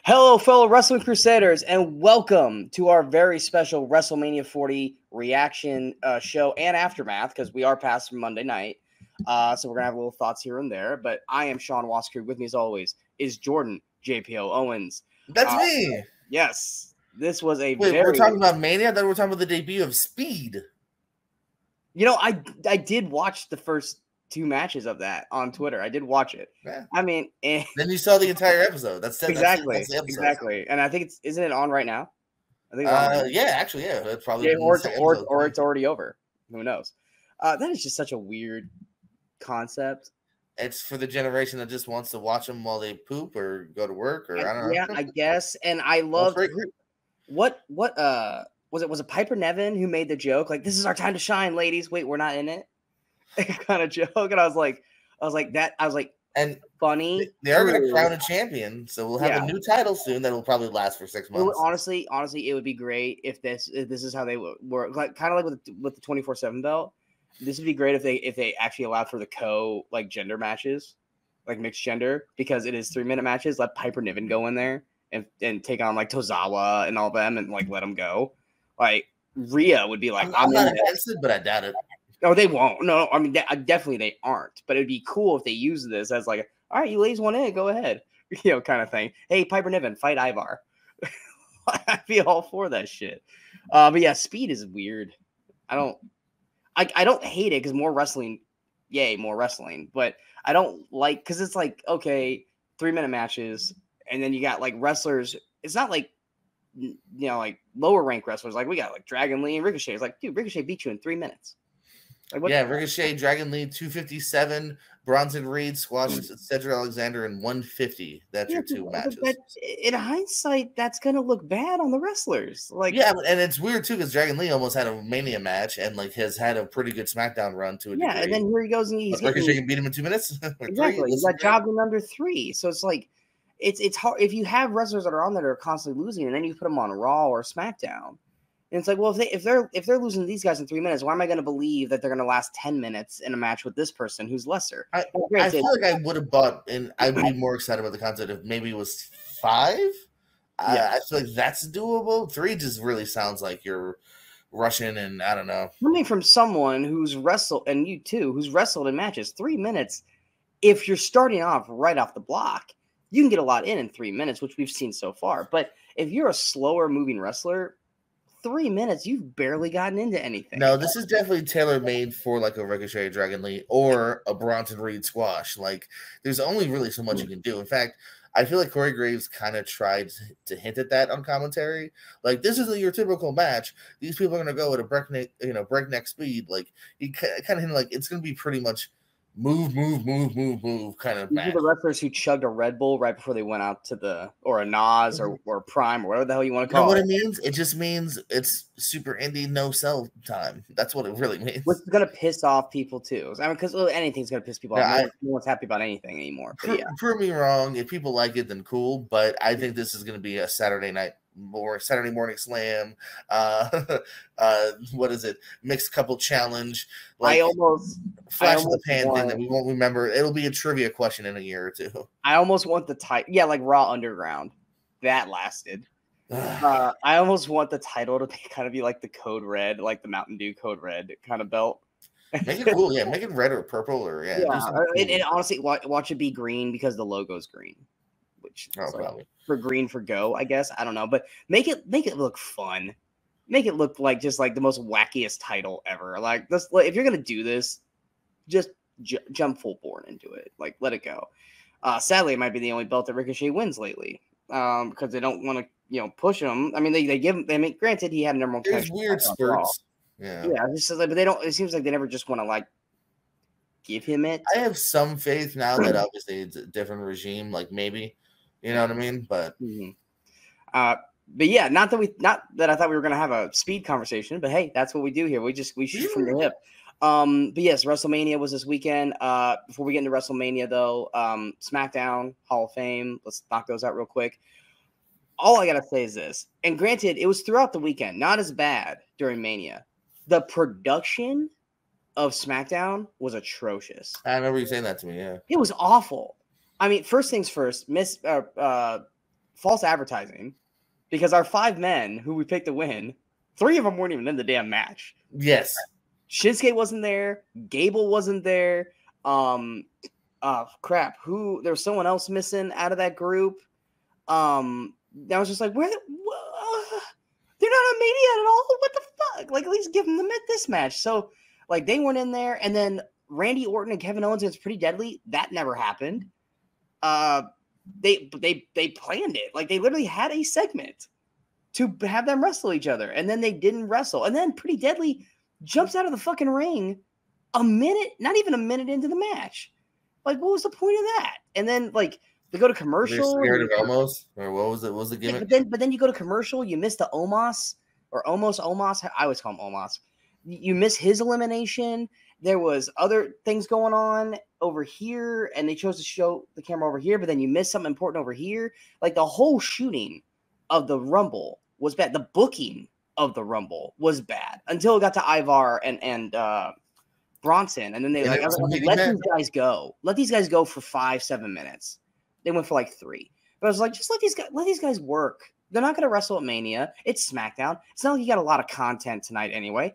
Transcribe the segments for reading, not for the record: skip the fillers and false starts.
Hello, fellow Wrestling Crusaders, and welcome to our very special WrestleMania 40 reaction show and aftermath, because we are past Monday night. So we're going to have a little thoughts here and there. But I am Sean Waskerud. With me, as always, is Jordan JPO Owens. That's me. Yes. This was a Wait, we're talking about Mania? I thought we were talking about the debut of Speed. You know, I did watch the first two matches of that on Twitter. I did watch it. Yeah. I mean, then you saw the entire episode. That's exactly. That's the episode. Exactly. And I think isn't it on right now? I think yeah, actually, yeah. That's probably or it's already over. Who knows? That is just such a weird concept. It's for the generation that just wants to watch them while they poop or go to work or I don't know. Yeah, I guess. And I love what was it Piper Nevin who made the joke like, this is our time to shine, ladies. Wait, we're not in it. Kind of joke. And I was like and funny. They are going to crown a champion, so we'll have a new title soon that will probably last for 6 months. Honestly, it would be great if this is how they work, like kind of like with the 24/7 belt. This would be great if they actually allowed for the gender matches, like mixed gender, because it is 3-minute matches. Let Piper Niven go in there and take on like Tozawa and all them and like let them go. Like Rhea would be like, I'm not against it, but I doubt it. No, they won't. No, I mean, definitely they aren't. But it'd be cool if they use this as like, all right, you ladies want in, go ahead, kind of thing. Hey, Piper Niven, fight Ivar. I'd be all for that shit. But yeah, Speed is weird. I don't hate it because more wrestling, yay, more wrestling. But I don't like because it's like, okay, 3-minute matches, and then you got like wrestlers. It's not like like lower rank wrestlers. Like we got like Dragon Lee and Ricochet. It's like, dude, Ricochet beat you in 3 minutes. Like Ricochet, Dragon Lee, 257, Bronson Reed squashed Cedric Alexander in 150. That's your two matches. In hindsight, that's gonna look bad on the wrestlers. Like, yeah, and it's weird too because Dragon Lee almost had a Mania match and like has had a pretty good SmackDown run to a degree. And then here he goes and he's Ricochet can beat him in 2 minutes. Exactly, he's got jobbed in under 3. So it's like it's hard if you have wrestlers that are on there that are constantly losing, and then you put them on Raw or SmackDown. And it's like, well, if they're losing these guys in 3 minutes, why am I going to believe that they're going to last 10 minutes in a match with this person who's lesser? I feel like I would have bought, and I'd be more excited about the concept if maybe it was 5. I feel like that's doable. 3 just really sounds like you're rushing, and I don't know. Coming from someone who's wrestled, and you too, who's wrestled in matches, 3 minutes. If you're starting off right off the block, you can get a lot in 3 minutes, which we've seen so far. But if you're a slower moving wrestler, 3 minutes, you've barely gotten into anything. No, this is definitely tailor-made for like a Ricochet Dragon Lee or a Bronson Reed squash. Like, there's only really so much you can do. In fact, I feel like Corey Graves kind of tried to hint at that on commentary. Like, this isn't your typical match. These people are going to go at a breakneck speed. Like, he kind of hinted like it's going to be pretty much move kind of match. These are the wrestlers who chugged a Red Bull right before they went out to or a Nas or Prime or whatever the hell you want to call it. You know what it means? It just means it's super indie no sell time. That's what it really means. Which is gonna piss off people too. I mean, because anything's gonna piss people off. No one's happy about anything anymore. Prove me wrong. If people like it, then cool. But I think this is gonna be a Saturday morning slam. What is it? Mixed couple challenge. Like, I almost flash of the pan thing that we won't remember. It'll be a trivia question in a year or two. I almost want the title. Yeah, like Raw Underground. That lasted. I almost want the title to kind of be like the Code Red, like the Mountain Dew Code Red kind of belt. Make it cool. Yeah, make it red or purple or and honestly, watch it be green because the logo's green. Which for green for go, I guess. I don't know, but make it look fun. Make it look like just like the most wackiest title ever. Like this, if you're gonna do this, just jump full bore into it. Like let it go. Sadly, it might be the only belt that Ricochet wins lately, because they don't want to push him. I mean, they give him. I mean, granted, he had number one. There's weird spurts. Yeah, but they don't. It seems like they never just want to like give him it. I have some faith now that obviously it's a different regime. Like maybe. You know what I mean? But but yeah, not that I thought we were gonna have a speed conversation, but hey, that's what we do here. We shoot from the hip. But yes, WrestleMania was this weekend. Before we get into WrestleMania though, SmackDown, Hall of Fame, let's knock those out real quick. All I gotta say is this, and granted, it was throughout the weekend, not as bad during Mania. The production of SmackDown was atrocious. I remember you saying that to me, yeah. It was awful. I mean, first things first, false advertising because our 5 men who we picked to win, 3 of them weren't even in the damn match. Yes. Shinsuke wasn't there. Gable wasn't there. Crap. There was someone else missing out of that group. I was just like, they're not on Mania at all? What the fuck? Like, at least give them this match. So, like, they weren't in there. And then Randy Orton and Kevin Owens against Pretty Deadly, that never happened. They planned it. Like, they literally had a segment to have them wrestle each other. And then they didn't wrestle. And then Pretty Deadly jumps out of the fucking ring not even a minute into the match. Like, what was the point of that? And then, like, they go to commercial. Scared of Omos? Or what was it? What was the gimmick? But then you go to commercial, you miss the Omos, or almost Omos. I always call him Omos. You miss his elimination. There was other things going on over here, and they chose to show the camera over here, but then you miss something important over here. Like, the whole shooting of the Rumble was bad. The booking of the Rumble was bad until it got to Ivar and Bronson, and then they let these guys go. Let these guys go for 5-7 minutes. They went for like 3. But I was like, just let these guys work. They're not going to wrestle at Mania. It's SmackDown. It's not like you got a lot of content tonight anyway.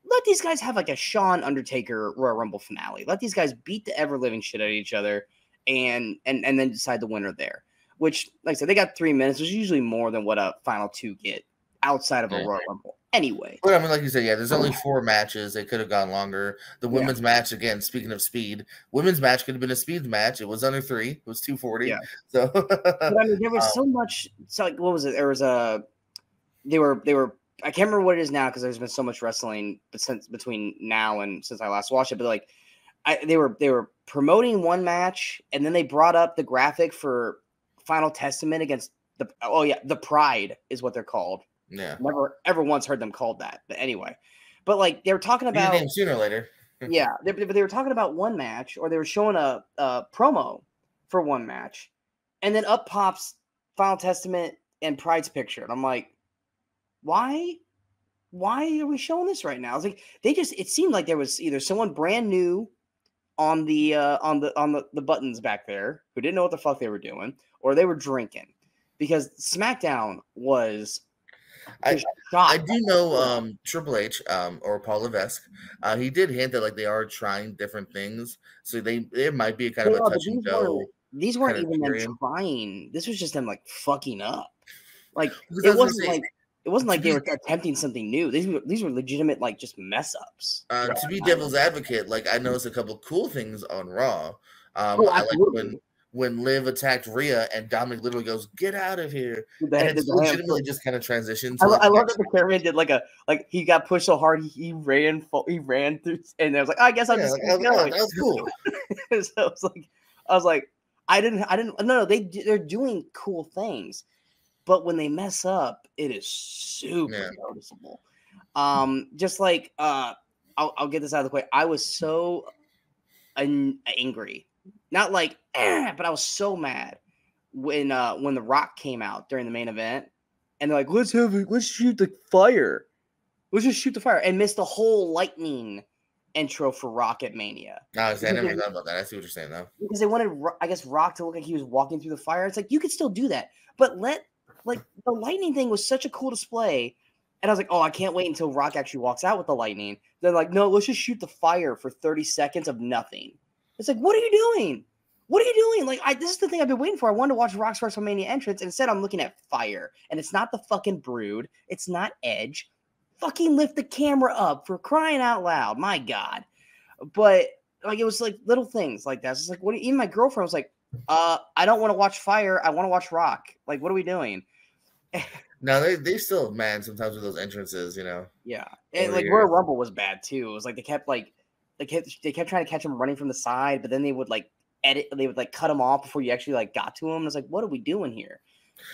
Let these guys have like a Shawn Undertaker Royal Rumble finale. Let these guys beat the ever-living shit out of each other and then decide the winner there. Which, like I said, they got 3 minutes, which is usually more than what a final 2 get outside of a Royal Rumble. Anyway. But I mean, like you said, yeah, there's only 4 matches. They could have gone longer. The women's match, again, speaking of speed, women's match could have been a speed match. It was under 3. It was 2:40. Yeah. So but I mean, there was so much. So, like, what was it? There was they were I can't remember what it is now because there's been so much wrestling between now and since I last watched it. But like, they were promoting one match, and then they brought up the graphic for Final Testament against the Pride is what they're called. Yeah, never ever once heard them called that. But anyway, but like they were talking about sooner or later. Yeah, they were talking about one match, or they were showing a promo for one match, and then up pops Final Testament and Pride's picture, and I'm like, why are we showing this right now? I was like, it seemed like there was either someone brand new on the buttons back there who didn't know what the fuck they were doing, or they were drinking, because SmackDown was. I do know Triple H or Paul Levesque. He did hint that like they are trying different things, so it might be a kind of a touch and go. These weren't even them trying. This was just them like fucking up. Like it wasn't like they were attempting something new. These were legitimate like just mess ups. To be devil's advocate, like I noticed a couple of cool things on Raw. I like when Liv attacked Rhea and Dominic literally goes, "Get out of here!" And it's legitimately just kind of transitions. I love that the cameraman did he got pushed so hard he ran through, and I was like, I guess I'm just going. That was cool. So I was like, I didn't. No, they're doing cool things, but when they mess up, it is super noticeable. Just like I'll get this out of the way. I was so angry. Not like, but I was so mad when The Rock came out during the main event, and they're like, let's shoot the fire. Let's just shoot the fire, and missed the whole lightning intro for Rock at Mania. No, I never thought about that. I see what you're saying, though. Because they wanted, I guess, Rock to look like he was walking through the fire. It's like, you could still do that, but the lightning thing was such a cool display, and I was like, oh, I can't wait until Rock actually walks out with the lightning. They're like, no, let's just shoot the fire for 30 seconds of nothing. It's like, what are you doing? What are you doing? Like, this is the thing I've been waiting for. I wanted to watch Rock's WrestleMania entrance, and instead I'm looking at fire. And it's not the fucking Brood. It's not Edge. Fucking lift the camera up, for crying out loud. My God. But, like, it was, like, little things like that. It's like, even my girlfriend was like, I don't want to watch fire. I want to watch Rock. Like, what are we doing? No, they still mad sometimes with those entrances, you know? Yeah. And, like, Royal Rumble was bad, too. It was like they kept trying to catch him running from the side, but then they would like cut him off before you actually like got to him. It's like, what are we doing here?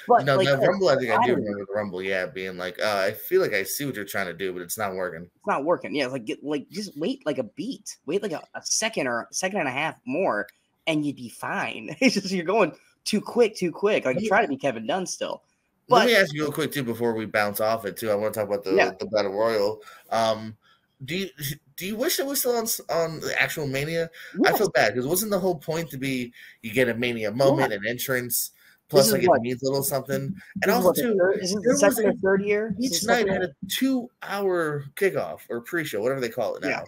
But no, Rumble, I think I do remember the Rumble, being like, I feel like I see what you're trying to do, but it's not working. It's not working. Yeah, it's just wait like a beat. Wait like a second or a second and a half more, and you'd be fine. It's just you're going too quick. Like you try to be Kevin Dunn still. But let me ask you real quick too before we bounce off it too. I want to talk about the Battle Royal. Do you wish it was still on the actual Mania? Yes. I feel bad because wasn't the whole point to be you get a Mania moment, an entrance, Plus, like, it means a little something. And also, too, is this the second or third year? Each night had a 2-hour kickoff or pre-show, whatever they call it now.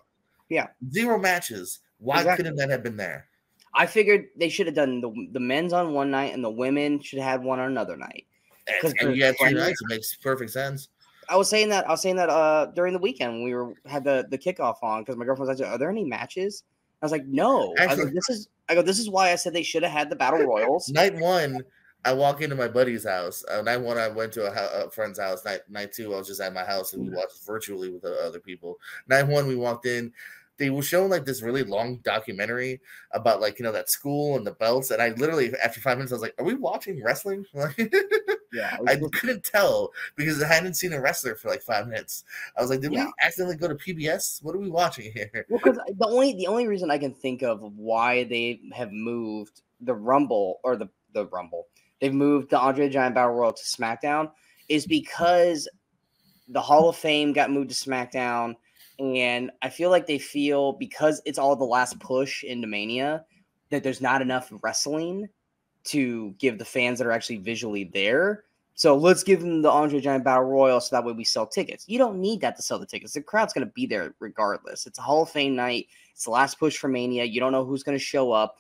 Yeah. 0 matches. Why couldn't that have been there? I figured they should have done the men's on one night and the women should have one on another night. And you had 2 nights. It makes perfect sense. I was saying that during the weekend when we had the kickoff on, because my girlfriend was like, "Are there any matches?" I was like, "No." Actually, this is why I said they should have had the battle royals. Night 1, I walk into my buddy's house. Night 1, I went to a friend's house. Night 2, I was just at my house and we watched virtually with other people. Night 1, we walked in. They were showing like this really long documentary about like, that school and the belts. And I literally, after 5 minutes, I was like, are we watching wrestling? Yeah, I couldn't tell because I hadn't seen a wrestler for like 5 minutes. I was like, did we accidentally go to PBS? What are we watching here? Well, because the only reason I can think of why they have moved the Rumble or the Rumble, they've moved the Andre the Giant Battle Royal to SmackDown is because the Hall of Fame got moved to SmackDown. And I feel like they feel because it's all the last push into Mania that there's not enough wrestling to give the fans that are actually visually there. So let's give them the Andre Giant Battle Royal so that way we sell tickets. You don't need that to sell the tickets. The crowd's going to be there regardless. It's a Hall of Fame night. It's the last push for Mania. You don't know who's going to show up.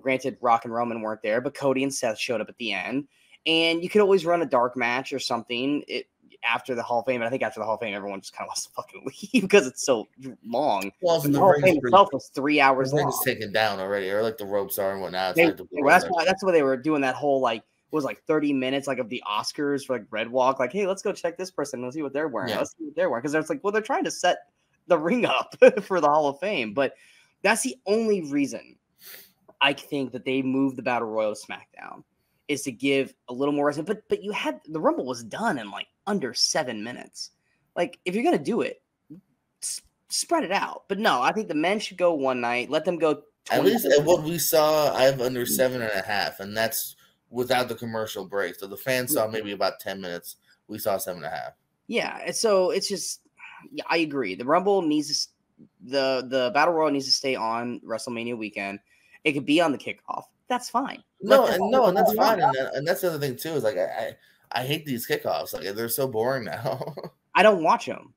Granted, Rock and Roman weren't there, but Cody and Seth showed up at the end. And you could always run a dark match or something. After the Hall of Fame, and I think after the Hall of Fame, everyone just kind of wants to fucking leave because it's so long. Well, the Hall of Fame itself was 3 hours long. It's taken down already, or like the ropes are and whatnot. That's why they were doing that whole it was like 30 minutes of the Oscars for Red Walk. Like, hey, let's go check this person. Let's see what they're wearing. Let's see what they're wearing because it's they're trying to set the ring up for the Hall of Fame. But that's the only reason I think that they moved the Battle Royal to SmackDown. Is to give a little more wrestling, but you had the Rumble was done in under 7 minutes. If you're gonna do it, spread it out. But no, I think the men should go one night. Let them go. At least at what we saw, I have under 7.5, and that's without the commercial break. So the fans saw maybe about 10 minutes. We saw 7.5. Yeah, and so it's just, I agree. The Rumble needs the Battle Royal needs to stay on WrestleMania weekend. It could be on the kickoff. That's fine. And that's fine. And that's the other thing too is I hate these kickoffs. They're so boring now. I don't watch them.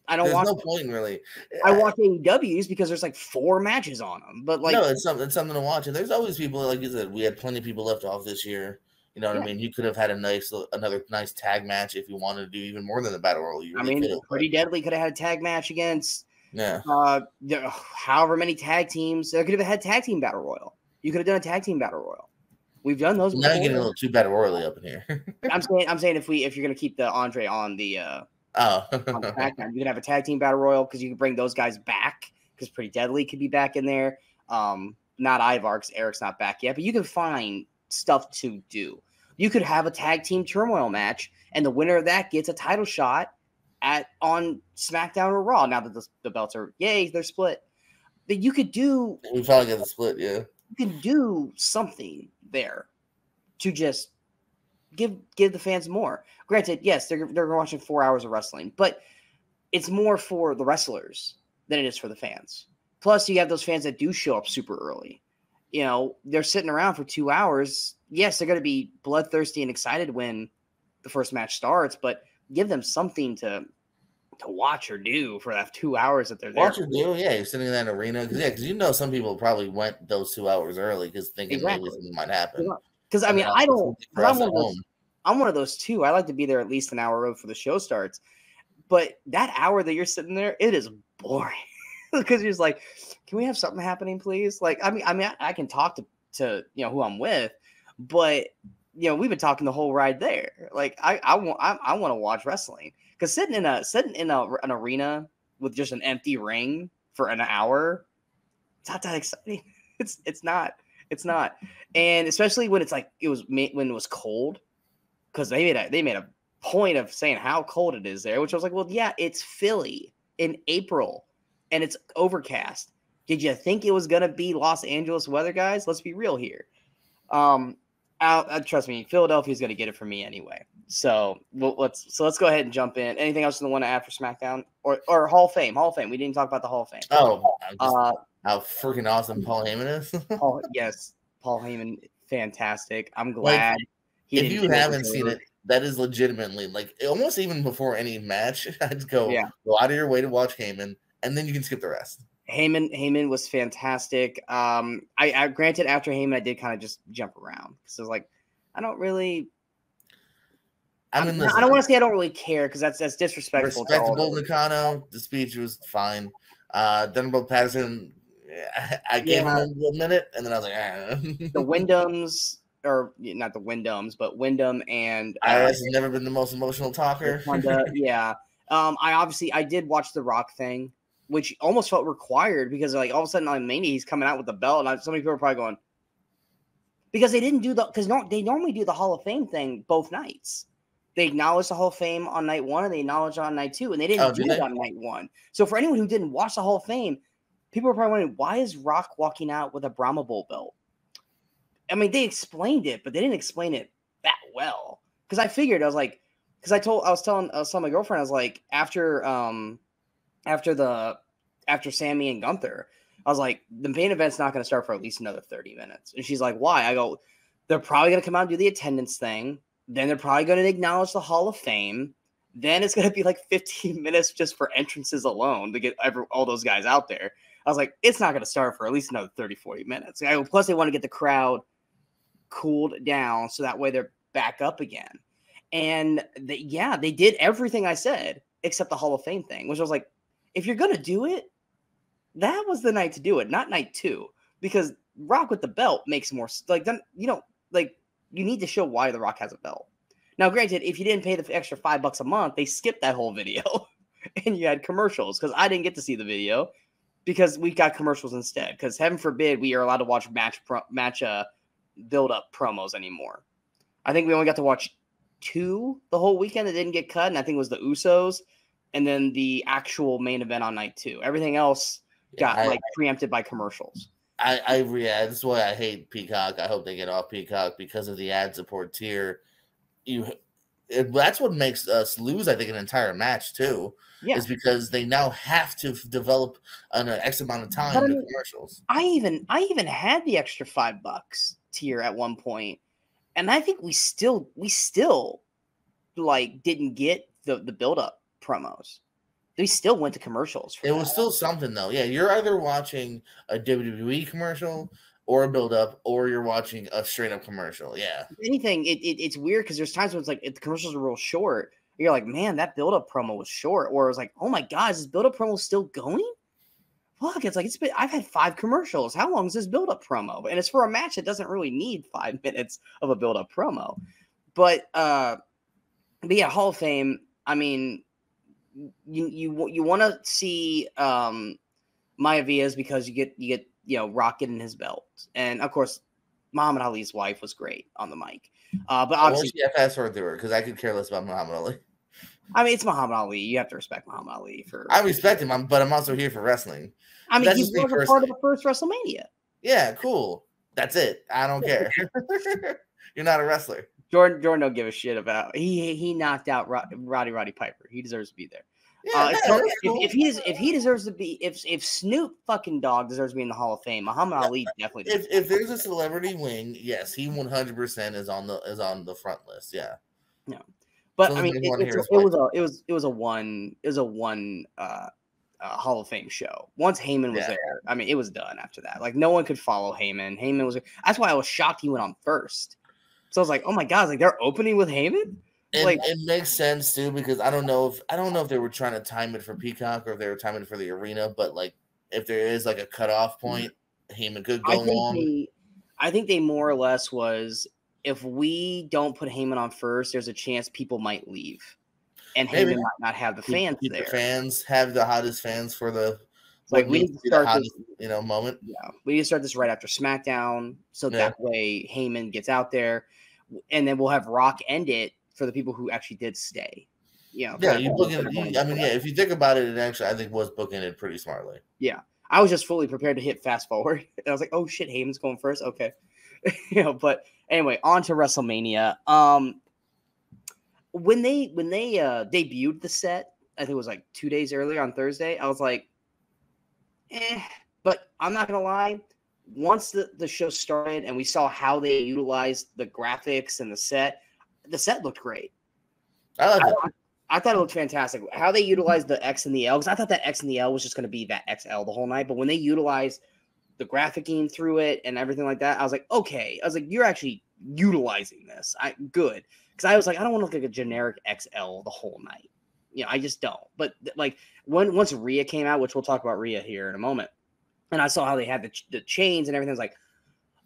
There's no point really. I watch AEWs because there's 4 matches on them. But no, it's something to watch. And there's always people like you said. We had plenty of people left off this year. You know what I mean? You could have had another nice tag match if you wanted to do even more than the Battle Royal. Pretty Deadly could have had a tag match against however many tag teams. They could have had tag team Battle Royal. You could have done a tag team Battle Royal. We've done those. Now you're getting a little too Battle Royally up in here. I'm saying if you're gonna keep the Andre on the on SmackDown, you can have a tag team Battle Royal because you can bring those guys back because Pretty Deadly could be back in there. Not Ivar because Eric's not back yet, but you can find stuff to do. You could have a tag team turmoil match, and the winner of that gets a title shot on SmackDown or Raw. Now that the belts are they're split. But you could do. We finally get the split, yeah. You can do something there to just give the fans more. Granted, yes, they're watching 4 hours of wrestling, but it's more for the wrestlers than it is for the fans. Plus, you have those fans that do show up super early. They're sitting around for 2 hours. Yes, they're going to be bloodthirsty and excited when the first match starts, but give them something to watch or do for that 2 hours that they're there. Watch or do, yeah. You're sitting in that arena because some people probably went those 2 hours early because thinking maybe something might happen. Because I'm one of those too. I like to be there at least an hour early before the show starts. But that hour that you're sitting there, it is boring because you're just like, can we have something happening, please? I can talk to who I'm with, but we've been talking the whole ride there. I want to watch wrestling. Because sitting in an arena with just an empty ring for an hour, it's not that exciting. It's not. And especially when when it was cold, because they made a point of saying how cold it is there, which I was like, well, yeah, it's Philly in April and it's overcast. Did you think it was gonna be Los Angeles weather, guys? Let's be real here. Trust me, Philadelphia's gonna get it from me anyway. So let's go ahead and jump in. Anything else you want to add for SmackDown or Hall of Fame? Hall of Fame. We didn't talk about the Hall of Fame. Oh, how freaking awesome Paul Heyman is. Yes, Paul Heyman fantastic. I'm Like, glad if you haven't seen it, that is legitimately like almost even before any match, I'd go out of your way to watch Heyman, and then you can skip the rest. Heyman was fantastic. I granted after Heyman, I did kind of just jump around because I was like, I don't really. I don't want to say I don't really care because that's disrespectful. Respectable Nakano. The speech was fine. Denver Patterson. I gave him a minute, and then I was like, the Wyndhams, or not the Wyndhams, but Wyndham and IRS has never been the most emotional talker. I did watch the Rock thing, which almost felt required because like all of a sudden on Mania he's coming out with the belt, and so many people are probably going because they didn't do they normally do the Hall of Fame thing both nights. They acknowledged the Hall of Fame on night 1 and they acknowledged it on night 2, and they didn't do it on night 1. So for anyone who didn't watch the Hall of Fame, people are probably wondering, why is Rock walking out with a Brahma Bull belt? I mean, they explained it, but they didn't explain it that well. Because I figured, I was like, because I was telling my girlfriend, I was like, after Sami and Gunther, I was like, the main event's not going to start for at least another 30 minutes. And she's like, why? I go, they're probably going to come out and do the attendance thing. Then they're probably going to acknowledge the Hall of Fame. Then it's going to be like 15 minutes just for entrances alone to get all those guys out there. I was like, it's not going to start for at least another 30, 40 minutes. Plus, they want to get the crowd cooled down so that way they're back up again. And they did everything I said except the Hall of Fame thing, which I was like, if you're going to do it, that was the night to do it, not night 2. Because Rock with the belt makes more like then you need to show why The Rock has a belt. Now, granted, if you didn't pay the extra $5 a month, they skipped that whole video and you had commercials because I didn't get to see the video because we got commercials instead. Because heaven forbid we are allowed to watch match build-up promos anymore. I think we only got to watch 2 the whole weekend that didn't get cut, and I think it was the Usos and then the actual main event on night 2. Everything else got preempted by commercials. That's why I hate Peacock. I hope they get off Peacock because of the ad support tier. That's what makes us lose, I think, an entire match too. Yeah, is because they now have to develop an X amount of time to commercials. I even had the extra $5 tier at one point, and I think we still like didn't get the build up promos. They still went to commercials. It was still something, though. Yeah, you're either watching a WWE commercial or a build-up, or you're watching a straight-up commercial. Yeah. If anything, it's weird because there's times when it's like if the commercials are real short. You're like, man, that build-up promo was short. Or it was like, oh my God, is this build-up promo still going? Fuck, it's like I've had 5 commercials. How long is this build-up promo? And it's for a match that doesn't really need 5 minutes of a build-up promo. But yeah, Hall of Fame. I mean, you want to see Mayavia's because you get Rock getting his belt, and of course Muhammad Ali's wife was great on the mic. But obviously, I fast forward through her because I could care less about Muhammad Ali. I mean, it's Muhammad Ali. You have to respect Muhammad Ali for. I respect him, but I'm also here for wrestling. I mean, he was a part of the first WrestleMania. Yeah, cool. That's it. I don't care. You're not a wrestler. Jordan don't give a shit about. He knocked out Roddy Piper. He deserves to be there. Yeah, if he deserves to be, if Snoop fucking Dogg deserves to be in the Hall of Fame, Muhammad Ali definitely does. If there's a celebrity wing, yes, he 100% is on the front list. Yeah. No, but so I mean, it was a one Hall of Fame show. Once Heyman was there, I mean, it was done after that. Like no one could follow Heyman. Heyman was. That's why I was shocked he went on first. So I was like, oh my God, like they're opening with Heyman. It makes sense too because I don't know if they were trying to time it for Peacock or if they were timing it for the arena, but like if there is like a cutoff point, Heyman could go long. I think they more or less was if we don't put Heyman on first, there's a chance people might leave, and Heyman might not have the fans there. The fans have the hottest fans for the like we need to start hottest, moment. Yeah, we need to start this right after SmackDown, so that way Heyman gets out there, and then we'll have Rock end it. For the people who actually did stay, you book it. I mean, if you think about it, it actually I think was booking it pretty smartly. Yeah, I was just fully prepared to hit fast forward, and I was like, "Oh shit, Heyman's going first." Okay, But anyway, on to WrestleMania. When they debuted the set, I think it was like 2 days earlier on Thursday. I was like, But I'm not gonna lie, once the show started and we saw how they utilized the graphics and the set looked great. I thought it looked fantastic. How they utilized the X and the L, because I thought that X and the L was just going to be that XL the whole night. But when they utilized the graphicing through it and everything like that, I was like, okay. I was like, you're actually utilizing this. Good. Because I was like, I don't want to look like a generic XL the whole night. I just don't. But like once Rhea came out, which we'll talk about Rhea here in a moment, and I saw how they had the chains and everything, I was like,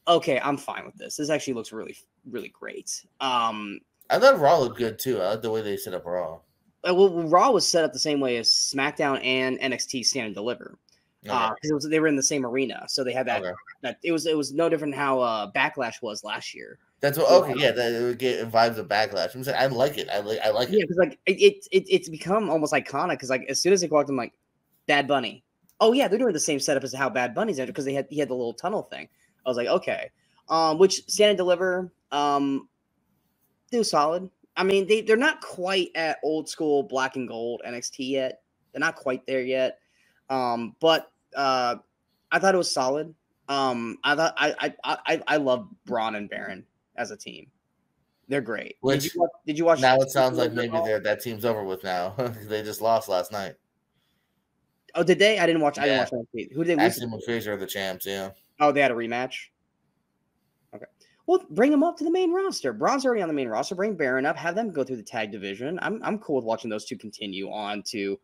okay, I'm fine with this. This actually looks really, really great. I thought Raw looked good too. I like the way they set up Raw. Well, Raw was set up the same way as SmackDown and NXT Stand and Deliver, because they were in the same arena, so they had that. Okay. That it was no different than how Backlash was last year. That's what. Okay, yeah, that it would get vibes of Backlash. I'm saying I like it. I like it. Yeah, because like it's become almost iconic. Because like as soon as they walked, I'm like, Bad Bunny. Oh yeah, they're doing the same setup as how Bad Bunny's entered, because he had the little tunnel thing. I was like, okay, which Stand and Deliver, do solid. I mean, they're not quite at old school black and gold NXT yet. They're not quite there yet. But I thought it was solid. I love Braun and Baron as a team. They're great. Did you watch? Now it sounds like maybe that team's over with now. They just lost last night. Oh, did they? I didn't watch. Yeah. I didn't watch that. Who did they lose? Ashley and Fraser are the champs. Yeah. Oh, they had a rematch. Okay. Well, bring them up to the main roster. Braun's already on the main roster. Bring Baron up. Have them go through the tag division. I'm cool with watching those two continue on to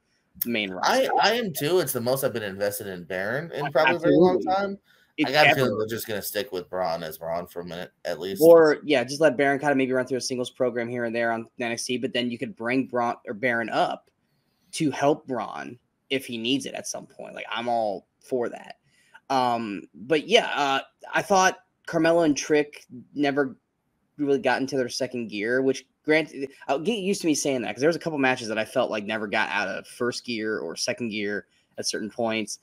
the main roster. I am too. It's the most I've been invested in Baron in probably a very long time. I got a feeling they're just going to stick with Braun as Braun for a minute at least. Or, yeah, just let Baron kind of maybe run through a singles program here and there on NXT, but then you could bring Braun or Baron up to help Braun if he needs it at some point. Like, I'm all for that. But, yeah, I thought Carmella and Trick never really got into their second gear, which, granted, I'll get used to me saying that, because there was a couple matches that I felt like never got out of first gear or second gear at certain points.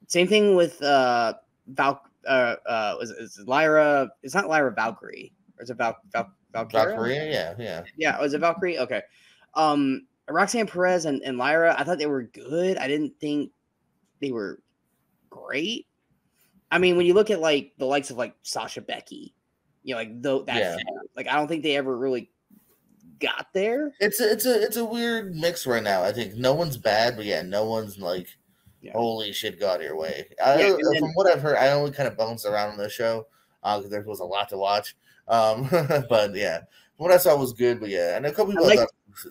Same thing with is Lyra? It's not Lyra Valkyrie. Or is it Valkyrie? Valkyrie, yeah. Was it Valkyrie? Okay. Roxanne Perez and Lyra, I thought they were good. I didn't think they were great. I mean, when you look at like the likes of like Sasha Becky, like like I don't think they ever really got there. It's a weird mix right now. I think no one's bad, but no one's like. Yeah. Holy shit, got your way. From what I've heard, I only kind of bounced around on the show because there was a lot to watch. But yeah, what I saw was good. But yeah, and a couple people it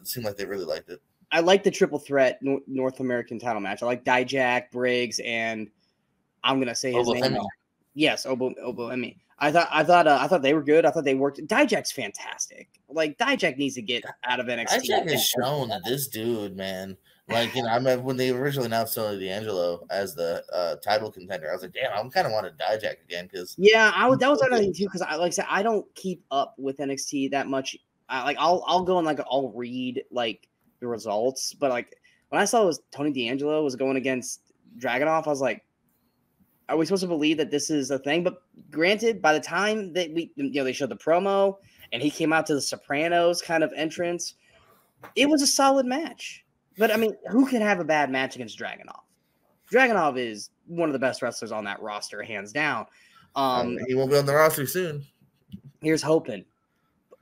seemed like they really liked it. I like the triple threat North American title match. I like Dijak, Briggs, and I'm gonna say his name. Yes, Obo Emi. I thought they were good. I thought they worked. Dijak's fantastic. Like Dijak needs to get out of NXT. Dijak has shown that this dude, man. Like, I remember when they originally announced Tony D'Angelo as the title contender, I was like, damn, I kind of want to Dijak again because that was another thing too, because like I said, I don't keep up with NXT that much. I'll go and I'll read like the results, but like when I saw it was Tony D'Angelo was going against Dragunov, I was like, are we supposed to believe that this is a thing? But granted, by the time that they showed the promo and he came out to the Sopranos kind of entrance, it was a solid match. But, I mean, who can have a bad match against Dragunov? Dragunov is one of the best wrestlers on that roster, hands down. He won't be on the roster soon. Here's hoping.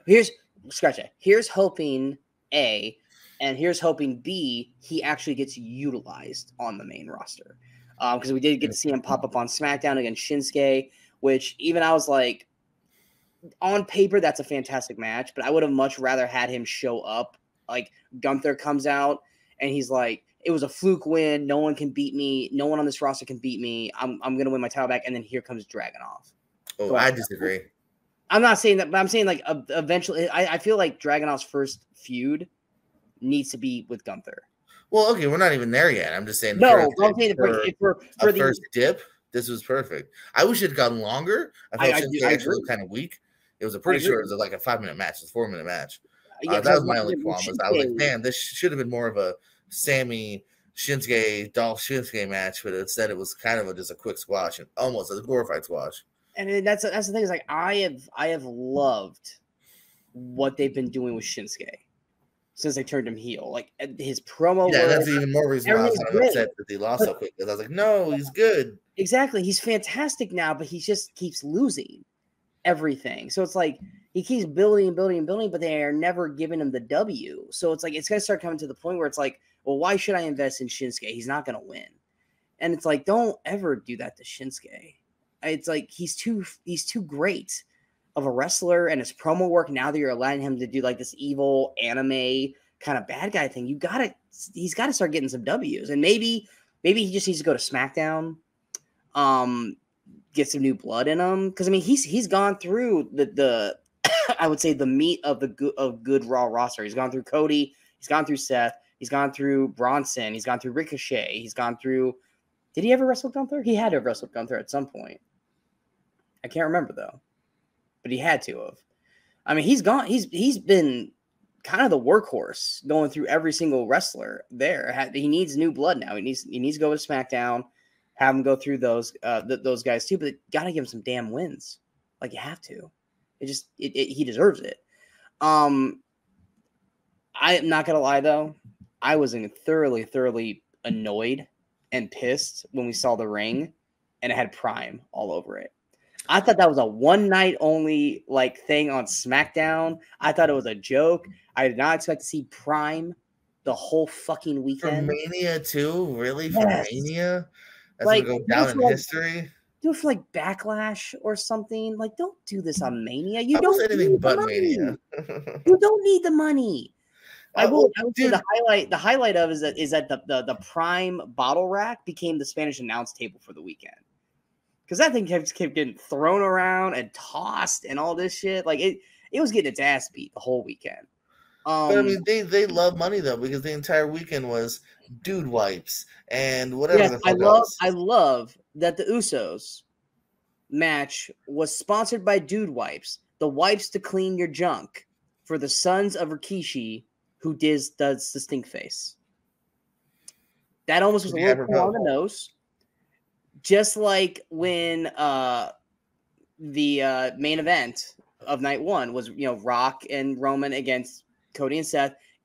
Here's hoping, A, and here's hoping, B, he actually gets utilized on the main roster. Because we did get to see him pop up on SmackDown against Shinsuke, which even I was like, on paper, that's a fantastic match, but I would have much rather had him show up. Like, Gunther comes out, and he's like, it was a fluke win. No one can beat me. No one on this roster can beat me. I'm going to win my title back. And then here comes Dragunov. Oh, I disagree. I'm not saying that, but I'm saying like eventually I feel like Dragunov's first feud needs to be with Gunther. Well, okay, we're not even there yet. I'm just saying. For the first dip, this was perfect. I wish it had gotten longer. I felt it actually kind of weak. It was a pretty short. It was like a 5-minute match. It's a 4-minute match. That was my only qualm. I was like, man, this should have been more of a Sami Dolph Shinsuke match, but instead it was kind of just a quick squash and almost a glorified squash. And that's the thing is like I have loved what they've been doing with Shinsuke since they turned him heel. Like his promo. Yeah, that's even more reason why I was upset that they lost so quick because I was like, no, he's good. Exactly. He's fantastic now, but he just keeps losing everything. So it's like he keeps building and building and building, but they are never giving him the W. So it's like it's gonna start coming to the point where it's like, well, why should I invest in Shinsuke? He's not gonna win. And it's like, don't ever do that to Shinsuke. It's like he's too great of a wrestler, and his promo work now that you're allowing him to do like this evil anime kind of bad guy thing, he's gotta start getting some W's. And maybe he just needs to go to SmackDown. Get some new blood in him, because I mean he's gone through the I would say the meat of the good Raw roster. He's gone through Cody, he's gone through Seth, he's gone through Bronson, he's gone through Ricochet, he's gone through. Did he ever wrestle Gunther? He had to have wrestled Gunther at some point. I can't remember though, but he had to have. I mean, he's been kind of the workhorse going through every single wrestler there. He needs new blood now. He needs to go to SmackDown. Have him go through those guys too, but got to give him some damn wins. Like you have to. He deserves it. I am not gonna lie though, I was thoroughly annoyed and pissed when we saw the ring, and it had Prime all over it. I thought that was a one night only like thing on SmackDown. I thought it was a joke. I did not expect to see Prime the whole fucking weekend. For Mania too, really? For Mania? That's like, gonna go down in history. Do it for like Backlash or something. Like, don't do this on Mania. You I don't need anything but Mania. You don't need the money. I would say the highlight of is that the Prime bottle rack became the Spanish announce table for the weekend. Because that thing kept getting thrown around and tossed and all this shit. Like it was getting its ass beat the whole weekend. But I mean, they love money though, because the entire weekend was dude wipes and whatever. Yes, I love that the Usos match was sponsored by Dude Wipes, the wipes to clean your junk for the sons of Rikishi, who does the stink face. That almost was a little too on the nose. Just like when the main event of night one was, Rock and Roman against Cody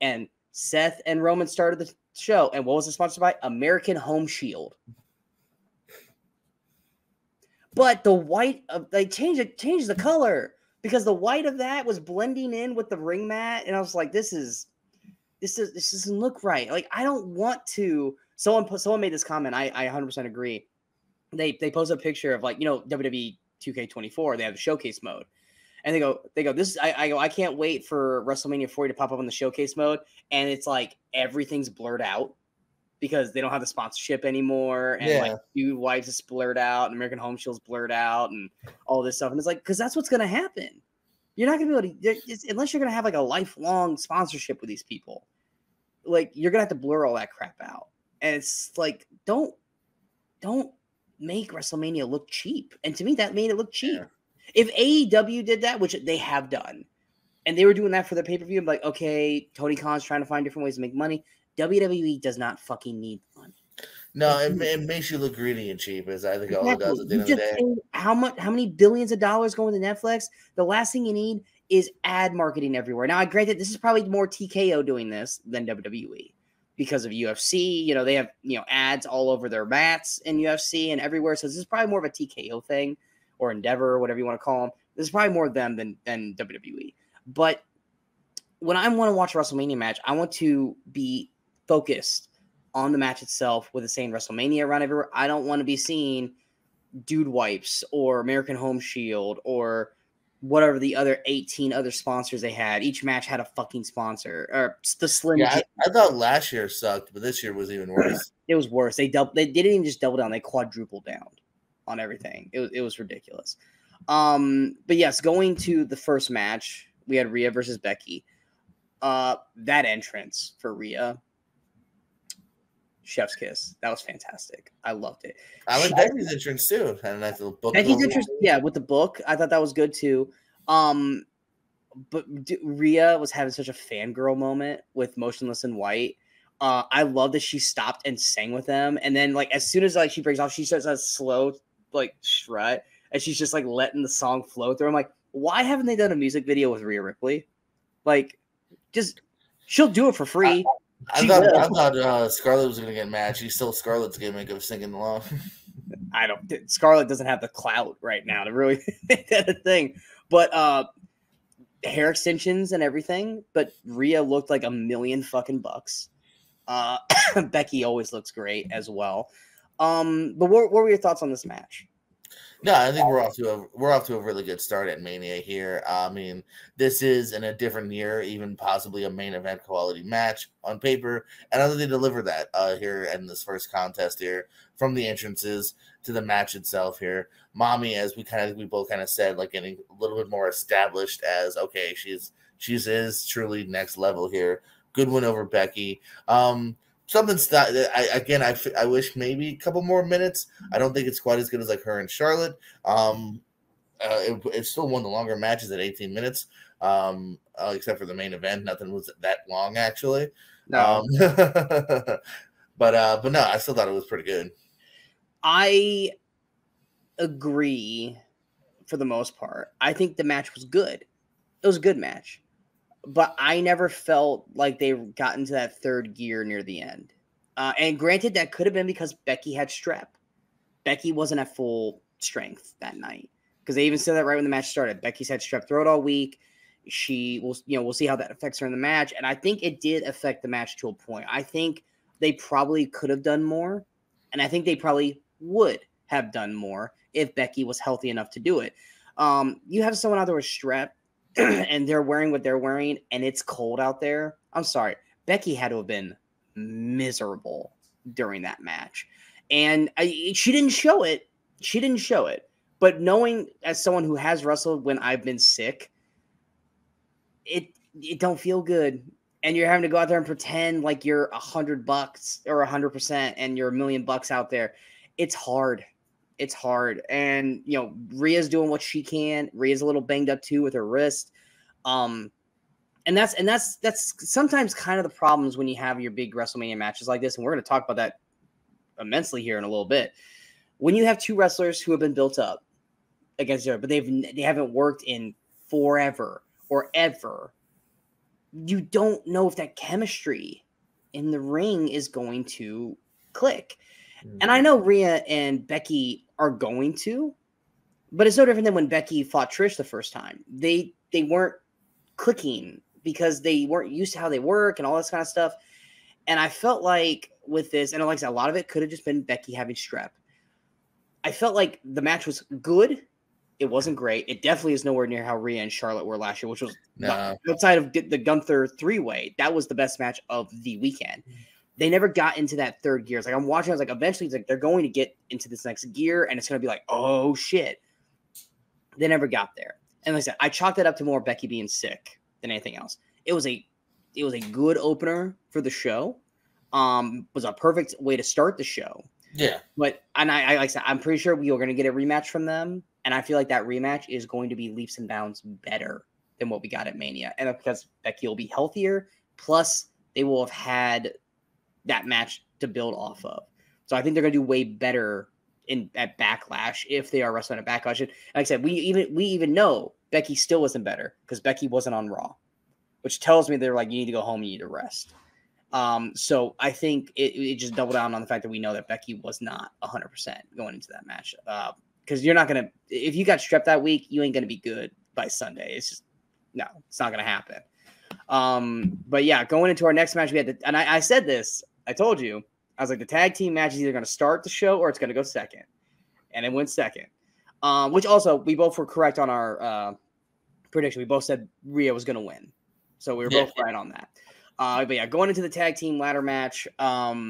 and Seth and Roman started the show. And what was it sponsored by? American Home Shield. But the white they changed the color, because the white of that was blending in with the ring mat, and I was like, this doesn't look right. Like, I don't want to. Someone made this comment. I 100% agree. They posted a picture of WWE 2K24. They have the showcase mode. And they go, this is, I can't wait for WrestleMania 40 to pop up on the showcase mode. And it's like everything's blurred out because they don't have the sponsorship anymore. And Dude Wipes is blurred out, and American Home Shield's blurred out, and all this stuff. And it's like, because that's what's going to happen. You're not going to be able to, unless you're going to have like a lifelong sponsorship with these people. Like, you're going to have to blur all that crap out. And it's like, don't make WrestleMania look cheap. And to me, that made it look cheap. Yeah. If AEW did that, which they have done, and they were doing that for the pay-per-view, I'm like, okay, Tony Khan's trying to find different ways to make money. WWE does not fucking need money. No, it makes you look greedy and cheap, as I think all it does at the end of the day. How many billions of dollars going to Netflix? The last thing you need is ad marketing everywhere. Now, I grant that this is probably more TKO doing this than WWE because of UFC. They have ads all over their mats in UFC and everywhere. So this is probably more of a TKO thing, or Endeavor, or whatever you want to call them. This is probably more them than WWE. But when I want to watch a WrestleMania match, I want to be focused on the match itself with the same WrestleMania around everywhere. I don't want to be seeing Dude Wipes or American Home Shield or whatever the other 18 other sponsors they had. Each match had a fucking sponsor, or the Slim. Yeah, I thought last year sucked, but this year was even worse. It was worse. They didn't even just double down; they quadrupled down on everything. It was ridiculous. But yes, going to the first match, we had Rhea versus Becky. That entrance for Rhea, chef's kiss. That was fantastic. I loved it. I like Becky's entrance too. Had a nice little book. Becky's entrance, yeah, with the book. I thought that was good too. But Rhea was having such a fangirl moment with Motionless in White. I love that she stopped and sang with them, and then as soon as she breaks off, she starts a slow strut, and she's just letting the song flow through. I'm like, why haven't they done a music video with Rhea Ripley? Just she'll do it for free. I thought Scarlett was going to get mad. She stole Scarlett's gimmick of singing along. I don't. Scarlett doesn't have the clout right now to really make that a thing. But hair extensions and everything. But Rhea looked like $1,000,000 fucking bucks. Becky always looks great as well. But what were your thoughts on this match? No, I think we're off to a really good start at Mania here. I mean, this is in a different year, even possibly a main event quality match on paper, and I think they deliver that here in this first contest here, from the entrances to the match itself here. Mommy, as we both kind of said, like getting a little bit more established as okay, she is truly next level here. Good win over Becky. I wish maybe a couple more minutes. I don't think it's quite as good as like her and Charlotte. It still one of the longer matches at 18 minutes, except for the main event. Nothing was that long actually. No. But no, I still thought it was pretty good. I agree for the most part. I think the match was good. It was a good match. But I never felt like they got into that third gear near the end. And granted, that could have been because Becky had strep. Becky wasn't at full strength that night. Because they even said that right when the match started. Becky's had strep throat all week. We'll see how that affects her in the match. And I think it did affect the match to a point. I think they probably could have done more. And I think they probably would have done more if Becky was healthy enough to do it. You have someone out there with strep, and they're wearing what they're wearing, and it's cold out there. I'm sorry. Becky had to have been miserable during that match. And she didn't show it. She didn't show it. But knowing as someone who has wrestled when I've been sick, it don't feel good. And you're having to go out there and pretend like you're $100 or 100% and you're $1,000,000 out there. It's hard. It's hard. And, Rhea's doing what she can. Rhea's a little banged up too with her wrist. And that's sometimes kind of the problems when you have your big WrestleMania matches like this. And we're going to talk about that immensely here in a little bit. When you have two wrestlers who have been built up against each other, but they haven't worked in forever or ever, you don't know if that chemistry in the ring is going to click. And I know Rhea and Becky are going to, but it's no different than when Becky fought Trish the first time. They weren't clicking because they weren't used to how they work and all this kind of stuff. And I felt like with this, and like I said, a lot of it could have just been Becky having strep. I felt like the match was good. It wasn't great. It definitely is nowhere near how Rhea and Charlotte were last year, which was outside of the Gunther three-way. That was the best match of the weekend. They never got into that third gear. It's like I'm watching. I was like, eventually, it's like they're going to get into this next gear, and it's going to be like, oh shit. They never got there. And like I said, I chalked that up to more Becky being sick than anything else. It was a good opener for the show. Was a perfect way to start the show. Yeah. But and I like I said, I'm pretty sure we are going to get a rematch from them, and I feel like that rematch is going to be leaps and bounds better than what we got at Mania, and that's because Becky will be healthier. Plus, they will have had that match to build off of. So I think they're going to do way better at Backlash if they are wrestling at Backlash. And like I said, we even know Becky still wasn't better because Becky wasn't on Raw, which tells me they're like, you need to go home, you need to rest. So I think it just doubled down on the fact that we know that Becky was not 100% going into that match. Because you're not going to, if you got strep that week, you ain't going to be good by Sunday. It's just, no, it's not going to happen. But yeah, going into our next match, we had and I said this, I told you, I was like, the tag team match is either going to start the show or it's going to go second. And it went second. Which also, we both were correct on our prediction. We both said Rhea was going to win. So we were both right on that. But yeah, going into the tag team ladder match, I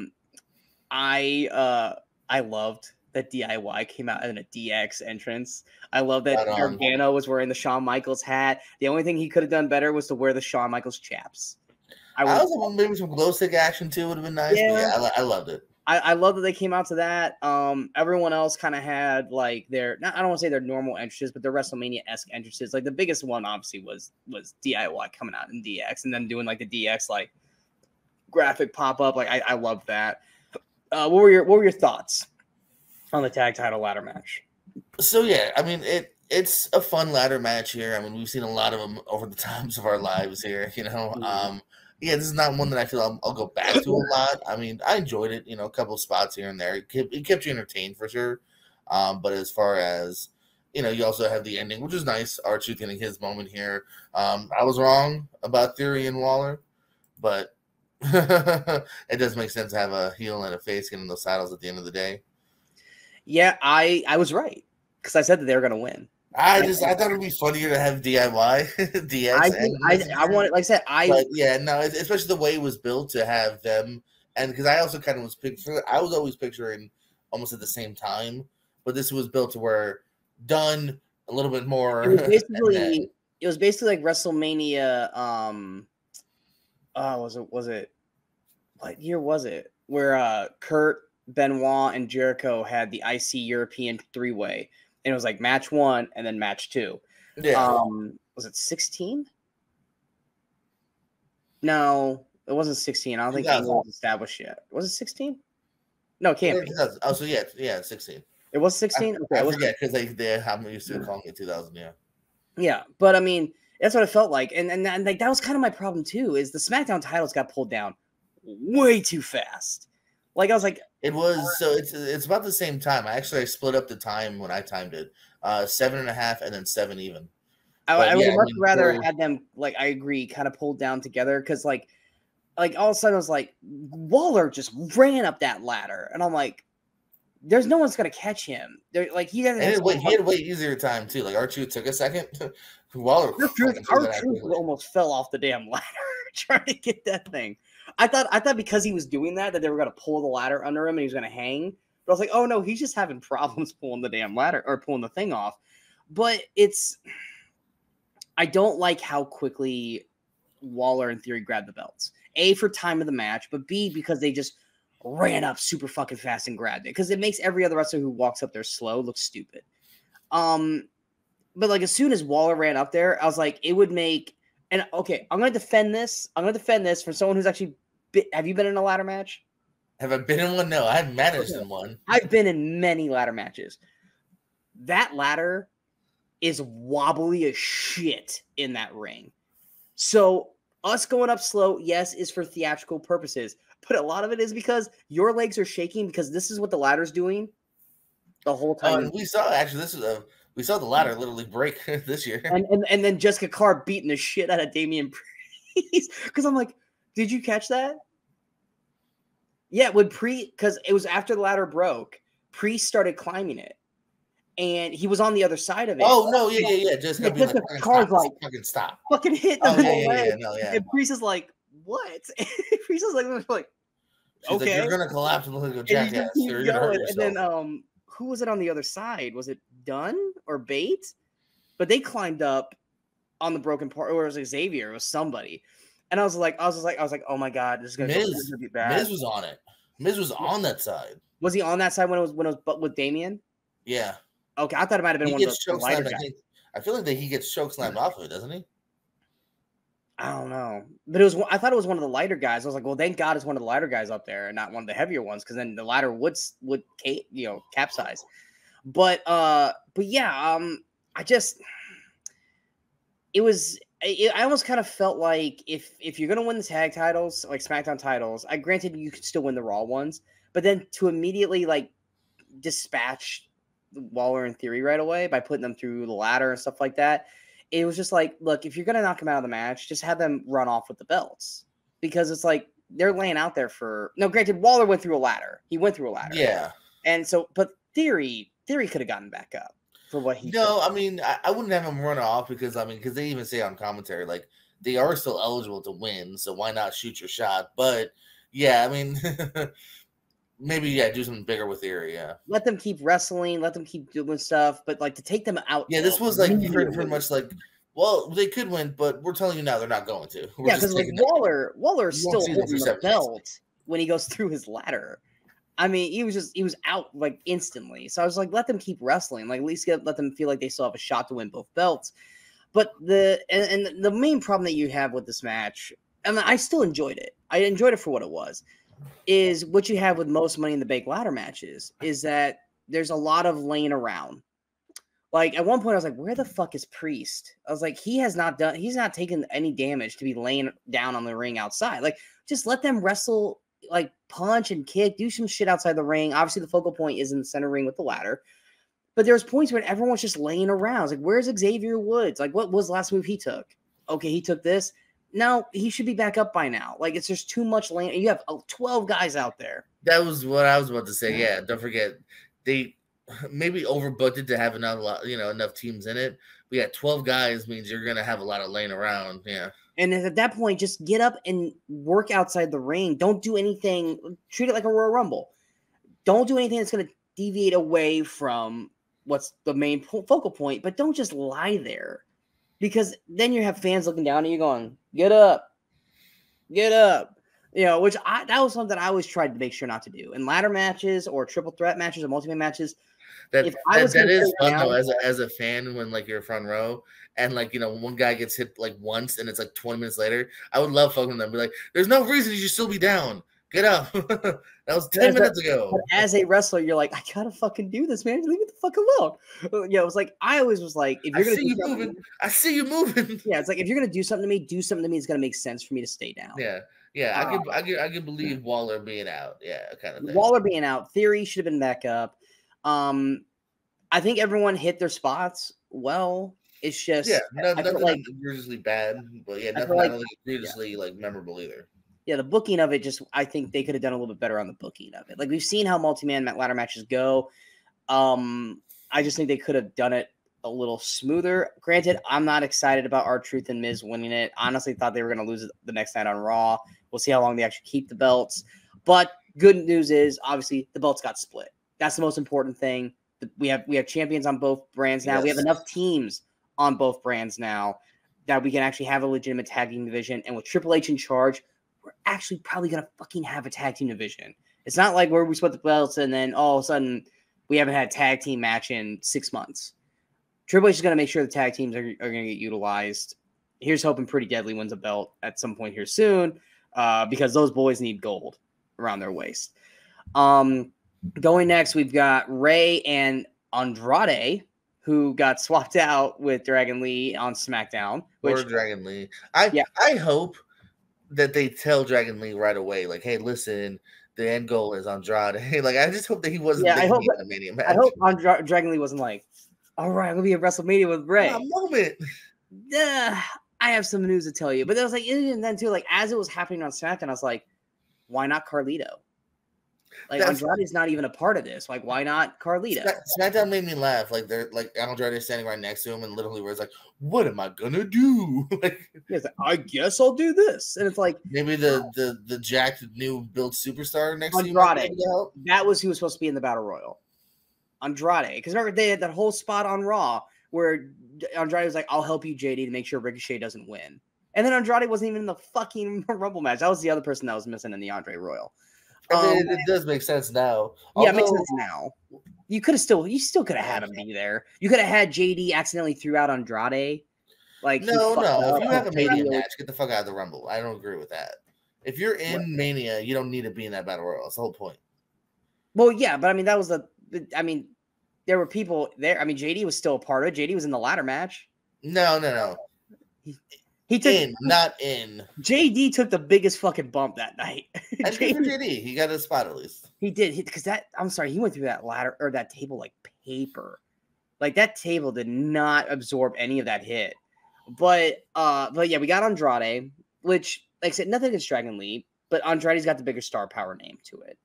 loved that DIY came out in a DX entrance. I love that Gargano was wearing the Shawn Michaels hat. The only thing he could have done better was to wear the Shawn Michaels chaps. I was maybe some glow stick action too would have been nice. Yeah. But yeah, I loved it. I love that they came out to that. Everyone else kind of had like I don't want to say their normal entrances, but their WrestleMania-esque entrances. Like the biggest one obviously was DIY coming out in DX and then doing like the DX like graphic pop up. Like I loved that. What were your thoughts on the tag title ladder match? So yeah, I mean it's a fun ladder match here. I mean we've seen a lot of them over the times of our lives here. Yeah, this is not one that I feel I'll go back to a lot. I mean, I enjoyed it, a couple of spots here and there. It kept you entertained for sure. But as far as, you also have the ending, which is nice. R-Truth getting his moment here. I was wrong about Theory and Waller, but it does make sense to have a heel and a face getting those titles at the end of the day. Yeah, I was right because I said that they were going to win. I thought it'd be funnier to have DIY, DX. I wanted, like I said, especially the way it was built to have them, and because I also kind of I was always picturing almost at the same time, but this was built to where done a little bit more. It was basically like WrestleMania. Was it what year was it? Where Kurt, Benoit, and Jericho had the IC European 3-way. And it was like match 1 and then match 2. Yeah. Was it 16? No, it wasn't 16. I don't think it was established yet. Was it 16? No, it can't be. Oh, so yeah, 16. It was 16? Okay, I forget because they have used to calling it 2000, yeah. Yeah, but I mean, that's what it felt like. And like that was kind of my problem too, is the SmackDown titles got pulled down way too fast. Like I was like, it was so it's about the same time. I split up the time when I timed it, 7.5 and then 7 even. I would much rather had them, like, I agree, kind of pulled down together because like all of a sudden I was like, Waller just ran up that ladder, and I'm like, there's no one's gonna catch him. There, like he doesn't. And he had a way easier time too. Like R-Truth took a second. Waller, R-Truth almost fell off the damn ladder trying to get that thing. I thought because he was doing that they were going to pull the ladder under him and he was going to hang. But I was like, oh no, he's just having problems pulling the damn ladder or pulling the thing off. But I don't like how quickly Waller and Theory grabbed the belts. A, for time of the match, but B, because they just ran up super fucking fast and grabbed it. Because it makes every other wrestler who walks up there slow look stupid. But like as soon as Waller ran up there, I was like, it would make. And okay, I'm going to defend this. I'm going to defend this for someone who's actually. Have you been in a ladder match? Have I been in one? No, I haven't managed in one. I've been in many ladder matches. That ladder is wobbly as shit in that ring. So us going up slow, yes, is for theatrical purposes. But a lot of it is because your legs are shaking because this is what the ladder's doing the whole time. We saw we saw the ladder literally break this year. And then Jessica Carr beating the shit out of Damian Priest. Because I'm like, did you catch that? Yeah, because it was after the ladder broke, Priest started climbing it. And he was on the other side of it. Oh, no, yeah. Jessica Carr's like, fucking stop. Fucking hit them in the leg. And Priest is like, what? Priest is like she's okay. Like, you're going to collapse and look like a jackass. You're going to hurt yourself. And then, who was it on the other side? Was it Dunn or Bates? But they climbed up on the broken part, or it was Xavier, it was somebody. And I was like, oh my god, this is gonna be bad. Miz was on it. Miz was on that side. Was he on that side when it was with Damian? Yeah. Okay, I thought it might have been one of the lighter guys. I feel like he gets choke slammed off of it, doesn't he? I don't know, but I thought it was one of the lighter guys. I was like, well, thank God it's one of the lighter guys up there and not one of the heavier ones, because then the ladder would capsize. But yeah, I almost kind of felt like if you're gonna win the tag titles, like SmackDown titles, granted you could still win the Raw ones, but then to immediately like dispatch Waller and Theory right away by putting them through the ladder and stuff like that. It was just like, look, if you're going to knock them out of the match, just have them run off with the belts, because it's like they're laying out there for. No, granted, Waller went through a ladder. He went through a ladder. Yeah. And so, but Theory could have gotten back up for what he. No, did. I mean, I wouldn't have him run off because they even say on commentary, like, they are still eligible to win. So why not shoot your shot? But yeah, I mean, maybe, do something bigger with Theory, yeah. Let them keep wrestling, let them keep doing stuff, but like to take them out. Yeah, this was like pretty much like, well, they could win, but we're telling you now they're not going to. Because like Waller's still holding the belt when he goes through his ladder. I mean, he was out like instantly. So I was like, let them keep wrestling. Like at least let them feel like they still have a shot to win both belts. But the main problem that you have with this match, I mean, I still enjoyed it. I enjoyed it for what it was. Is what you have with most Money in the Bank ladder matches is that there's a lot of laying around. Like at one point I was like, where the fuck is Priest? I was like, he's not taking any damage to be laying down on the ring outside. Like just let them wrestle, like punch and kick, do some shit outside the ring. Obviously the focal point is in the center ring with the ladder. But there was points when everyone was just laying around. It's like, where's Xavier Woods? Like, what was the last move he took? Okay, he took this. No, he should be back up by now. Like, it's just too much lane. You have 12 guys out there. That was what I was about to say. Yeah, don't forget they maybe overbooked it to have enough teams in it. We got 12 guys means you're gonna have a lot of laying around. Yeah. And at that point, just get up and work outside the ring. Don't do anything. Treat it like a Royal Rumble. Don't do anything that's going to deviate away from what's the main focal point, but don't just lie there. Because then you have fans looking down at you going, get up. Get up. Which that was something I always tried to make sure not to do. In ladder matches or triple threat matches or multi-man matches, that is fun though as a fan when like you're front row and like one guy gets hit like once and it's like 20 minutes later. I would love fucking them. Be like, there's no reason you should still be down. Get up. That was 10 minutes ago. But as a wrestler, you're like, I gotta fucking do this, man. Leave me the fuck alone. It was like I always was like, if you're gonna do something, I see you moving. Yeah, it's like if you're gonna do something to me, that's gonna make sense for me to stay down. Yeah. I can believe Waller being out. Yeah, kind of thing. Waller being out. Theory should have been back up. I think everyone hit their spots well. It's just nothing like egregiously bad, but nothing egregiously like memorable either. Yeah, the booking of it I think they could have done a little bit better on the booking of it. Like we've seen how multi-man ladder matches go. I just think they could have done it a little smoother. Granted, I'm not excited about R-Truth and Miz winning it. Honestly, thought they were going to lose it the next night on Raw. We'll see how long they actually keep the belts. But good news is, obviously, the belts got split. That's the most important thing. We have champions on both brands now. Yes. We have enough teams on both brands now that we can actually have a legitimate tag team division. And with Triple H in charge, we're actually probably going to fucking have a tag team division. It's not like where we split the belts and then all of a sudden we haven't had a tag team match in 6 months. Triple H is going to make sure the tag teams are going to get utilized. Here's hoping Pretty Deadly wins a belt at some point here soon because those boys need gold around their waist. Going next, we've got Rey and Andrade, who got swapped out with Dragon Lee on SmackDown. Or Dragon Lee. I hope that they tell Dragon Lee right away, like, hey, listen, the end goal is Andrade. Like, I just hope that he wasn't I hope a Mania match. I hope Dragon Lee wasn't like, all right, I'm going to be at WrestleMania with Rey. A moment. I have some news to tell you. But then I was like, and then too, like, as it was happening on SmackDown, I was like, why not Carlito? Like, Andrade's not even a part of this. Like, why not Carlito? SmackDown made me laugh. Like, they're like Andrade is standing right next to him, and literally, where it's like, "What am I gonna do?" Like, like, I guess I'll do this. And it's like maybe the jacked new build superstar next Andrade. to you. That was who was supposed to be in the Battle Royal. Andrade, because remember they had that whole spot on Raw where Andrade was like, "I'll help you, JD, to make sure Ricochet doesn't win." And then Andrade wasn't even in the fucking Rumble match. That was the other person that was missing in the Andre Royal. It does make sense now. Yeah, it makes sense now. You still could have had him be there. You could have had JD accidentally threw out Andrade. Like no. If you have a Mania match, get the fuck out of the Rumble. I don't agree with that. If you're in Mania, you don't need to be in that Battle Royal. That's the whole point. Well, yeah, but I mean that was there were people there. I mean, JD was still a part of it. JD was in the ladder match. No. He took not in. JD took the biggest fucking bump that night. JD, he got a spot at least. He did because I'm sorry, he went through that ladder or that table like paper. Like that table did not absorb any of that hit. But yeah, we got Andrade, which like I said, nothing against Dragon Lee, but Andrade's got the bigger star power name to it.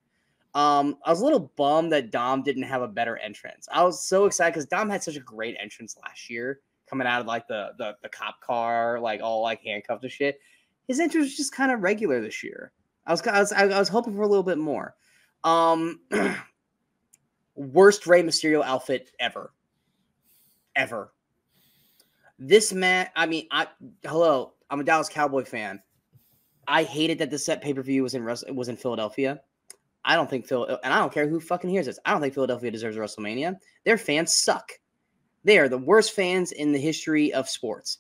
I was a little bummed that Dom didn't have a better entrance. I was so excited because Dom had such a great entrance last year. Coming out of like the cop car, like all like handcuffed and shit. His entrance was just kind of regular this year. I was hoping for a little bit more. Worst Rey Mysterio outfit ever. This match. I mean, I'm a Dallas Cowboy fan. I hated that the set pay-per-view was in Philadelphia. I don't think and I don't care who fucking hears this. I don't think Philadelphia deserves WrestleMania. Their fans suck. They are the worst fans in the history of sports.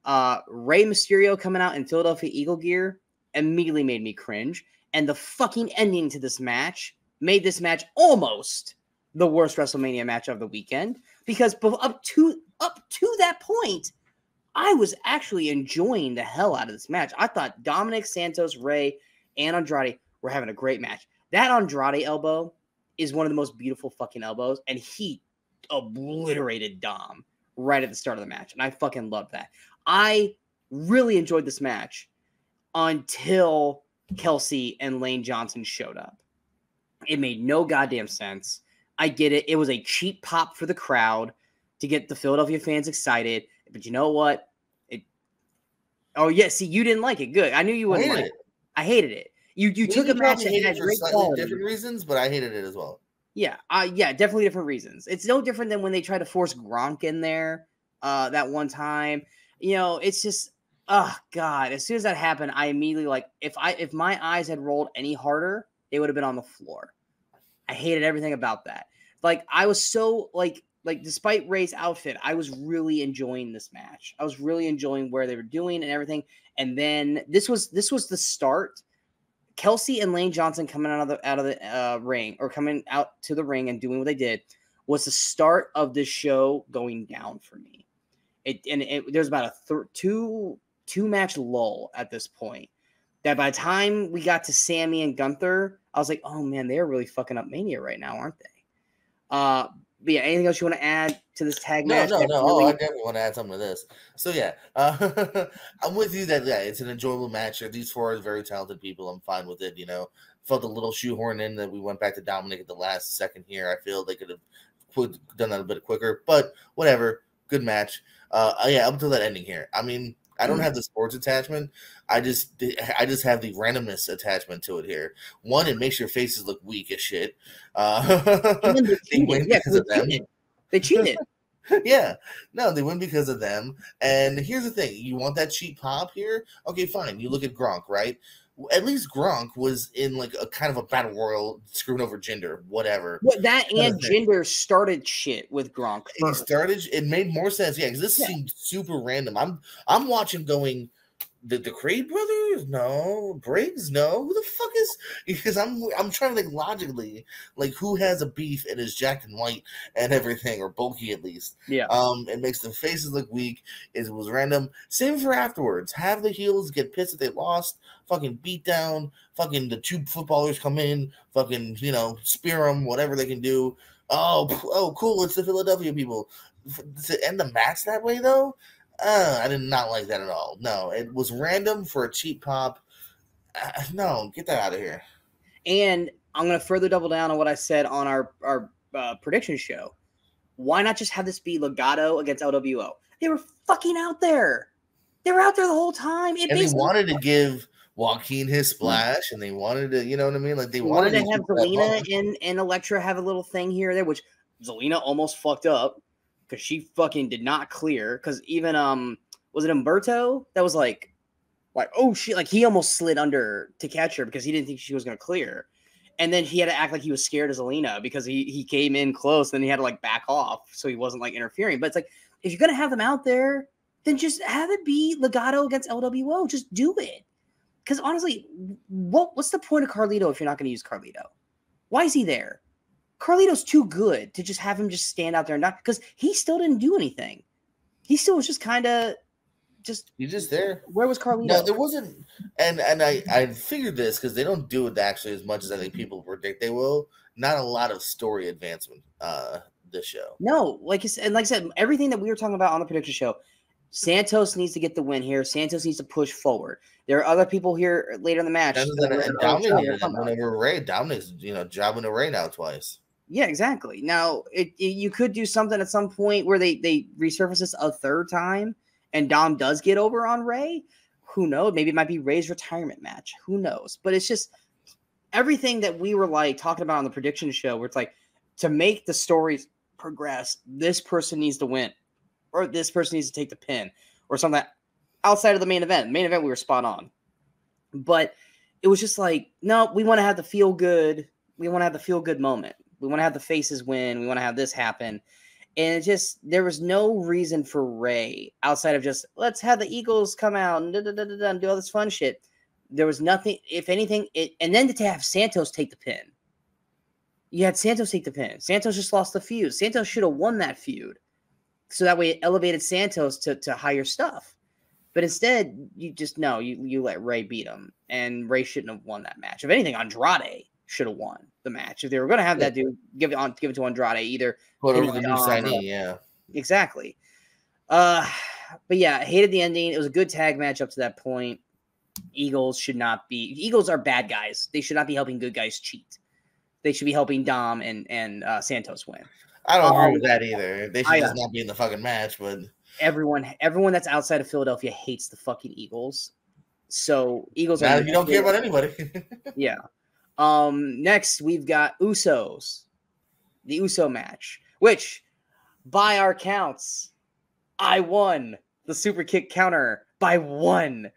Rey Mysterio coming out in Philadelphia Eagle gear immediately made me cringe. And the fucking ending to this match made this match almost the worst WrestleMania match of the weekend. Because up to that point, I was actually enjoying the hell out of this match. I thought Dominic, Santos, Rey, and Andrade were having a great match. That Andrade elbow is one of the most beautiful fucking elbows. And he obliterated Dom right at the start of the match. And I fucking loved that. I really enjoyed this match until Kelsey and Lane Johnson showed up. It made no goddamn sense. I get it. It was a cheap pop for the crowd to get the Philadelphia fans excited. But you know what? Oh, yeah. See, you didn't like it. Good. I knew you wouldn't like it. I hated it. You took a match that had great quality. Different reasons, but I hated it as well. Yeah. Yeah, definitely different reasons. It's no different than when they tried to force Gronk in there that one time. You know, it's just, oh, God. As soon as that happened, I immediately, like, if my eyes had rolled any harder, they would have been on the floor. I hated everything about that. Like, I was so, like despite Ray's outfit, I was really enjoying this match. I was really enjoying where they were doing and everything. And then this was the start. Kelsey and Lane Johnson coming out of the ring, or coming out to the ring and doing what they did, was the start of this show going down for me. There's about a two match lull at this point. That by the time we got to Sami and Gunther, I was like, oh man, they're really fucking up Mania right now, aren't they? But yeah, anything else you want to add to this tag match? No. Really... I definitely want to add something to this. So yeah, I'm with you that it's an enjoyable match. These four are very talented people. I'm fine with it. You know, felt a little shoehorn in that we went back to Dominic at the last second here. I feel they could have done that a bit quicker, but whatever. Good match. Yeah, up until that ending here. I mean, I don't have the sports attachment. I just have the randomness attachment to it here. One, it makes your faces look weak as shit. They win because of them. They cheated. Yeah. No, they win because of them. And here's the thing. You want that cheap pop here? Okay, fine. You look at Gronk, right? At least Gronk was in like a kind of a battle royal, screwing over Jinder, whatever. Well, that and Jinder started shit with Gronk. He started. It made more sense, yeah, because this seemed super random. I'm watching, going, the Creed brothers, no. Briggs, no. Who the fuck is? Because I'm trying to think logically, like who has a beef and is jacked and white and everything, or bulky at least. Yeah. It makes the faces look weak. It was random. Same for afterwards. Have the heels get pissed that they lost. Fucking beat down. Fucking the two footballers come in. Fucking, spear them. Whatever they can do. Oh, cool. It's the Philadelphia people. To end the match that way though. I did not like that at all. No, it was random for a cheap pop. No, get that out of here. And I'm going to further double down on what I said on our prediction show. Why not just have this be Legado against LWO? They were fucking out there. They were out there the whole time. And they wanted to give Joaquin his splash, and they wanted to, you know what I mean? Like they wanted to have Zelina and Elektra have a little thing here or there, which Zelina almost fucked up. Because she fucking did not clear. Because even was it Humberto that was like oh shit, like he almost slid under to catch her because he didn't think she was gonna clear, and then he had to act like he was scared of Zelina because he came in close, and then he had to like back off so he wasn't like interfering. But it's like, if you're gonna have them out there, then just have it be Legado against LWO. Just do it. Because honestly, what's the point of Carlito if you're not gonna use Carlito? Why is he there? Carlito's too good to just have him just stand out there and not, because he still didn't do anything. He still was just kind of he's just there. Where was Carlito? No, there wasn't, and I figured this because they don't do it actually as much as I think people predict they will. Not a lot of story advancement this show. No, like I said, everything that we were talking about on the prediction show, Santos needs to get the win here. Santos needs to push forward. There are other people here later in the match. Dominic's jobbing to Ray now twice. Yeah, exactly. Now, you could do something at some point where they resurface this a third time and Dom does get over on Ray. Who knows? Maybe it might be Ray's retirement match. Who knows? But it's just everything that we were like talking about on the prediction show where it's like, to make the stories progress, this person needs to win or this person needs to take the pin or something outside of the main event. Main event, we were spot on. But it was just like, no, we want to have the feel good. We want to have the feel good moment. We want to have the faces win. We want to have this happen. And there was no reason for Ray outside of just, let's have the Eagles come out and do all this fun shit. There was nothing, if anything, and then to have Santos take the pin. You had Santos take the pin. Santos just lost the feud. Santos should have won that feud. So that way it elevated Santos to higher stuff. But instead, you let Ray beat him. And Ray shouldn't have won that match. If anything, Andrade should have won. the match. If they were going to have that dude, give it to Andrade, either put over the new signee, yeah. Exactly. But yeah, I hated the ending. It was a good tag match up to that point. Eagles are bad guys. They should not be helping good guys cheat. They should be helping Dom and Santos win. I don't agree with that either. They should just not be in the fucking match, but everyone that's outside of Philadelphia hates the fucking Eagles. So Eagles now you don't care about anybody. Yeah. Next we've got Usos. The Uso match, which by our counts, I won the super kick counter by 1.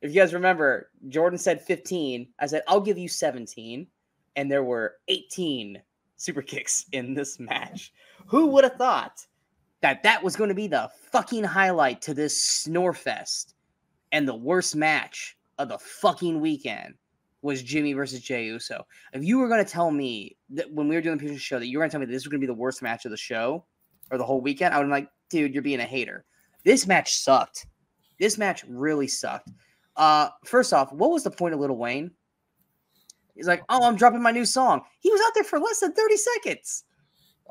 If you guys remember, Jordan said 15. I said, I'll give you 17. And there were 18 super kicks in this match. Who would have thought that was going to be the fucking highlight to this snore fest? And the worst match of the fucking weekend was Jimmy versus Jey Uso. If you were going to tell me that when we were doing the show that you were going to tell me that this was going to be the worst match of the show or the whole weekend, I would have been like, dude, you're being a hater. This match sucked. This match really sucked. First off, what was the point of Lil Wayne? He's like, oh, I'm dropping my new song. He was out there for less than 30 seconds.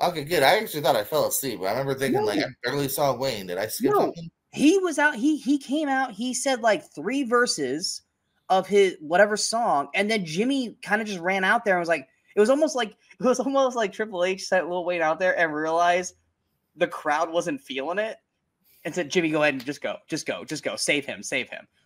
Okay, good. I actually thought I fell asleep. I remember thinking, I barely saw Wayne. Did I skip something? He was out. He came out. He said like 3 verses of his whatever song, and then Jimmy kind of just ran out there and was like, it was almost like Triple H sent Lil Wayne out there and realized the crowd wasn't feeling it, and said, Jimmy, go ahead and just go, save him.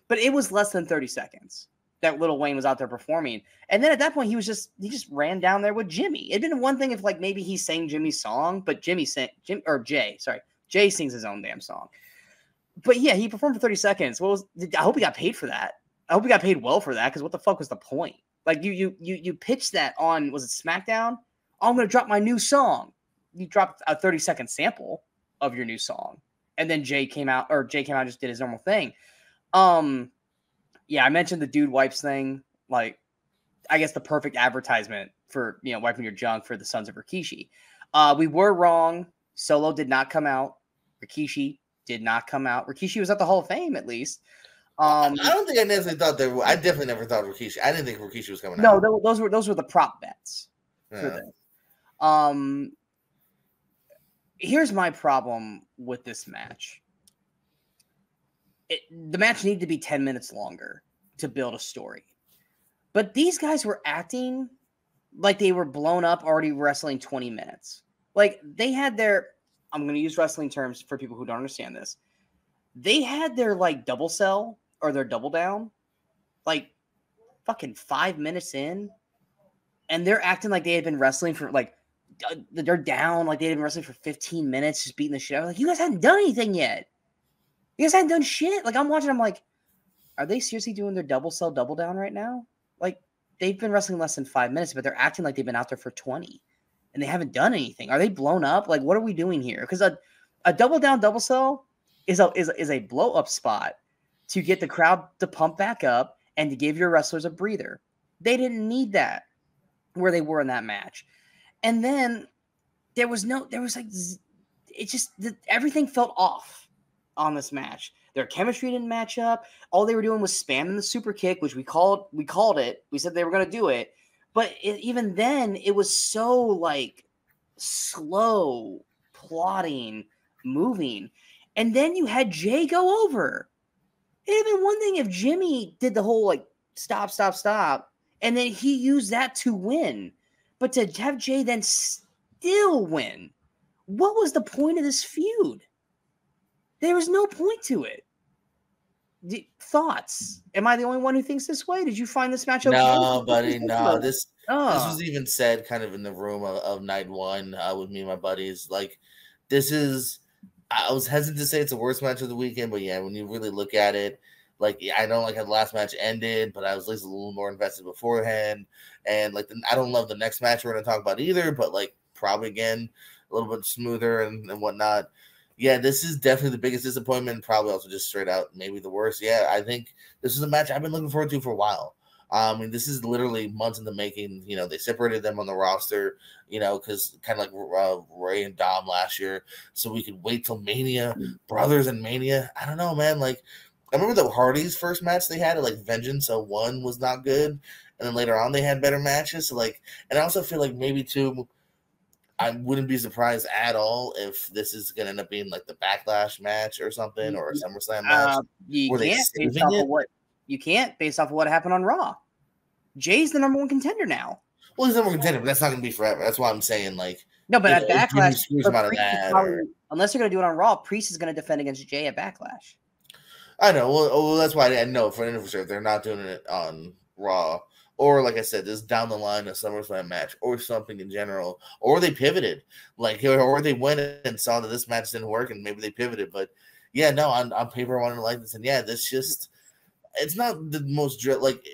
But it was less than 30 seconds that Lil Wayne was out there performing, and then at that point he just ran down there with Jimmy. It'd been one thing if like maybe he sang Jimmy's song, but Jay sings his own damn song. But yeah, he performed for 30 seconds. I hope he got paid for that. I hope he got paid well for that, because what the fuck was the point? Like you pitched that on, was it SmackDown? Oh, I'm gonna drop my new song. You dropped a 30-second sample of your new song, and then Jay came out and just did his normal thing. Yeah, I mentioned the dude wipes thing. Like, I guess the perfect advertisement for wiping your junk for the Sons of Rikishi. We were wrong. Solo did not come out. Rikishi did not come out. Rikishi was at the Hall of Fame, at least. I don't think I necessarily thought that. I definitely never thought Rikishi. I didn't think Rikishi was coming out. No, those were the prop bets for this. Here's my problem with this match. The match needed to be 10 minutes longer to build a story. But these guys were acting like they were blown up already wrestling 20 minutes. Like, they had their, I'm going to use wrestling terms for people who don't understand this. They had their, like, double sell or their double down, like, fucking 5 minutes in. And they're acting like they had been wrestling for, like, they're down, like they had been wrestling for 15 minutes, just beating the shit out. Like, you guys hadn't done anything yet. You guys hadn't done shit. Like, I'm watching, I'm like, are they seriously doing their double sell, double down right now? Like, they've been wrestling less than 5 minutes, but they're acting like they've been out there for 20, and they haven't done anything. Are they blown up? Like, what are we doing here? Because a double down, double sell is a blow up spot to get the crowd to pump back up and to give your wrestlers a breather. They didn't need that where they were in that match. And then everything felt off on this match. Their chemistry didn't match up. All they were doing was spamming the super kick, which we called it. We said they were going to do it. But even then, it was so, like, slow, plodding, moving. And then you had Jay go over. It'd have been one thing if Jimmy did the whole, like, stop, and then he used that to win. But to have Jay then still win, what was the point of this feud? There was no point to it. Thoughts? Am I the only one who thinks this way? Did you find this match okay? No, buddy, no. This was even said kind of in the room of night one with me and my buddies. Like, this is, I was hesitant to say it's the worst match of the weekend, but yeah, when you really look at it, like, I don't like how the last match ended, but I was at least a little more invested beforehand. And like, I don't love the next match we're going to talk about either, but like, probably again, a little bit smoother and whatnot. Yeah, this is definitely the biggest disappointment. Probably also just straight out maybe the worst. Yeah, I think this is a match I've been looking forward to for a while. I mean, this is literally months in the making. You know, they separated them on the roster, you know, because kind of like Ray and Dom last year, so we could wait till Mania, Brothers and Mania. I don't know, man. Like, I remember the Hardys' first match they had, like Vengeance 01 was not good, and then later on they had better matches. So like, and I also feel like maybe too, I wouldn't be surprised at all if this is gonna end up being like the Backlash match or something, or a SummerSlam match. You can't based off of what you can't based off of what happened on Raw. Jay's the number one contender now. Well, he's number one contender, but that's not gonna be forever. That's why I'm saying like no, but at Backlash, unless they're gonna do it on Raw, Priest is gonna defend against Jay at Backlash. I know. Well, that's why I know for sure they're not doing it on Raw, or like I said, just down the line a SummerSlam match or something in general, or they pivoted, like or they went and saw that this match didn't work and maybe they pivoted. But yeah, no, on paper I wanted to like this, and yeah, this just it's not the most like.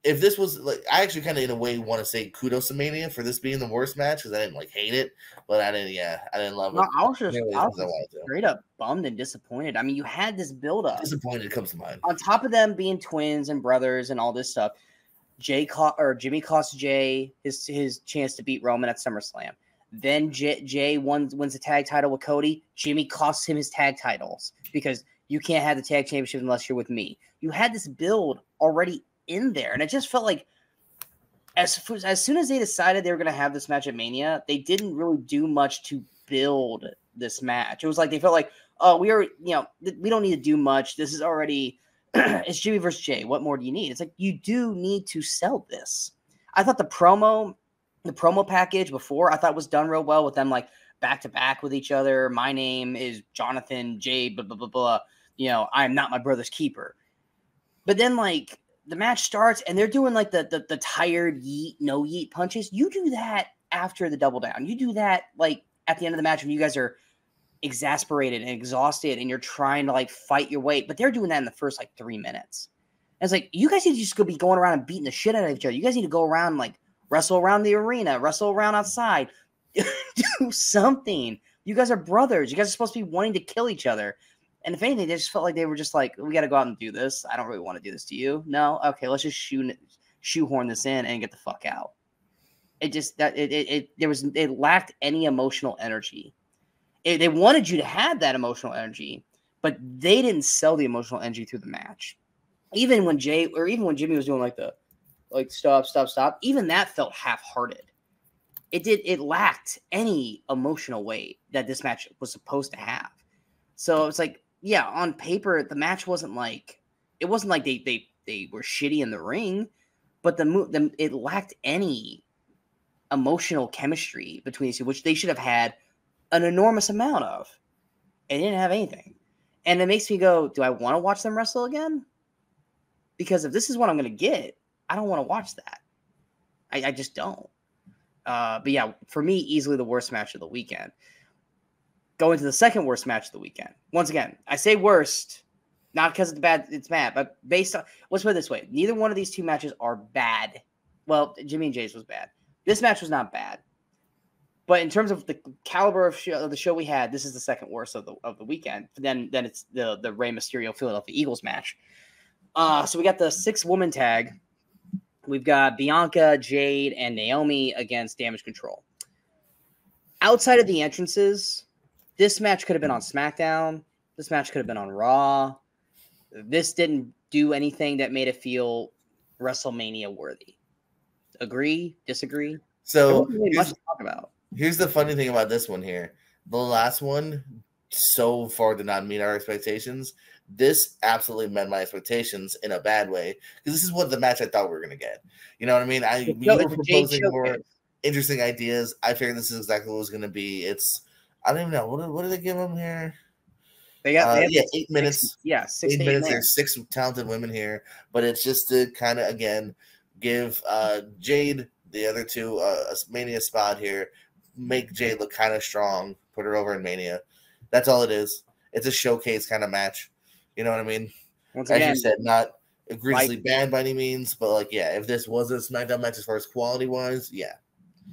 If this was like, I actually kind of in a way want to say kudos to Mania for this being the worst match because I didn't like hate it, but I didn't love it. I was just straight up bummed and disappointed. I mean, you had this build up. Disappointed comes to mind. On top of them being twins and brothers and all this stuff, Jimmy cost Jay his chance to beat Roman at SummerSlam. Then Jay wins the tag title with Cody. Jimmy costs him his tag titles because you can't have the tag championship unless you're with me. You had this build already in there, and it just felt like as soon as they decided they were going to have this match at Mania, they didn't really do much to build this match. It was like they felt like, oh, we don't need to do much. This is already it's Jimmy versus Jay. What more do you need? It's like you do need to sell this. I thought the promo package before I thought was done real well with them like back to back with each other. My name is Jonathan J. Blah blah blah blah. I am not my brother's keeper. But then like the match starts and they're doing like the tired yeet, no yeet punches. You do that after the double down. You do that like at the end of the match when you guys are exasperated and exhausted and you're trying to like fight your way. But they're doing that in the first like 3 minutes. And it's like, you guys need to just go be going around and beating the shit out of each other. You guys need to go around and like wrestle around the arena, wrestle around outside, do something. You guys are brothers. You guys are supposed to be wanting to kill each other. And if anything, they just felt like they were just like, we got to go out and do this. I don't really want to do this to you. No? Okay, let's just shoehorn this in and get the fuck out. It lacked any emotional energy. They wanted you to have that emotional energy, but they didn't sell the emotional energy through the match. Even when Jimmy was doing like stop, even that felt half-hearted. It lacked any emotional weight that this match was supposed to have. So it's like, yeah, on paper, the match wasn't like they were shitty in the ring, but it lacked any emotional chemistry between these two, which they should have had an enormous amount of. And they didn't have anything. And it makes me go, do I want to watch them wrestle again? Because if this is what I'm going to get, I don't want to watch that. I just don't. But yeah, for me, easily the worst match of the weekend. Going to the second worst match of the weekend. Once again, I say worst, not because it's bad, but based on, let's put it this way. Neither one of these two matches are bad. Well, Jimmy and Jay's was bad. This match was not bad. But in terms of the caliber of the show we had, this is the second worst of the weekend. Then it's the Rey Mysterio Philadelphia Eagles match. So we got the 6-woman tag. We've got Bianca, Jade, and Naomi against Damage Control. Outside of the entrances, this match could have been on SmackDown. This match could have been on Raw. This didn't do anything that made it feel WrestleMania worthy. Agree? Disagree? So really much to talk about. Here's the funny thing about this one here. The last one so far did not meet our expectations. This absolutely met my expectations in a bad way because this is what the match I thought we were going to get. You know what I mean? We were proposing more interesting ideas. I figured this is exactly what it was going to be. I don't even know. What did they give them here? They got 8 minutes. 6 8 minutes. There's 6 talented women here, but it's just to kind of, again, give Jade, the other two, a Mania spot here, make Jade look kind of strong, put her over in Mania. That's all it is. It's a showcase kind of match. You know what I mean? Once again, as you said, not egregiously bad by any means, but like, yeah, if this was a SmackDown match as far as quality wise, yeah.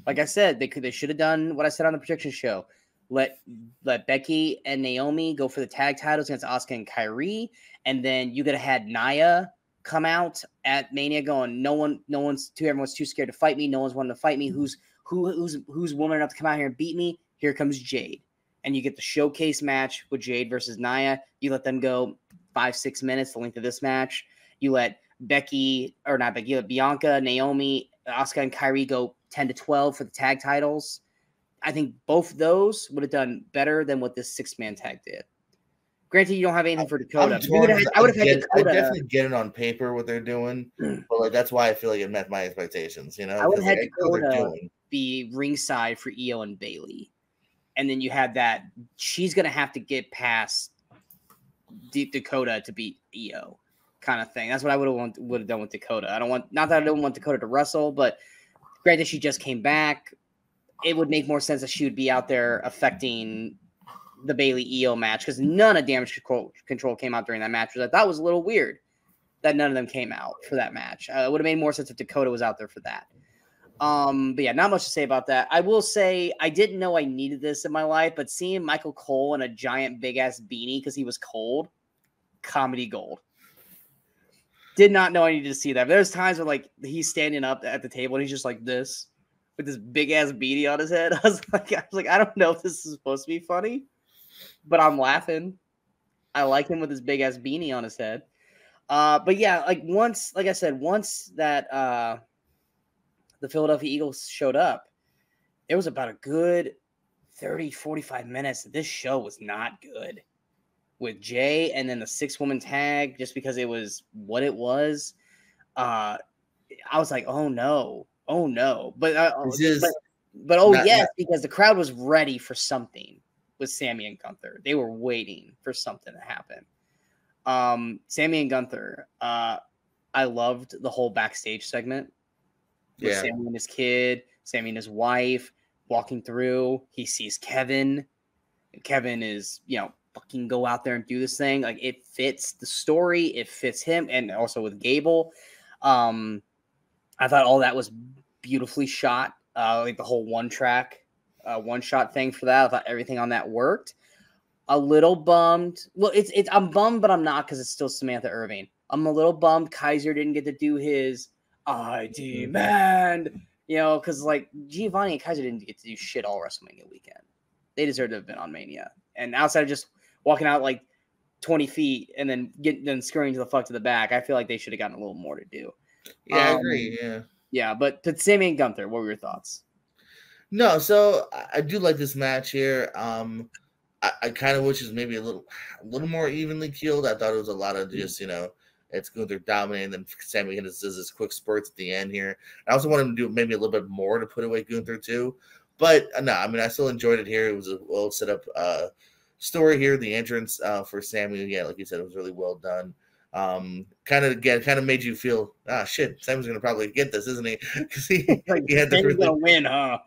Like I said, they should have done what I said on the prediction show. Let Becky and Naomi go for the tag titles against Asuka and Kairi, and then you could have had Nia come out at Mania going, everyone's too scared to fight me. No one's wanting to fight me. Who's woman enough to come out here and beat me? Here comes Jade. And you get the showcase match with Jade versus Nia. You let them go 5-6 minutes, the length of this match. You let Bianca, Naomi, Asuka, and Kairi go 10 to 12 for the tag titles. I think both of those would have done better than what this 6-man tag did. Granted, you don't have anything for Dakota. I would have had Dakota. I definitely get it on paper what they're doing, but like that's why I feel like it met my expectations. You know, I would have had Dakota be ringside for Iyo and Bayley, and then you had that she's gonna have to get past Dakota to beat Iyo, kind of thing. That's what I would have done with Dakota. Not that I don't want Dakota to wrestle, but granted, she just came back. It would make more sense that she would be out there affecting the Bayley Iyo match, because none of Damage Control came out during that match, which I thought was a little weird that none of them came out for that match. It would have made more sense if Dakota was out there for that. But yeah, not much to say about that. I will say I didn't know I needed this in my life, but seeing Michael Cole in a giant big ass beanie because he was cold, comedy gold. Did not know I needed to see that. But there's times where like he's standing up at the table and he's just like this with this big ass beanie on his head. I was like, I don't know if this is supposed to be funny, but I'm laughing. I like him with his big ass beanie on his head. But yeah, once that the Philadelphia Eagles showed up, there was about a good 30-45 minutes that this show was not good with Jey, and then the 6-woman tag, just because it was what it was. I was like, oh no. But because the crowd was ready for something with Sami and Gunther. They were waiting for something to happen. Sami and Gunther, I loved the whole backstage segment with Sami and his kid, Sami and his wife walking through. He sees Kevin. Kevin is, fucking go out there and do this thing. Like, it fits the story. It fits him. And also with Gable. I thought all that was beautifully shot. Like the whole one-shot thing for that. I thought everything on that worked. A little bummed. Well, I'm bummed, but I'm not, because it's still Samantha Irving. I'm a little bummed Kaiser didn't get to do his I demand, because like Giovanni and Kaiser didn't get to do shit all WrestleMania weekend. They deserve to have been on Mania. And outside of just walking out like 20 feet and then scurrying to the fuck to the back, I feel like they should have gotten a little more to do. Yeah, I agree. Yeah. Yeah, but Sami and Gunther, what were your thoughts? No, so I do like this match here. I kind of wish it was maybe a little more evenly keeled. I thought it was a lot of just, it's Gunther dominating, then Sami does this quick spurts at the end here. I also wanted him to do maybe a little bit more to put away Gunther too. But no, I mean, I still enjoyed it here. It was a well set up story here. The entrance for Sami, yeah, like you said, it was really well done. Kind of made you feel, shit, Sami's gonna probably get this, isn't he? Because he had to gonna win, huh?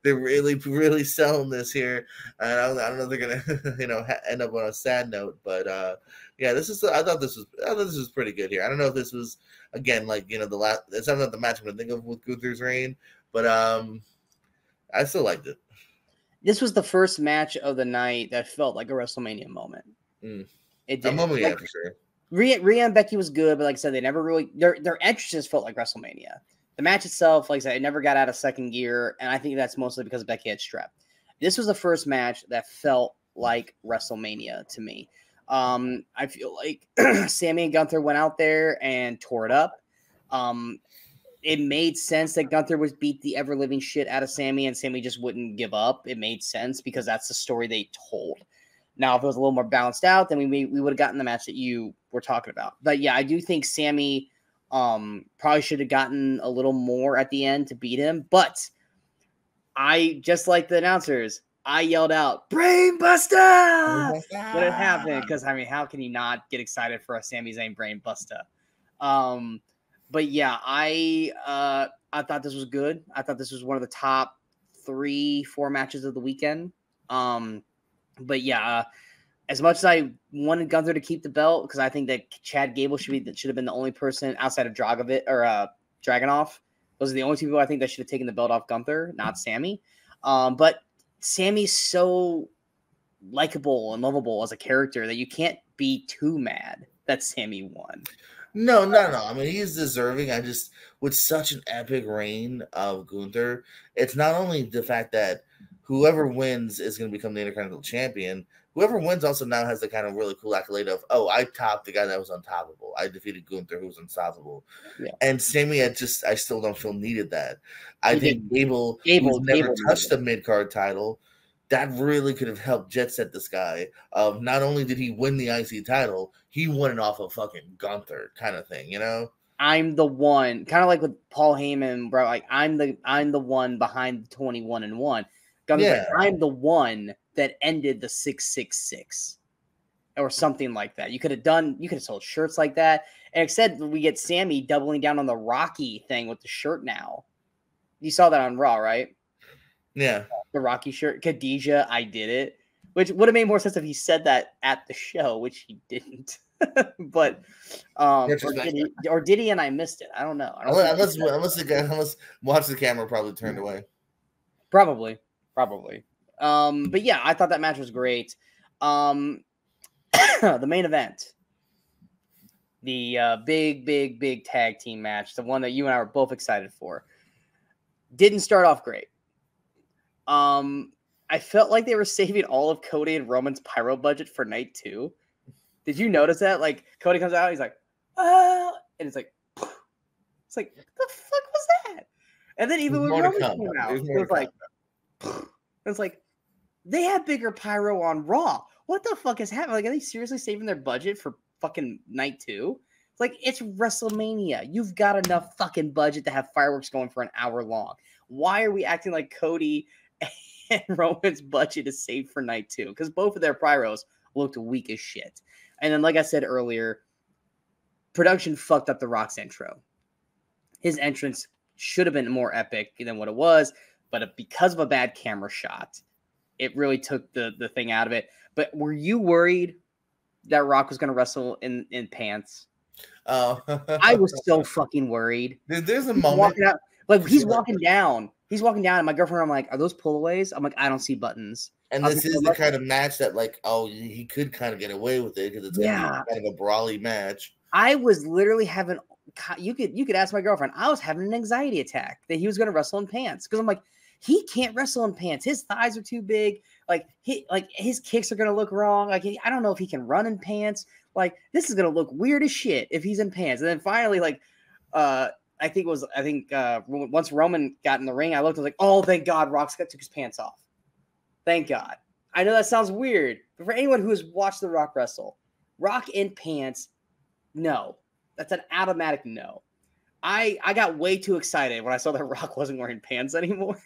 They're really selling this here, and I don't know if they're gonna end up on a sad note, but yeah, I thought this was pretty good here. I don't know if this was again the last. It's not the match I'm gonna think of with Gunther's reign, but I still liked it. This was the first match of the night that felt like a WrestleMania moment. It did. A moment, yeah, for sure. Rhea and Becky was good, but like I said, they never really their entrances felt like WrestleMania. The match itself, like I said, it never got out of second gear, and I think that's mostly because Becky had strep. This was the first match that felt like WrestleMania to me. I feel like Sami and Gunther went out there and tore it up. It made sense that Gunther would beat the ever-living shit out of Sami, and Sami just wouldn't give up. It made sense because that's the story they told. Now, if it was a little more balanced out, then we would have gotten the match that you were talking about. But yeah, I do think Sami probably should have gotten a little more at the end to beat him. But I, just like the announcers, I yelled out, "Brain Buster!" when it happened. Because, I mean, how can you not get excited for a Sami Zayn Brain Buster? But yeah, I thought this was good. I thought this was one of the top 3-4 matches of the weekend. But yeah, as much as I wanted Gunther to keep the belt, because I think that Chad Gable should have been the only person outside of Dragunov. Those are the only two people I think that should have taken the belt off Gunther, not Sami. But Sami's so likable and lovable as a character that you can't be too mad that Sami won. No. I mean, he's deserving. With such an epic reign of Gunther, it's not only the fact that whoever wins is going to become the Intercontinental Champion. Whoever wins also now has the kind of really cool accolade of, oh, I topped the guy that was untoppable. I defeated Gunther, who was unstoppable. Yeah. And Sami, I still don't feel needed that. I think Gable, who's never touched the mid-card title, that really could have helped jet set this guy. Not only did he win the IC title, he won it off of fucking Gunther kind of thing, you know? I'm the one, kind of like with Paul Heyman, bro. Like I'm the one behind the 21-1. Gunther's like, I'm the one that ended the 666 or something like that. You could have sold shirts like that. And instead, we get Sami doubling down on the Rocky thing with the shirt now. You saw that on Raw, right? Yeah. The Rocky shirt. Khadijah, I did it. Which would have made more sense if he said that at the show, which he didn't. But or did he and I missed it? I don't know. Unless watch the camera probably turned away. Probably. But yeah, I thought that match was great. The main event. The big tag team match, the one that you and I were both excited for. Didn't start off great. I felt like they were saving all of Cody and Roman's pyro budget for night 2. Did you notice that? Like, Cody comes out, he's like, and it's like, what the fuck was that? And then even when Roman came out, it's like, they had bigger pyro on Raw. What the fuck is happening? Like, are they seriously saving their budget for fucking night 2? It's like, it's WrestleMania. You've got enough fucking budget to have fireworks going for an hour long. Why are we acting like Cody and Roman's budget is saved for night 2? Because both of their pyros looked weak as shit. And then, like I said earlier, production fucked up The Rock's intro. His entrance should have been more epic than what it was, but because of a bad camera shot, it really took the thing out of it. But were you worried that Rock was going to wrestle in pants? Oh, I was so fucking worried. There's a moment. He's walking down, and my girlfriend, I'm like, are those pullaways? I'm like, I don't see buttons. And this is the kind of match that, like, oh, he could kind of get away with it because it's kind of a brawly match. I was literally having, you could ask my girlfriend, I was having an anxiety attack that he was going to wrestle in pants because I'm like, he can't wrestle in pants. His thighs are too big. Like his kicks are going to look wrong. Like I don't know if he can run in pants. Like this is going to look weird as shit if he's in pants. And then finally, I think once Roman got in the ring, I looked, I was like, oh, thank God Rock took his pants off. Thank God. I know that sounds weird, but for anyone who has watched The Rock wrestle, Rock in pants, no. That's an automatic no. I got way too excited when I saw that Rock wasn't wearing pants anymore.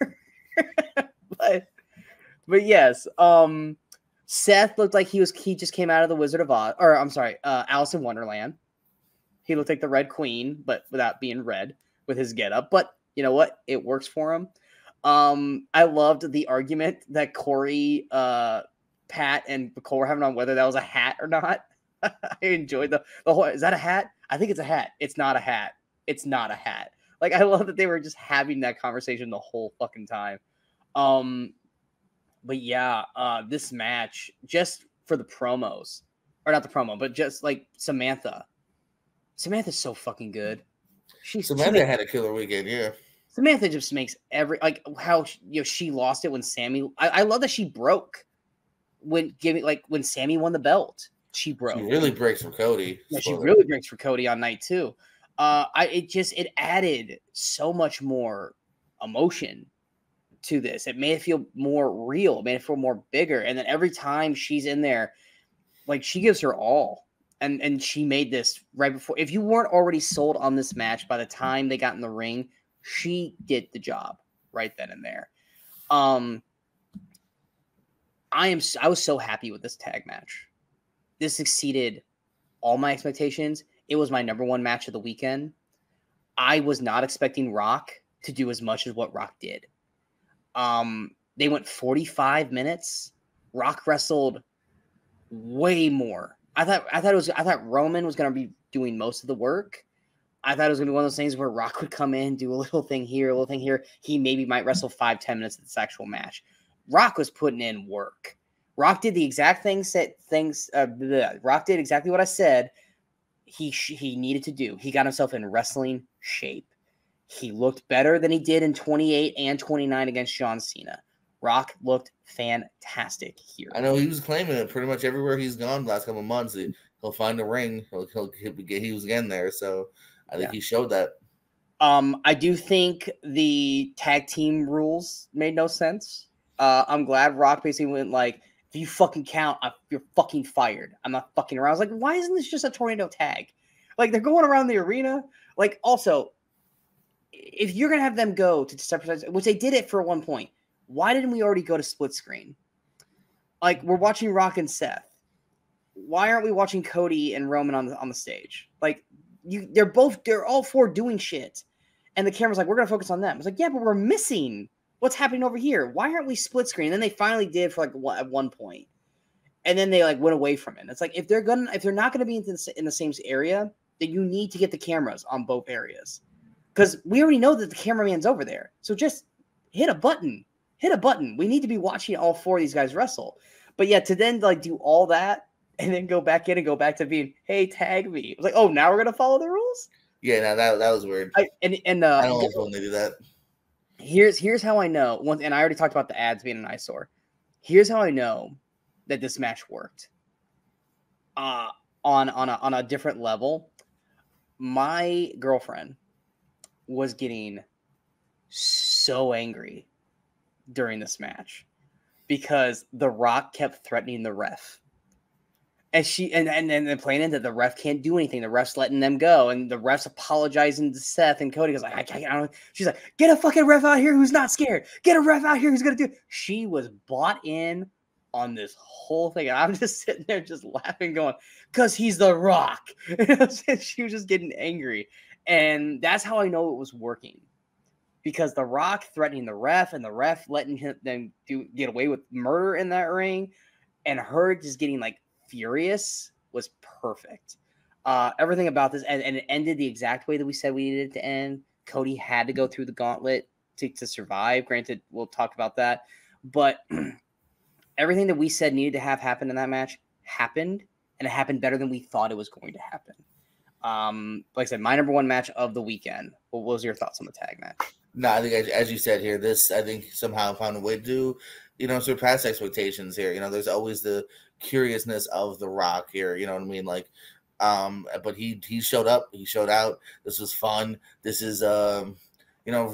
but yes, Seth looked like he just came out of the Wizard of Oz, or I'm sorry, Alice in Wonderland. He looked like the Red Queen, but without being red with his getup. But you know what? It works for him. I loved the argument that Corey, Pat, and Nicole were having on whether that was a hat or not. I enjoyed the whole. Is that a hat? I think it's a hat. It's not a hat. It's not a hat. Like I love that they were just having that conversation the whole fucking time. But yeah, this match just for the promos, or not the promo, but just like Samantha. Samantha's so fucking good. Samantha had a killer weekend, yeah. Samantha just makes how she lost it when Sami. I love that she broke when Sami won the belt. She broke. She really breaks for Cody. Yeah, she really breaks for Cody on night 2. It added so much more emotion to this. It made it feel more real. It made it feel more bigger. And then every time she's in there, like she gives her all. And she made this right before. If you weren't already sold on this match by the time they got in the ring, she did the job right then and there. I was so happy with this tag match. This exceeded all my expectations. It was my number 1 match of the weekend. I was not expecting Rock to do as much as what Rock did. They went 45 minutes. Rock wrestled way more. I thought Roman was going to be doing most of the work. I thought it was going to be one of those things where Rock would come in, do a little thing here, a little thing here. He maybe might wrestle 5-10 minutes of this actual match. Rock was putting in work. Rock did the exact Rock did exactly what I said he needed to do. He got himself in wrestling shape. He looked better than he did in 28 and 29 against John Cena. Rock looked fantastic here. I know he was claiming it pretty much everywhere he's gone the last couple of months. He'll find a ring. He was getting there. So I think he showed that. I do think the tag team rules made no sense. I'm glad Rock basically went like, if you fucking count, you're fucking fired. I'm not fucking around. I was like, why isn't this just a tornado tag? Like, they're going around the arena. Like, also, if you're going to have them go to separate, which they did it for one point, why didn't we already go to split screen? Like, we're watching Rock and Seth. Why aren't we watching Cody and Roman on the stage? Like, they're all four doing shit. And the camera's like, we're going to focus on them. It's like, yeah, but we're missing what's happening over here. Why aren't we split screen? And then they finally did for like at one point. And then they like went away from it. It's like, if they're not going to be in the same area, then you need to get the cameras on both areas. Because we already know that the cameraman's over there. So just hit a button. We need to be watching all four of these guys wrestle. But yeah, to then like do all that and then go back in and go back to being, hey, tag me. It was like, oh, now we're going to follow the rules? Yeah, no, that was weird. I don't like when they do that. Here's how I know. And I already talked about the ads being an eyesore. Here's how I know that this match worked. On a different level, my girlfriend was getting so angry during this match because The Rock kept threatening the ref. And then playing into the ref can't do anything. The ref's letting them go. And the ref's apologizing to Seth. And Cody goes like, I don't. She's like, get a fucking ref out here who's not scared. Get a ref out here who's going to do it. She was bought in on this whole thing. And I'm just sitting there just laughing going, because he's The Rock. She was just getting angry. And that's how I know it was working. Because The Rock threatening the ref and the ref letting them get away with murder in that ring. And her just getting like furious was perfect. Everything about this, and it ended the exact way that we said we needed it to end. Cody had to go through the gauntlet to survive. Granted, we'll talk about that. But everything that we said needed to have happen in that match happened, and it happened better than we thought it was going to happen. Like I said, my number one match of the weekend. What was your thoughts on the tag match? No, I think as you said here, this I think somehow found a way to, surpass expectations here. There's always the curiousness of The Rock here. You know what I mean? Like, but he showed up. He showed out. This was fun. This is for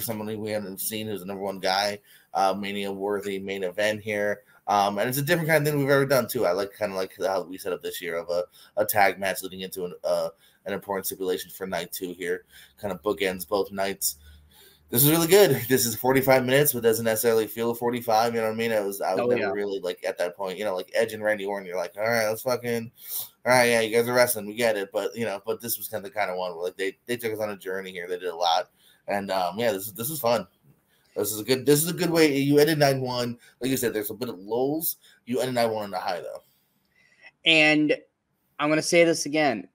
somebody we haven't seen who's the number one guy, Mania worthy main event here. And it's a different kind of thing we've ever done too. I like how we set up this year of a tag match leading into an important stipulation for night 2 here. Kind of bookends both nights. This is really good. This is 45 minutes, but doesn't necessarily feel 45. You know what I mean? I was never really like at that point. Like Edge and Randy Orton. You're like, all right, all right, yeah, you guys are wrestling, we get it. But but this was kind of one where like they took us on a journey here. They did a lot, and this is fun. This is a good way. You ended night 1, like you said. There's a bit of lulls. You ended night 1 on a high though. And I'm gonna say this again.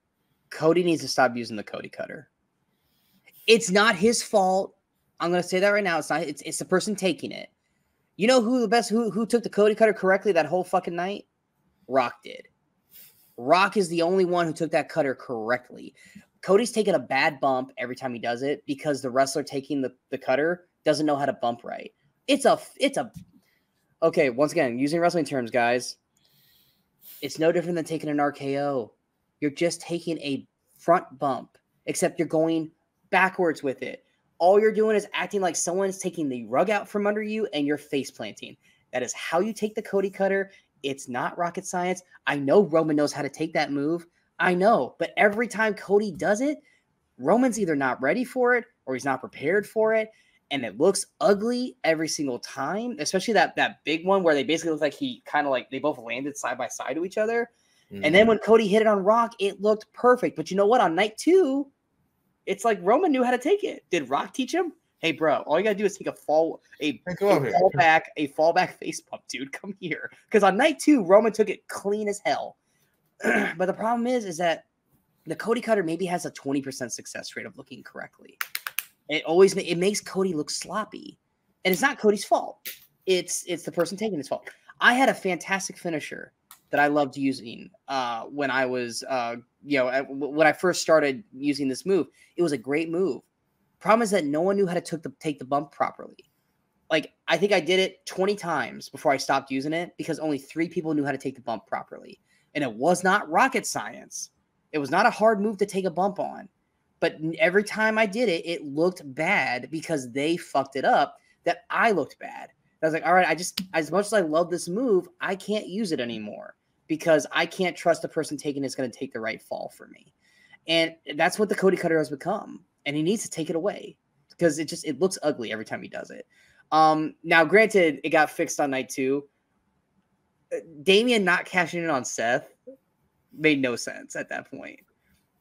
Cody needs to stop using the Cody cutter. It's not his fault. I'm going to say that right now. It's not. It's the person taking it. You know who took the Cody cutter correctly that whole fucking night? Rock did. Rock is the only one who took that cutter correctly. Cody's taking a bad bump every time he does it because the wrestler taking the cutter doesn't know how to bump right. Okay, once again, using wrestling terms, guys, it's no different than taking an RKO. You're just taking a front bump, except you're going backwards with it. All you're doing is acting like someone's taking the rug out from under you and you're face planting. That is how you take the Cody cutter. It's not rocket science. I know Roman knows how to take that move. I know. But every time Cody does it, Roman's either not ready for it or he's not prepared for it. And it looks ugly every single time, especially that big one where they basically look like they both landed side by side to each other. Mm-hmm. And then when Cody hit it on Rock, it looked perfect. But you know what? On night 2, it's like Roman knew how to take it. Did Rock teach him? Hey, bro, all you gotta do is take a fallback face bump, dude. Come here. Because on night 2, Roman took it clean as hell. But the problem is that the Cody cutter maybe has a 20% success rate of looking correctly. It makes Cody look sloppy, and it's not Cody's fault. It's the person taking his fault. I had a fantastic finisher that I loved using when I was when I first started using this move. It was a great move. Problem is that no one knew how to take the bump properly. like, I think I did it 20 times before I stopped using it because only 3 people knew how to take the bump properly. And it was not rocket science. It was not a hard move to take a bump on. But every time I did it, it looked bad because they fucked it up, that I looked bad. I was like, all right, as much as I love this move, I can't use it anymore because I can't trust the person taking it's going to take the right fall for me. And that's what the Cody Cutter has become. And he needs to take it away because it looks ugly every time he does it. Now, granted, it got fixed on night 2. Damian not cashing in on Seth made no sense at that point.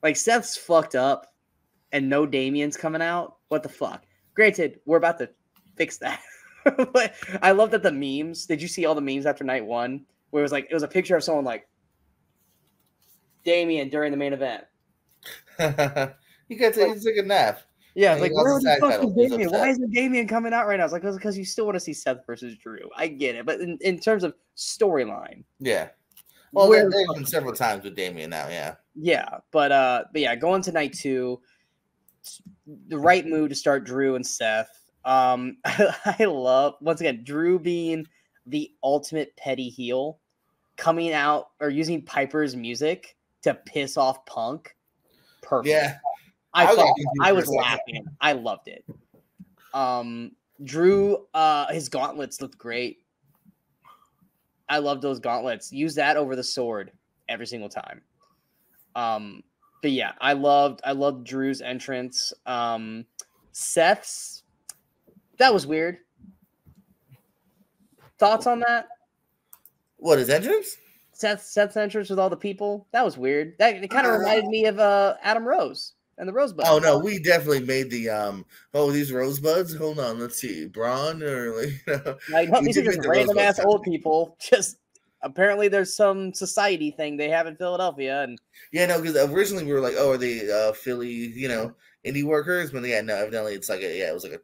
Like, Seth's fucked up and no Damian's coming out. What the fuck? Granted, we're about to fix that. But I love that the memes. Did you see all the memes after night 1? Where it was a picture of someone like Damian during the main event. He got to take a nap. Yeah, it's like, where the fuck is Damian? Why isn't Damian coming out right now? It's like, because you still want to see Seth versus Drew. I get it. But in terms of storyline. Yeah. Well, there's been several times with Damian now, yeah. Yeah, but yeah, going to night 2, the right move to start Drew and Seth. I love, once again, Drew being the ultimate petty heel, coming out or using Piper's music to piss off Punk. Perfect. Yeah. I was laughing. I loved it. Drew, his gauntlets looked great. I love those gauntlets. Use that over the sword every single time. But yeah, I loved Drew's entrance. Seth's, that was weird. Thoughts on that? What, his entrance? Seth's entrance with all the people. That was weird. It kind of reminded me of Adam Rose and the Rosebuds. Oh no, we definitely made the these Rosebuds. Hold on, let's see, Braun or like no, these are just random ass old people. Just apparently there's some society thing they have in Philadelphia, and yeah, no, because originally we were like, oh, are they Philly, indie workers? But yeah, no, evidently it's like it was like a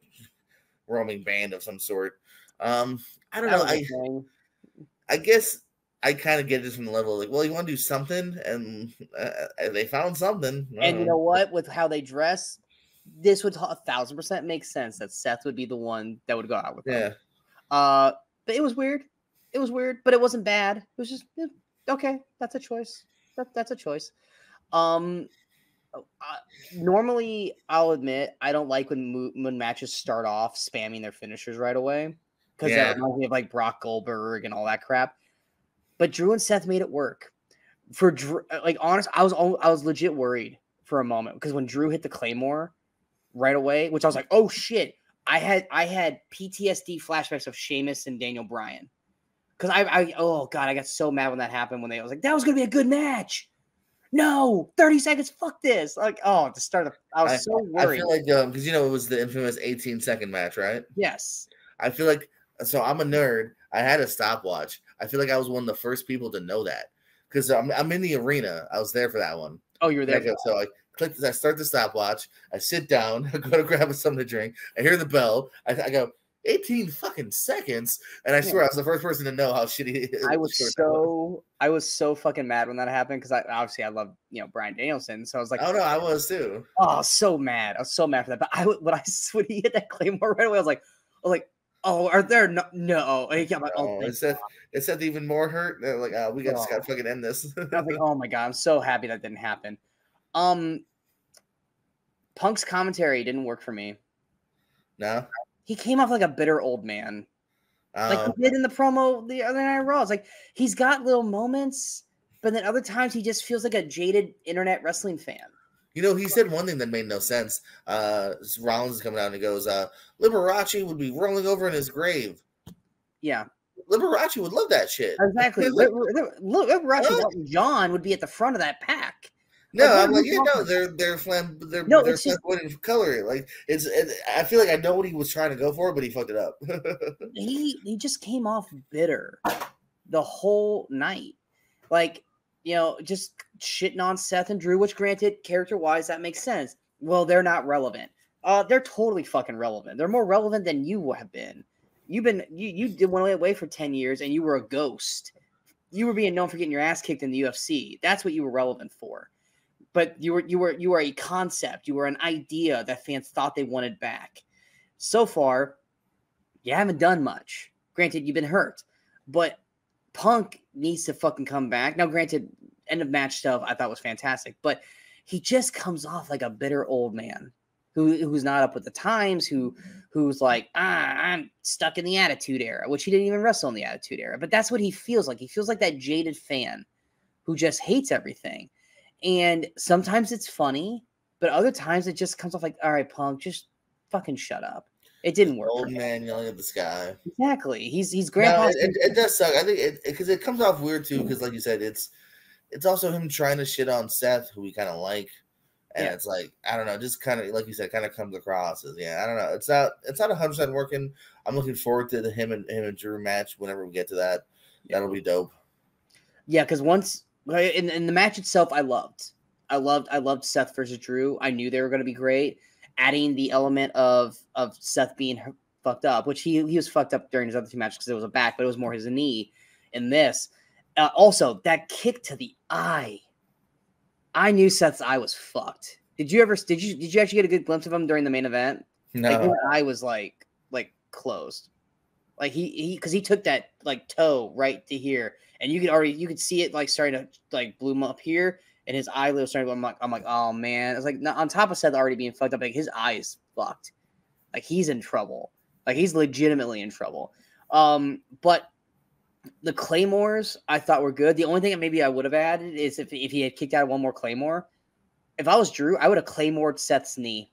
roaming band of some sort. I don't know. I guess I kind of get this from the level of like, well, you want to do something, and they found something. And you know what? With how they dress, this would 1,000% make sense that Seth would be the one that would go out with them. But it was weird. It was weird, but it wasn't bad. It was just okay. That's a choice. That's a choice. Normally, I'll admit I don't like when matches start off spamming their finishers right away because that reminds me of like Brock Goldberg and all that crap. But Drew and Seth made it work. For Drew, like honest, I was legit worried for a moment because when Drew hit the Claymore right away, which I was like, oh shit, I had PTSD flashbacks of Sheamus and Daniel Bryan because I got so mad when that happened when I was like, that was gonna be a good match. No, 30 seconds. Fuck this. Like, at the start I was so worried. I feel like because it was the infamous 18-second match, right? Yes. I feel like I'm a nerd. I had a stopwatch. I feel like I was one of the first people to know that because I'm in the arena. I was there for that one. Oh, you were there. So I click this. I start the stopwatch. I sit down. I go to grab something to drink. I hear the bell. I go 18 fucking seconds, and I swear I was the first person to know how shitty it is. I was so fucking mad when that happened because I love Bryan Danielson, so I was like, oh no, I was too. Oh, I was so mad. I was so mad for that. But when he hit that Claymore right away, I was like. Oh, are there no? It said even more hurt. They're like, we just gotta fucking end this. I was like, oh my god, I'm so happy that didn't happen. Punk's commentary didn't work for me. No, he came off like a bitter old man, like he did in the promo the other night. Raw. It's like he's got little moments, but then other times he just feels like a jaded internet wrestling fan. He said one thing that made no sense. Rollins is coming out and he goes, Liberace would be rolling over in his grave. Yeah. Liberace would love that shit. Exactly. Liberace John would be at the front of that pack. No, I'm like, they're flamboyant color. Like I feel like I know what he was trying to go for, but he fucked it up. he just came off bitter the whole night. Like, just shitting on Seth and Drew, which granted, character-wise, that makes sense. Well, they're not relevant. They're totally fucking relevant. They're more relevant than you have been. You went away for 10 years and you were a ghost. You were being known for getting your ass kicked in the UFC. That's what you were relevant for. But you were a concept. You were an idea that fans thought they wanted back. So far, You haven't done much. Granted, you've been hurt, but Punk needs to fucking come back. Now, granted, end of match stuff I thought was fantastic, but he just comes off like a bitter old man who's not up with the times, who's like, I'm stuck in the Attitude Era, which he didn't even wrestle in the Attitude Era. But that's what he feels like. He feels like that jaded fan who just hates everything. And sometimes it's funny, but other times it just comes off like, all right, Punk, just fucking shut up. It didn't work. Old man yelling at the sky. Exactly. He's grandpa. No, it does suck. I think because it comes off weird too. Because like you said, it's also him trying to shit on Seth, who we kind of like, and it's like I don't know, just kind of like you said, kind of comes across as I don't know. It's not 100% working. I'm looking forward to the him and Drew match whenever we get to that. That'll be dope. Yeah, because once in the match itself, I loved Seth versus Drew. I knew they were going to be great. Adding the element of Seth being fucked up, which he was fucked up during his other two matches because it was a back, but it was more his knee in this. Also, that kick to the eye. I knew Seth's eye was fucked. Did you actually get a good glimpse of him during the main event? No. Like, his eye was like closed. Like he because he took that like toe right to here, and you could see it like starting to like bloom up here. And his eyelid was starting to go, I'm like, oh man. It's like on top of Seth already being fucked up, like his eye is fucked. Like he's in trouble. Like he's legitimately in trouble. But the Claymores I thought were good. The only thing that maybe I would have added is if he had kicked out one more Claymore. If I was Drew, I would have Claymored Seth's knee.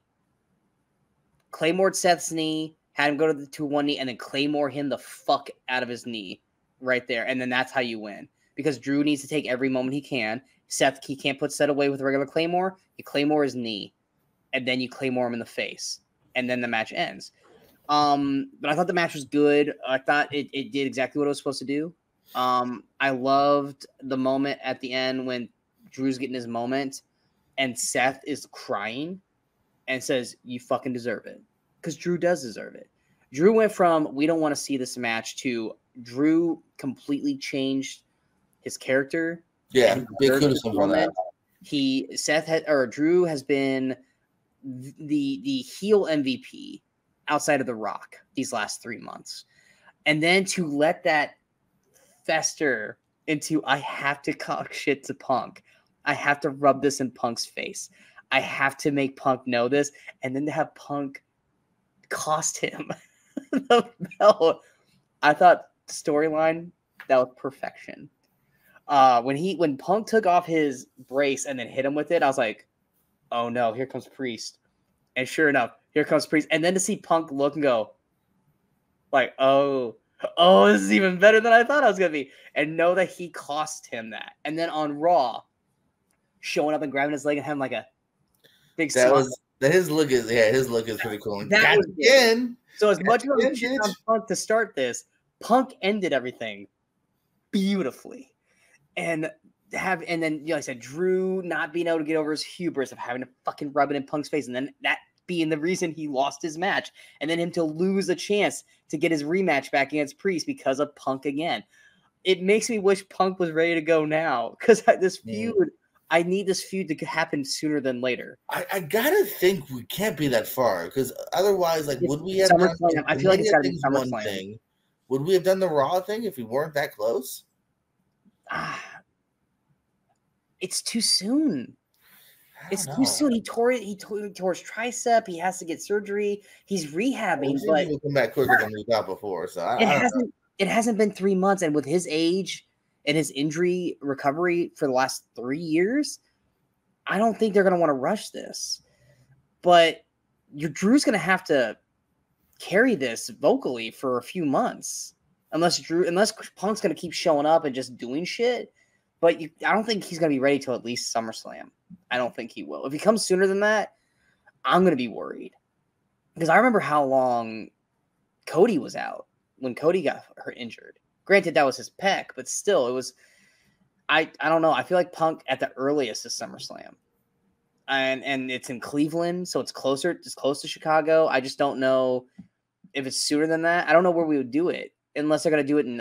Claymored Seth's knee, had him go to one knee, and then Claymore him the fuck out of his knee right there. And then that's how you win. Because Drew needs to take every moment he can. Seth, he can't put Seth away with a regular Claymore. You Claymore his knee, and then you Claymore him in the face, and then the match ends. But I thought the match was good. I thought it did exactly what it was supposed to do. I loved the moment at the end when Drew's getting his moment, and Seth is crying and says, "You fucking deserve it," because Drew does deserve it. Drew went from "we don't want to see this match" to Drew completely changed his character. Yeah, big kudos for that. Drew has been the heel MVP outside of The Rock these last 3 months. And then to let that fester into I have to talk shit to Punk. I have to rub this in Punk's face. I have to make Punk know this. And then to have Punk cost him the belt. I thought storyline, that was perfection. When Punk took off his brace and then hit him with it, I was like, oh no, here comes Priest. And sure enough, here comes Priest. And then to see Punk look and go, like, oh, this is even better than I thought I was going to be. And know that he cost him that. And then on Raw, showing up and grabbing his leg and having like a big smile. His look is pretty cool. Again. So as much as I'm shitting on Punk to start this, Punk ended everything beautifully. And then, like I said, Drew not being able to get over his hubris of having to fucking rub it in Punk's face, and then that being the reason he lost his match, and then him to lose a chance to get his rematch back against Priest because of Punk again. It makes me wish Punk was ready to go now, because this feud, I need this feud to happen sooner than later. I gotta think we can't be that far, because otherwise, like, would we have done I feel like it's gotta be SummerSlam. Would we have done the Raw thing if we weren't that close? It's too soon. It's too soon. He tore his tricep. He has to get surgery. He's rehabbing, but he'll come back quicker than we thought before. So it hasn't been 3 months, and with his age and his injury recovery for the last 3 years, I don't think they're going to want to rush this. But Drew's going to have to carry this vocally for a few months, unless Punk's going to keep showing up and just doing shit. But I don't think he's going to be ready till at least SummerSlam. I don't think he will. If he comes sooner than that, I'm going to be worried. Because I remember how long Cody was out when Cody got injured. Granted, that was his pec, but still, it was... I don't know. I feel like Punk at the earliest is SummerSlam. And it's in Cleveland, so it's closer. It's close to Chicago. I just don't know if it's sooner than that. I don't know where we would do it. Unless they're going to do it in...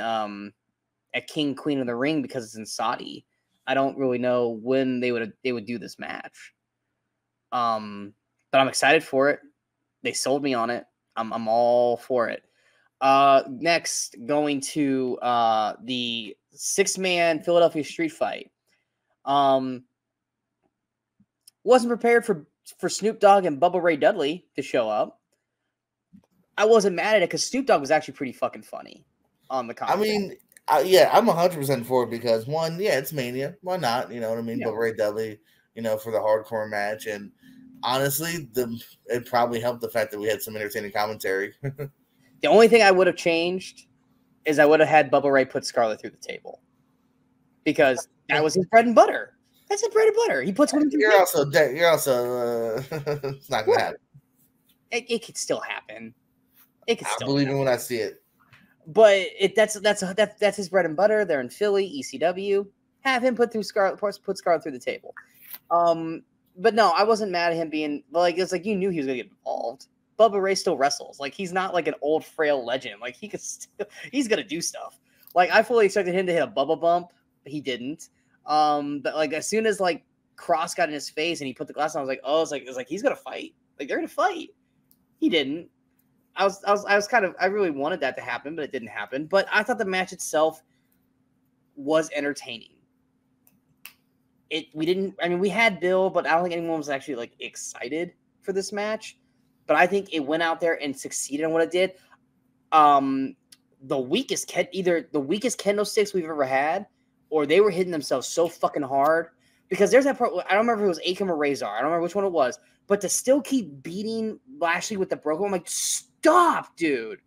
at King Queen of the Ring because it's in Saudi. I don't really know when they would do this match. But I'm excited for it. They sold me on it. I'm all for it. Next, going to the 6-man Philadelphia street fight. Wasn't prepared for Snoop Dogg and Bubba Ray Dudley to show up. I wasn't mad at it because Snoop Dogg was actually pretty fucking funny on the commentary. I mean, yeah, I'm 100% for it because one, yeah, it's Mania. Why not? You know what I mean? Yeah. Bubba Ray Dudley, you know, for the hardcore match, and honestly, it probably helped the fact that we had some entertaining commentary. The only thing I would have changed is I would have had Bubba Ray put Scarlett through the table because that was his bread and butter. That's his bread and butter. He puts women through. You're also it's not gonna happen. It could still happen. It could. I believe it when I see it. But that's his bread and butter. They're in Philly, ECW. Have him put Scarlett through the table. But no, I wasn't mad at him being like, it's like you knew he was gonna get involved. Bubba Ray still wrestles. Like he's not like an old frail legend. Like he's gonna do stuff. Like I fully expected him to hit a Bubba bump, but he didn't. But like as soon as like Cross got in his face and he put the glass on, I was like, oh, it's like he's gonna fight. Like they're gonna fight. He didn't. I really wanted that to happen, but it didn't happen. But I thought the match itself was entertaining. We had Bill, but I don't think anyone was actually like excited for this match. But I think it went out there and succeeded in what it did. The weakest kendo sticks we've ever had, or they were hitting themselves so fucking hard. Because there's that part, I don't remember if it was Akam or Razor. I don't remember which one it was. But to still keep beating Lashley with the broken, I'm like, stop, dude.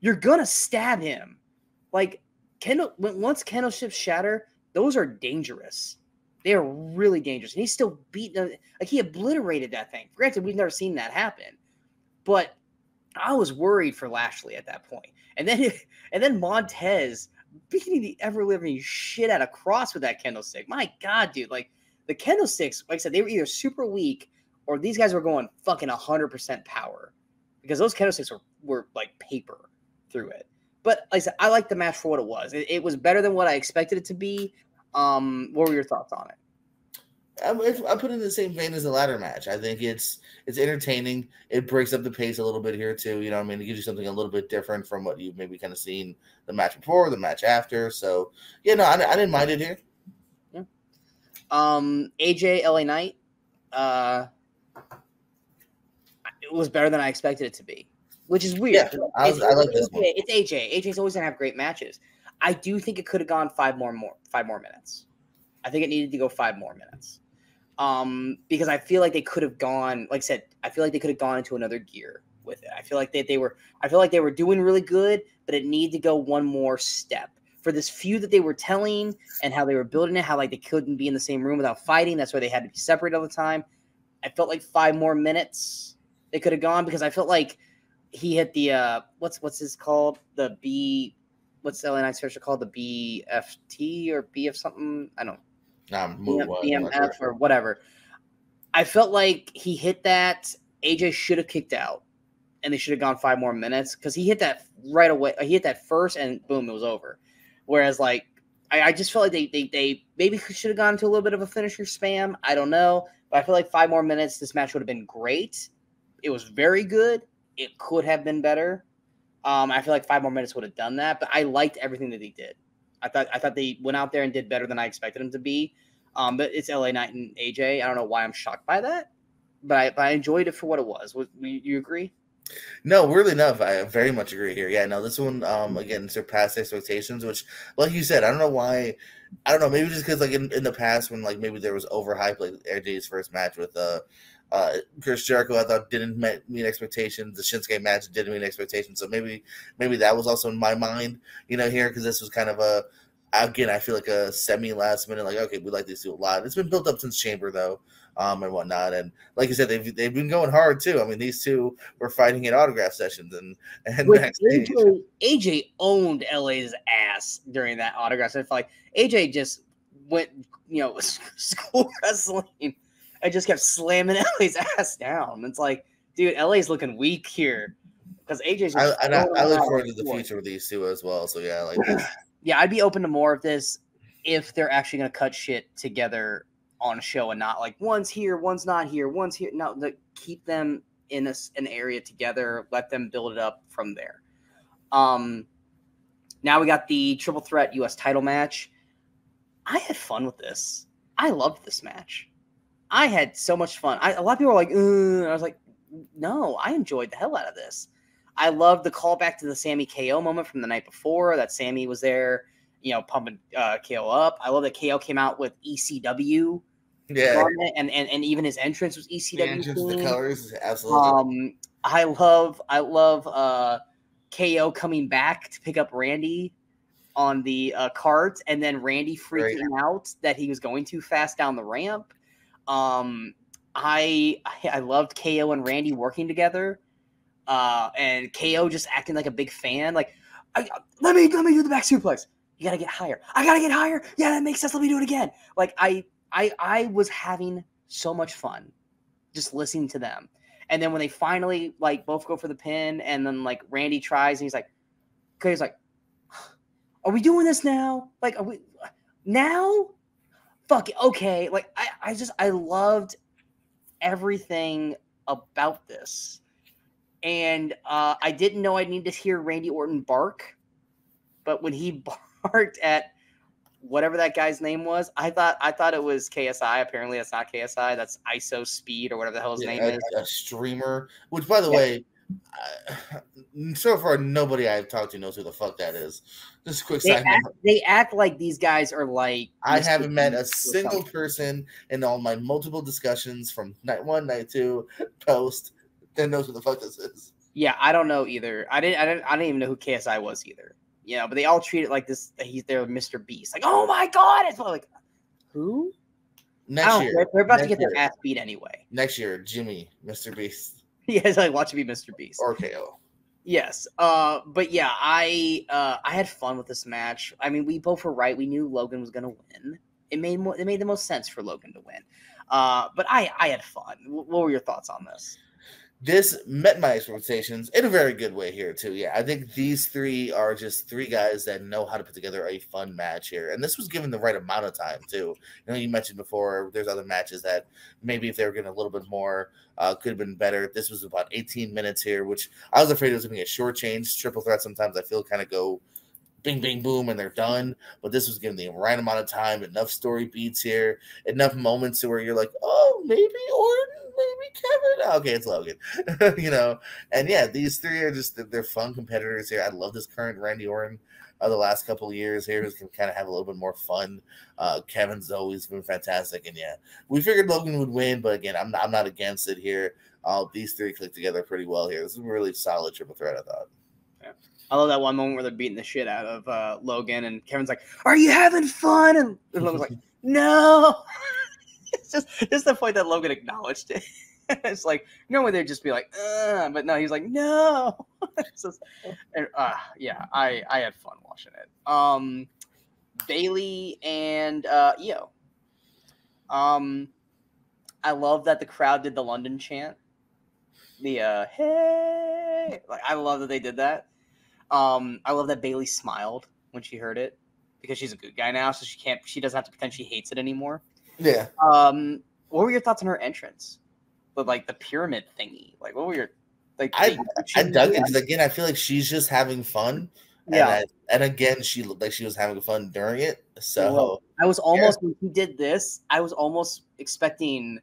You're going to stab him. Like, once kendo ships shatter, those are dangerous. They are really dangerous. And he's still beating, like, he obliterated that thing. Granted, we've never seen that happen. But I was worried for Lashley at that point. And then Montez beating the ever-living shit out of Cross with that kendo stick. My God, dude. Like, the kendo sticks, like I said, they were either super weak or these guys were going fucking 100% power. Because those kendo sticks were like paper through it. But like I said, I like the match for what it was. It was better than what I expected it to be. What were your thoughts on it? I put it in the same vein as the ladder match. I think it's entertaining. It breaks up the pace a little bit here too. You know what I mean? It gives you something a little bit different from what you've maybe kind of seen the match before, the match after. So yeah, no, I didn't mind it here. Yeah. AJ LA Knight. It was better than I expected it to be, which is weird. Yeah, I like this one. It's AJ. AJ's always gonna have great matches. I do think it could have gone 5 more minutes. I think it needed to go 5 more minutes. Because I feel like they could have gone, like I said, I feel like they could have gone into another gear with it. I feel like they were doing really good, but it needed to go one more step. For this feud that they were telling and how they were building it, how like they couldn't be in the same room without fighting. That's why they had to be separate all the time. I felt like 5 more minutes they could have gone because I felt like he hit the what's this called? What's the LA Knight special called? The BFT or BF something? I don't know. BMF or whatever. I felt like he hit that. AJ should have kicked out, and they should have gone 5 more minutes because he hit that right away. He hit that first, and boom, it was over. Whereas, like, I just felt like they maybe should have gone to a little bit of a finisher spam. I don't know, but I feel like 5 more minutes, this match would have been great. It was very good. It could have been better. I feel like 5 more minutes would have done that, but I liked everything that they did. I thought they went out there and did better than I expected them to be. But it's LA Knight and AJ. I don't know why I'm shocked by that, but I enjoyed it for what it was. You agree? No, weirdly enough, I very much agree here. Yeah, no, this one again surpassed expectations, which, like you said, I don't know why. I don't know, maybe just because like in the past when like maybe there was overhype, like AJ's first match with Chris Jericho, I thought didn't meet expectations. The Shinsuke match didn't meet expectations, so maybe that was also in my mind, you know, here because this was kind of again, I feel like a semi last minute, like okay, we like these two a lot. It's been built up since Chamber though, and whatnot, and like you said, they've been going hard too. I mean, these two were fighting at autograph sessions and backstage. AJ owned LA's ass during that autograph. So I feel like AJ just went, you know, school wrestling. I just kept slamming LA's ass down. It's like, dude, LA's looking weak here because AJ's. I look forward to the future with these two as well. So yeah, like this. Yeah, I'd be open to more of this if they're actually going to cut shit together on a show and not like one's here, one's not here, one's here. No, keep them in an area together. Let them build it up from there. Now we got the triple threat U.S. title match. I had fun with this. I loved this match. I had so much fun. A lot of people were like, I was like, no, I enjoyed the hell out of this. I loved the callback to the Sami KO moment from the night before, that Sami was there, pumping KO up. I love that KO came out with ECW. Yeah. And even his entrance was ECW. The colors, absolutely. I love KO coming back to pick up Randy on the cart, and then Randy freaking out that he was going too fast down the ramp. I loved KO and Randy working together, and KO just acting like a big fan. Like, let me do the back suplex. You gotta get higher. I gotta get higher. Yeah, that makes sense. Let me do it again. Like, I was having so much fun just listening to them. And then when they finally like both go for the pin, and then like Randy tries, and he's like, are we doing this now? Like, are we now? Fuck it. Okay. Like, I loved everything about this. And I didn't know I'd need to hear Randy Orton bark, but when he barked at whatever that guy's name was, I thought it was KSI. Apparently that's not KSI. That's Iyo Speed or whatever the hell his name is. A streamer, which, by the way, so far nobody I've talked to knows who the fuck that is. Just a quick side note. They act like these guys are like... I haven't met a single person in all my multiple discussions from night 1, night 2, post, that knows who the fuck this is. Yeah, I don't know either. I didn't even know who KSI was either. But they all treat it like this. They're Mr. Beast. Like, oh my god, it's like, who? Next year, they're about to get their ass beat anyway. Next year, Jimmy, Mr. Beast. Yeah, it's like watch me, Mr. Beast or KO. Yes, but yeah, I had fun with this match. I mean, we both were right. We knew Logan was gonna win. It made the most sense for Logan to win. But I had fun. What were your thoughts on this? This met my expectations in a very good way here, too. Yeah, I think these three are just three guys that know how to put together a fun match here. And this was given the right amount of time, too. You mentioned before there's other matches that maybe if they were getting a little bit more, could have been better. This was about 18 minutes here, which I was afraid it was going to be a short change. Triple threat sometimes I feel kind of go bing, bing, boom, and they're done. But this was given the right amount of time, enough story beats here, enough moments to where you're like, oh, maybe Orton, maybe Kevin. Okay, it's Logan. And yeah, these three are just, they're fun competitors here. I love this current Randy Orton the last couple of years here, who's can kind of have a little bit more fun. Kevin's always been fantastic. And yeah, we figured Logan would win, but again, I'm not against it here. These three click together pretty well here. This is a really solid triple threat, I thought. Yeah. I love that one moment where they're beating the shit out of Logan, and Kevin's like, "Are you having fun?" And Logan's like, "No." It's just the point that Logan acknowledged it. It's like normally they'd just be like, but no, he's like, "No." Yeah, I had fun watching it. Bayley and Iyo. I love that the crowd did the London chant. The hey, like I love that they did that. I love that Bayley smiled when she heard it because she's a good guy now, so she doesn't have to pretend she hates it anymore. Yeah. What were your thoughts on her entrance with like the pyramid thingy? Like, what were your like? I dug it because again, I feel like she's just having fun. Yeah. And again, she looked like she was having fun during it. So I was almost when he did this, I was almost expecting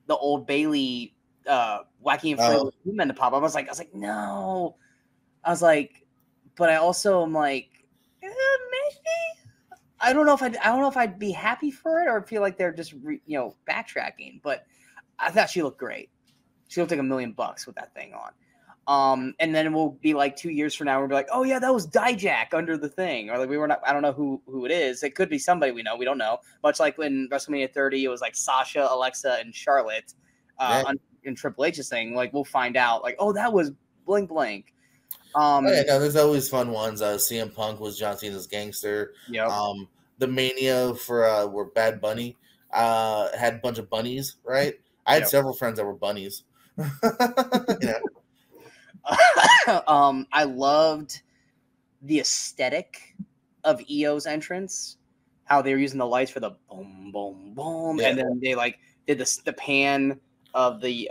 the old Bayley wacky and flavor men to pop up. I was like, no. I was like, but I also am like, maybe. I don't know if I'd be happy for it or feel like they're just backtracking. But I thought she looked great. She looked like $1 million with that thing on. And then we'll be like 2 years from now, we'll be like, oh yeah, that was Dijak under the thing, or like I don't know who it is. It could be somebody we know. We don't know. Much like when WrestleMania 30, it was like Sasha, Alexa, and Charlotte in Triple H's thing. Like we'll find out. Like, oh, that was blank blank. There's always fun ones. CM Punk was John Cena's gangster. Yeah. The Mania for where Bad Bunny had a bunch of bunnies, right? I had several friends that were bunnies. I loved the aesthetic of Iyo's entrance. How they were using the lights for the boom, boom, boom, and then they like did the pan of the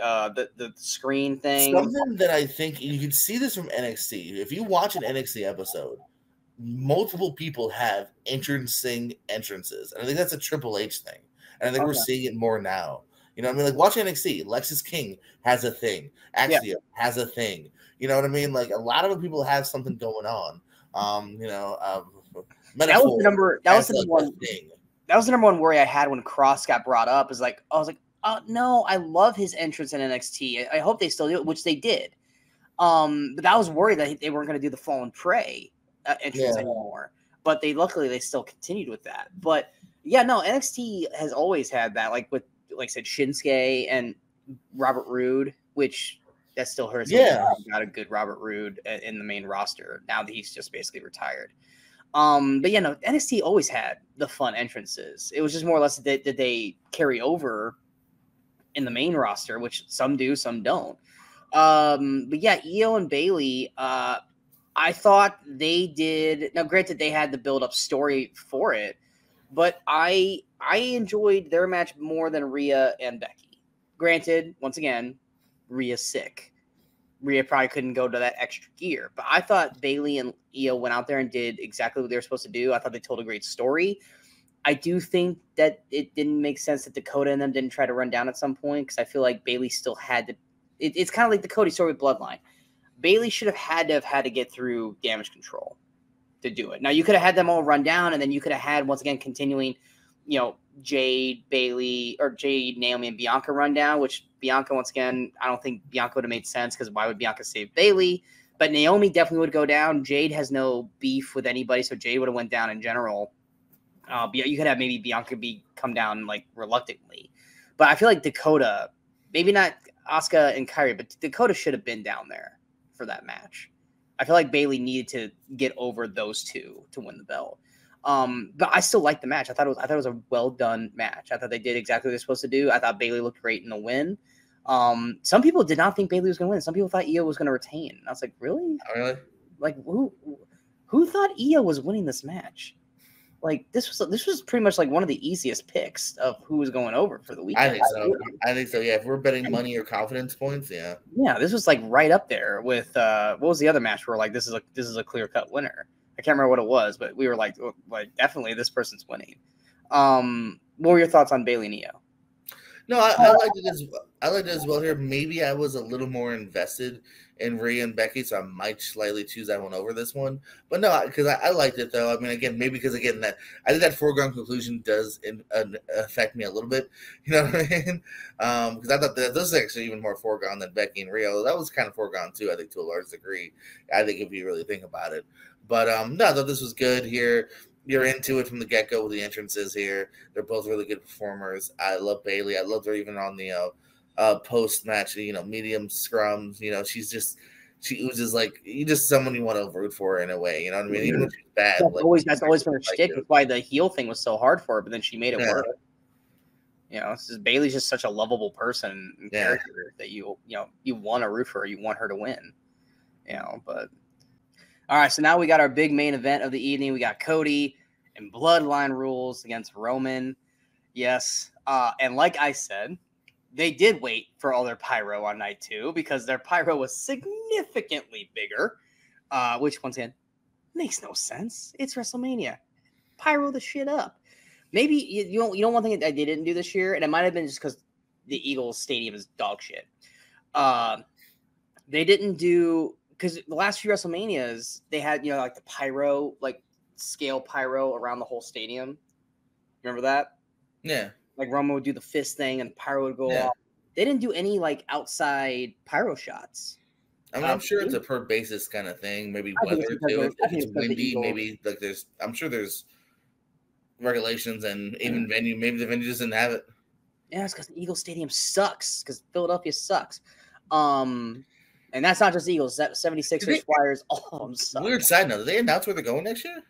screen thing. Something that I think you can see this from NXT. If you watch an NXT episode, multiple people have entrancing entrances. And I think that's a Triple H thing. And I think we're seeing it more now. You know what I mean? Like watch NXT. Lexis King has a thing. Axia has a thing. You know what I mean? Like a lot of people have something going on. That was the number one worry I had when Cross got brought up. I was like, oh no, I love his entrance in NXT. I hope they still do it, which they did. But I was worried that they weren't going to do the Fall and Pray entrance anymore. But luckily they still continued with that. But yeah, no, NXT has always had that, like I said, Shinsuke and Robert Roode, which that still hurts. Yeah, got a good Robert Roode in the main roster now that he's just basically retired. But yeah, no, NXT always had the fun entrances. It was just more or less that they carry over in the main roster, which some do, some don't. But yeah, Iyo and Bayley, I thought they did. Now, granted, they had the build-up story for it, but I enjoyed their match more than Rhea and Becky. Granted, once again, Rhea's sick. Rhea probably couldn't go to that extra gear, but I thought Bayley and Iyo went out there and did exactly what they were supposed to do. I thought they told a great story. I do think that it didn't make sense that Dakota and them didn't try to run down at some point, because I feel like Bayley still had to. It's kind of like the Cody story with Bloodline. Bayley should have had to get through Damage Control to do it. Now, you could have had them all run down, and then you could have had, once again, continuing, Jade, Bayley, or Jade, Naomi, and Bianca run down, which Bianca, once again, I don't think Bianca would have made sense, because why would Bianca save Bayley? But Naomi definitely would go down. Jade has no beef with anybody, so Jade would have went down in general. You could have maybe Bianca come down like reluctantly. But I feel like Dakota, maybe not Asuka and Kairi, but Dakota should have been down there for that match. I feel like Bayley needed to get over those two to win the belt. But I still like the match. I thought it was a well done match. I thought they did exactly what they're supposed to do. I thought Bayley looked great in the win. Some people did not think Bayley was going to win. Some people thought Iyo was going to retain. And I was like, really? Really? Like who thought Iyo was winning this match? Like this was pretty much like one of the easiest picks of who was going over for the weekend. I think so. Yeah, if we're betting money or confidence points, yeah. Yeah, this was like right up there with what was the other match where like this is a clear cut winner. I can't remember what it was, but we were like definitely this person's winning. What were your thoughts on Bayley and Iyo? No, I liked it as well here. Maybe I was a little more invested in Rhea and Becky, so I might slightly choose that one over this one. But no, because I liked it though. I mean, again, maybe because that I think that foregone conclusion does affect me a little bit. You know what I mean? Because I thought that this is actually even more foregone than Becky and Rhea. That was kind of foregone too. I think to a large degree. I think if you really think about it. But no, I thought this was good here. You're into it from the get-go with the entrances here. They're both really good performers. I love Bayley. I loved her even on the post-match, medium scrums. She oozes like you just someone you want to root for her in a way. You know what I mean? Even if she's bad. That's always been her shtick. That's why the heel thing was so hard for her, but then she made it work. Bayley's just such a lovable person and character that you want to root for her. You want her to win. But all right, so now we got our big main event of the evening. We got Cody and Bloodline rules against Roman. Yes. And like I said, they did wait for all their pyro on night 2 because their pyro was significantly bigger, which, once again, makes no sense. It's WrestleMania. Pyro the shit up. Maybe, you know one thing that they didn't do this year, and it might have been just because the Eagles Stadium is dog shit. They didn't do... Because the last few WrestleManias, they had, like the pyro, like scale pyro around the whole stadium. Remember that? Yeah. Like Roman would do the fist thing and the pyro would go off. They didn't do any like outside pyro shots. I mean, I'm sure it's a per basis kind of thing. Maybe weather too. If it's windy, maybe like I'm sure there's regulations and even venue. Maybe the venue doesn't have it. Yeah, it's because the Eagles Stadium sucks. Because Philadelphia sucks. And that's not just Eagles. 76ers, Flyers, all of them suck. Weird side note. Did they announce where they're going next year?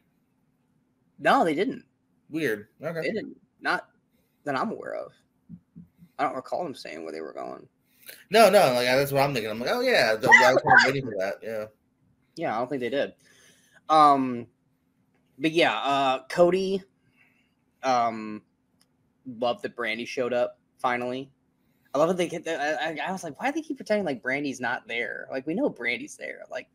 No, they didn't. Weird. Okay. They didn't. Not that I'm aware of. I don't recall them saying where they were going. No. Like that's what I'm thinking. I'm like, oh yeah, I was kind of waiting for that. Yeah. Yeah, I don't think they did. But yeah, Cody. Loved that Brandy showed up finally. I love that I was like, why do they keep pretending like Brandy's not there? Like, we know Brandy's there. Like,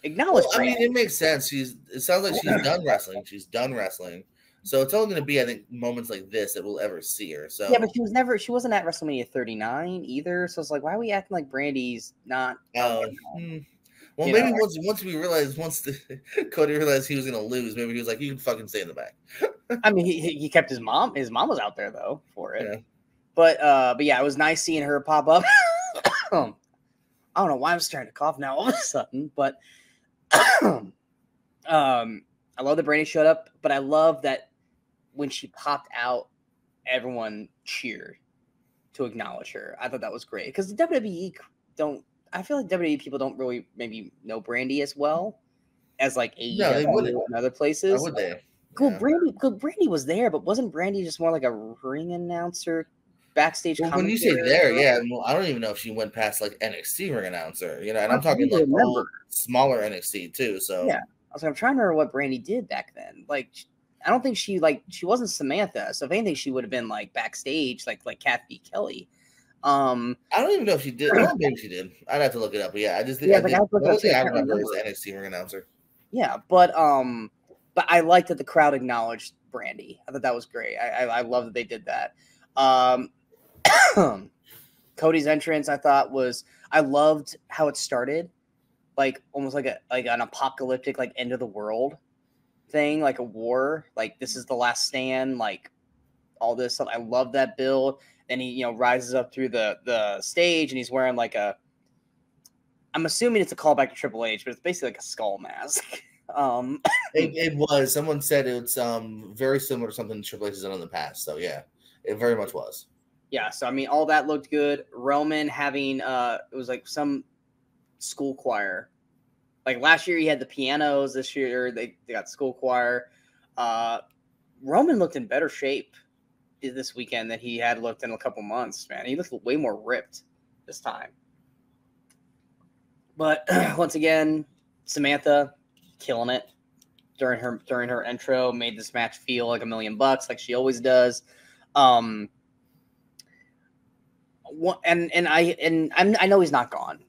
acknowledge. Well, I mean, it makes sense. It sounds like she's done wrestling. She's done wrestling. So it's only going to be, I think, moments like this that we'll ever see her. So yeah, but she wasn't at WrestleMania 39 either. So it's like, why are we acting like Brandy's not? Well, maybe once we realized, Cody realized he was going to lose, maybe he was like, you can fucking stay in the back. I mean, he kept his mom. His mom was out there though for it. Yeah. But yeah, it was nice seeing her pop up. I don't know why I'm starting to cough now all of a sudden, but I love that Brandy showed up. But I love that when she popped out, everyone cheered to acknowledge her. I thought that was great because the WWE I feel like WWE people don't really maybe know Brandy as well as like AEW and other places. How would they? Cool, yeah. Brandy was there, but wasn't Brandy just more like a ring announcer? Backstage. Well, when you say there, yeah, well, I don't even know if she went past like NXT ring announcer, and I'm talking like old, smaller NXT too. So yeah, I was like, I'm trying to remember what Brandy did back then. Like, I don't think she wasn't Samantha. So if anything, she would have been like backstage, like Kathy Kelly. I don't even know if she did. Well, maybe she did. I'd have to look it up. But yeah, I just think I remember as the NXT ring announcer. Yeah, but I like that the crowd acknowledged Brandy. I thought that was great. I love that they did that. Cody's entrance, I thought I loved how it started, like almost like an apocalyptic, like end of the world thing, like a war, like this is the last stand, like all this stuff. I love that build. And he, rises up through the stage, and he's wearing like I'm assuming it's a callback to Triple H, but it's basically like a skull mask. It was. Someone said it's very similar to something Triple H has done in the past. So yeah, it very much was. Yeah, so I mean, all that looked good. Roman having it was like some school choir. Like last year he had the pianos. This year they got school choir. Roman looked in better shape this weekend than he had looked in a couple months, man. He looked way more ripped this time. But once again, Samantha killing it during her intro, made this match feel like $1 million, like she always does. I know he's not gone.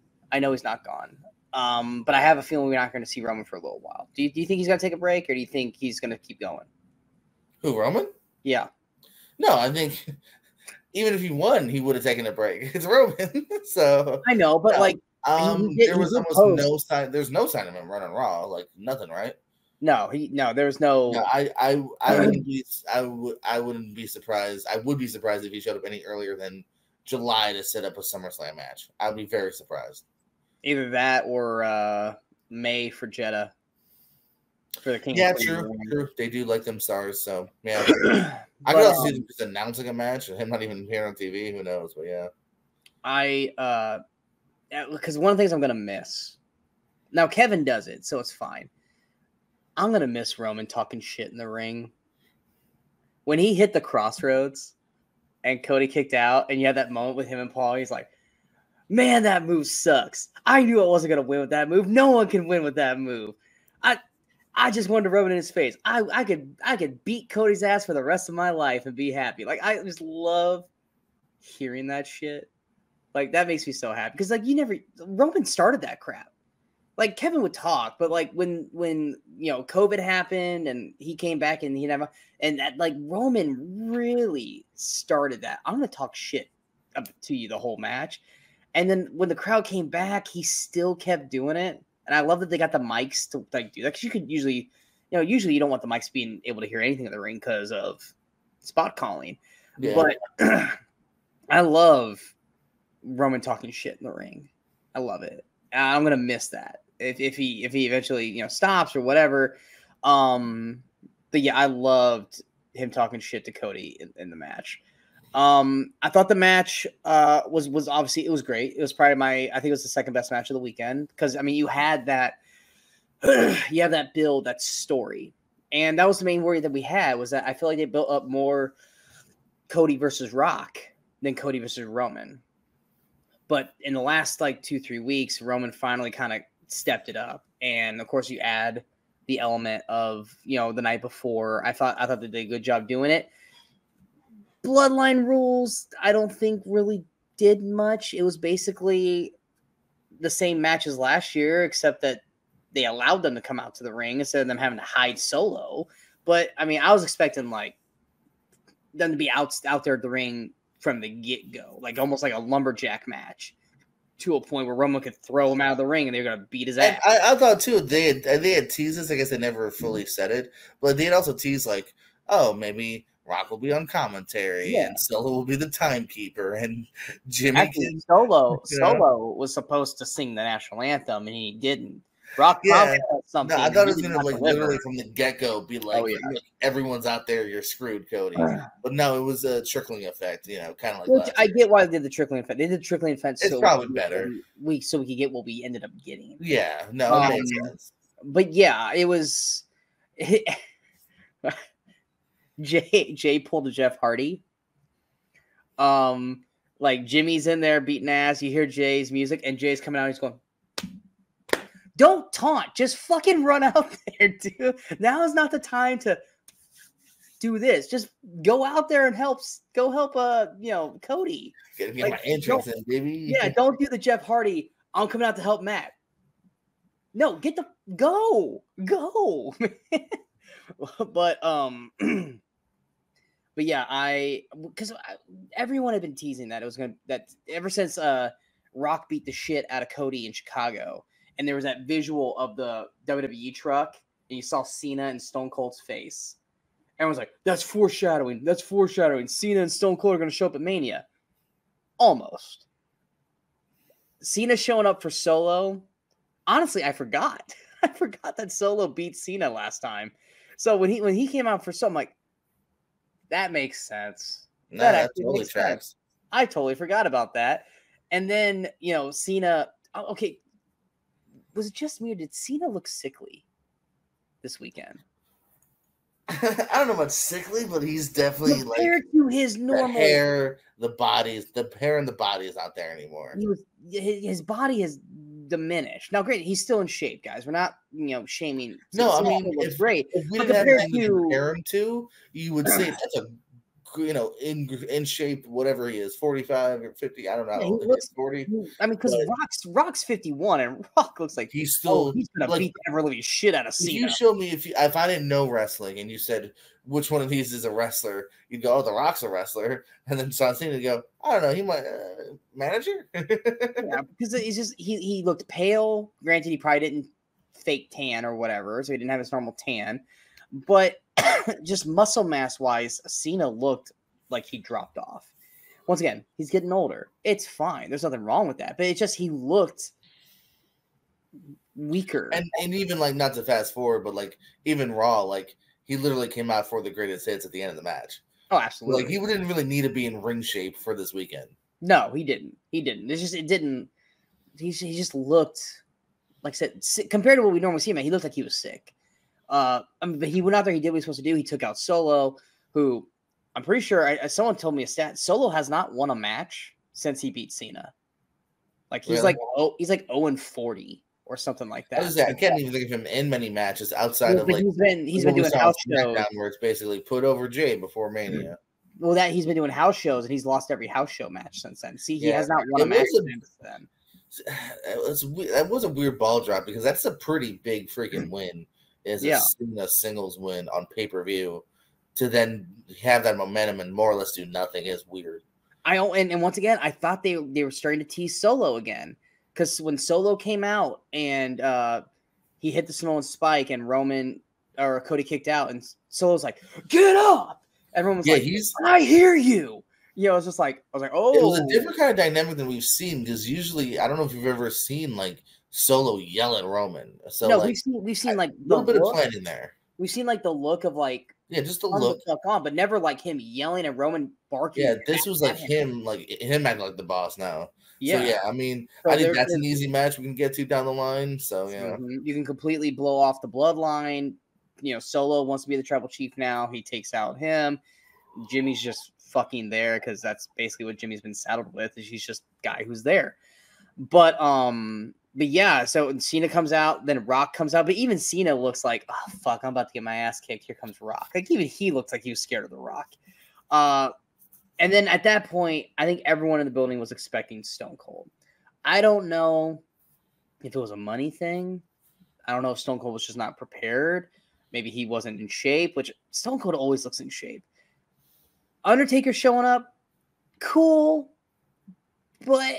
But I have a feeling we're not going to see Roman for a little while. Do you think he's going to take a break, or do you think he's going to keep going? Who, Roman? Yeah. No, I think even if he won, he would have taken a break. It's Roman, so I know, but there was almost no sign. There's no sign of him running Raw, like nothing, right? No, there's no. No, I wouldn't be. I wouldn't be surprised. I would be surprised if he showed up any earlier than July to set up a SummerSlam match. I'd be very surprised. Either that or May for Jeddah. For the King. Yeah, true. They do like them stars, so yeah. I could also see them just announcing a match and him not even appearing on TV. Who knows? But yeah. Because one of the things I'm gonna miss. Now Kevin does it, so it's fine. I'm gonna miss Roman talking shit in the ring. When he hit the crossroads and Cody kicked out, and you had that moment with him and Paul, he's like, "Man, that move sucks. I knew I wasn't gonna win with that move. No one can win with that move. I just wanted to rub it in his face. I could beat Cody's ass for the rest of my life and be happy." Like, I just love hearing that shit. Like, that makes me so happy because Roman started that crap. Like, Kevin would talk, but like when COVID happened and he came back and Roman really started that. I'm gonna talk shit to you the whole match, and then when the crowd came back, he still kept doing it. And I love that they got the mics to do that, because you could usually you don't want the mics being able to hear anything in the ring because of spot calling. Yeah. But I love Roman talking shit in the ring. I love it. I'm gonna miss that if he eventually stops or whatever. But yeah, I loved him talking shit to Cody in the match. I thought the match was obviously, it was great. It was probably I think it was the second best match of the weekend, because I mean you had that you have that build, that story, and that was the main worry that we had, was that I feel like they built up more Cody versus Rock than Cody versus Roman. But in the last 2-3 weeks, Roman finally kind of stepped it up, and of course you add the element of the night before. I thought they did a good job doing it. Bloodline rules, I don't think really did much. It was basically the same match as last year, except that they allowed them to come out to the ring instead of them having to hide Solo. But I mean, I was expecting like them to be out there at the ring from the get-go, like almost like a lumberjack match, to a point where Roman could throw him out of the ring and they're gonna beat his ass. I thought too they had teased this. I guess they never fully said it, but they had also teased like, oh, maybe Rock will be on commentary and Solo will be the timekeeper and Jimmy. Actually, Solo was supposed to sing the national anthem and he didn't. Rock probably had something. No, I thought it was gonna like literally from the get-go be like, everyone's out there, you're screwed, Cody. But no, it was a trickling effect, kind of like. I get why they did the trickling effect. They did the trickling effect. It's probably better. So we could get what we ended up getting. Yeah, no, it makes sense. But yeah, it was. Jay pulled a Jeff Hardy. Like Jimmy's in there beating ass. You hear Jay's music, and Jay's coming out. And he's going, "Don't taunt. Just fucking run out there, dude. Now is not the time to do this. Just go out there and help. Go help. Cody. Get my entrance in, baby. Yeah, don't do the Jeff Hardy. I'm coming out to help Matt. No, go. But but yeah, because everyone had been teasing that it was that ever since Rock beat the shit out of Cody in Chicago, and there was that visual of the WWE truck, and you saw Cena and Stone Cold's face. Everyone's like, "That's foreshadowing. That's foreshadowing. Cena and Stone Cold are going to show up at Mania." Almost. Cena showing up for Solo. Honestly, I forgot. I forgot that Solo beat Cena last time. So when he came out for Solo, I'm like, that makes sense. No, that totally tracks. I totally forgot about that. And then, Cena. Oh, okay. Was it just me or did Cena look sickly this weekend? I don't know about sickly, but he's definitely compared to his normal the hair, the hair and the body is not there anymore. His body is diminished. Now, great, he's still in shape, guys. We're not, shaming. No, I mean, it's great. If we didn't have anything to compare him to, you would say that's a, in shape, whatever he is, 45 or 50. I don't know. Yeah, he looks 40. I mean, because Rock's 51, and Rock looks like he's still he's gonna beat the ever living shit out of Cena. If you show me if I didn't know wrestling and you said which one of these is a wrestler, you'd go, "Oh, The Rock's a wrestler," and then John Cena would go, "I don't know, he might manager." Yeah, because he's just he looked pale. Granted, he probably didn't fake tan or whatever, so he didn't have his normal tan, but just muscle mass wise, Cena looked like he dropped off. Once again, he's getting older. It's fine. There's nothing wrong with that. But it's just he looked weaker. And even not to fast forward, but even Raw, he literally came out for the greatest hits at the end of the match. Oh, absolutely. He didn't really need to be in ring shape for this weekend. No, he didn't. He didn't. He just looked, like I said, sick. Compared to what we normally see him, he looked like he was sick. But he went out there. He did what he was supposed to do. He took out Solo, who I'm pretty sure someone told me a stat. Solo has not won a match since he beat Cena. He's really? He's 0-40 or something like that. I can't even think of him in many matches outside of he's been doing house shows where it's basically put over Jay before Mania. Well, he's been doing house shows and he's lost every house show match since then. See, he has not won a match since then. That was a weird ball drop because that's a pretty big freaking win. Is a singles win on pay-per-view to then have that momentum and more or less do nothing is weird. And once again, I thought they were starting to tease Solo again because when Solo came out and he hit the Samoan spike and Cody kicked out and Solo's like, "Get up!" Everyone was like, "I hear you." I was just like, "Oh." It was a different kind of dynamic than we've seen because usually, I don't know if you've ever seen Solo yell at Roman. So no, we've seen a little bit of planning there. We've seen the look of just the look, the fuck on, but never him yelling at Roman, barking. Yeah, this was him acting like the boss now. Yeah, so, yeah. I mean, I think that's an easy match we can get to down the line. So yeah, you can completely blow off the bloodline. Solo wants to be the tribal chief now. He takes out him. Jimmy's just fucking there because that's basically what Jimmy's been saddled with. Is he's just a guy who's there. But yeah, so Cena comes out, then Rock comes out, but even Cena looks like, oh fuck, I'm about to get my ass kicked. Here comes Rock. Even he looks like he was scared of the Rock. And then at that point, I think everyone in the building was expecting Stone Cold. I don't know if it was a money thing. I don't know if Stone Cold was just not prepared. Maybe he wasn't in shape, which Stone Cold always looks in shape. Undertaker showing up, cool. But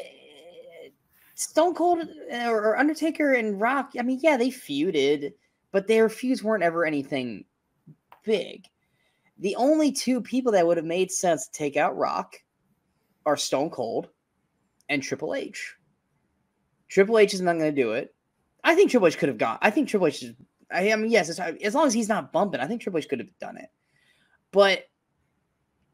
Stone Cold or Undertaker and Rock, I mean, yeah, they feuded, but their feuds weren't ever anything big. The only two people that would have made sense to take out Rock are Stone Cold and Triple H. Triple H is not going to do it. I think Triple H could have gone. I think Triple H is, I mean, yes, as long as he's not bumping, I think Triple H could have done it. But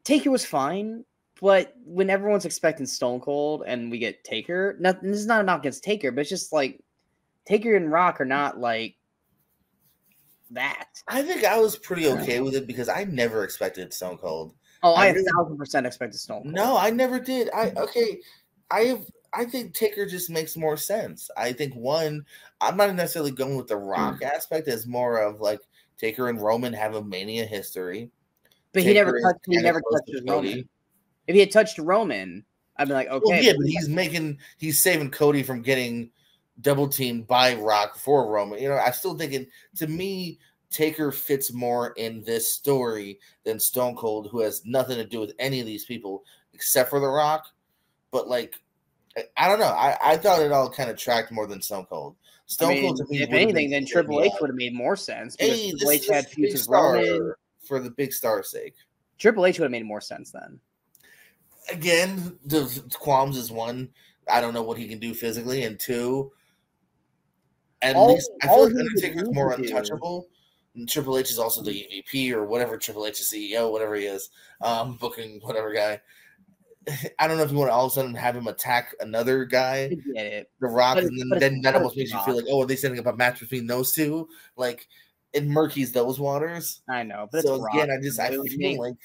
Taker was fine. But when everyone's expecting Stone Cold and we get Taker, this is not a knock against Taker, but it's just like Taker and Rock are not like that. I think I was pretty okay with it because I never expected Stone Cold. Oh, I 1,000% expected Stone Cold. No, I never did. I think Taker just makes more sense. I think I'm not necessarily going with the Rock aspect as more of like Taker and Roman have a Mania history. But he never touched Roman. If he had touched Roman, I'd be like, okay. Well, yeah, but he's saving Cody from getting double teamed by Rock for Roman. You know, I still think to me, Taker fits more in this story than Stone Cold, who has nothing to do with any of these people except for The Rock. But like, I don't know. I thought it all kind of tracked more than Stone Cold. Stone Cold to me, if anything, then Triple H would have made more sense because Triple H had feuds with Roman for the big star's sake. Triple H would have made more sense then. Again, the qualms is one, I don't know what he can do physically, and two, at least I feel like Undertaker is more untouchable. And Triple H is also the EVP or whatever, Triple H is CEO, whatever he is, booking whatever guy. I don't know if you want to all of a sudden have him attack another guy, The Rock, and then that almost makes you feel like, oh, are they setting up a match between those two? Like, it murkies those waters. I know, but so again, I feel like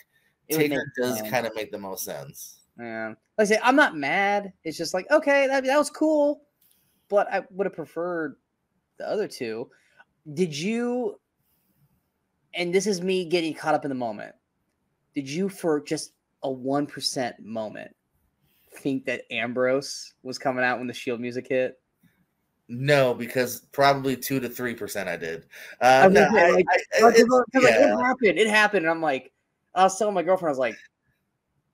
Taker does kind of make the most sense. Yeah, like I say, I'm not mad. It's just like, okay, that was cool, but I would have preferred the other two. Did you? And this is me getting caught up in the moment. Did you, for just a 1% moment, think that Ambrose was coming out when the Shield music hit? No, because probably 2 to 3% I did. It happened, and I'm like, I was telling my girlfriend, I was like,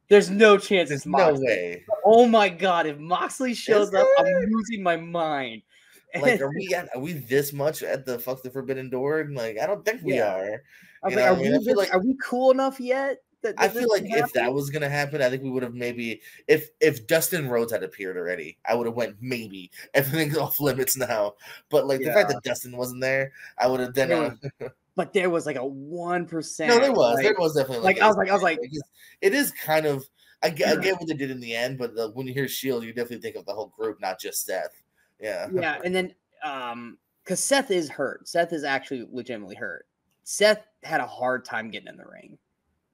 there's no chance it's Moxley. No way. Oh my god, if Moxley shows up, I'm losing my mind. Like, are we this much at the Fuck the Forbidden Door? Like, I don't think we are. I was like, are we cool enough yet? I feel like if that was gonna happen, I think we would have maybe if Dustin Rhodes had appeared already, I would have went maybe. Everything's off limits now. But like the fact that Dustin wasn't there, I would have then. But there was like a 1%. No, there was definitely like I was like, it is kind of. I get what they did in the end, but when you hear Shield, you definitely think of the whole group, not just Seth. Yeah. Yeah, and then because Seth is hurt. Seth is actually legitimately hurt. Seth had a hard time getting in the ring.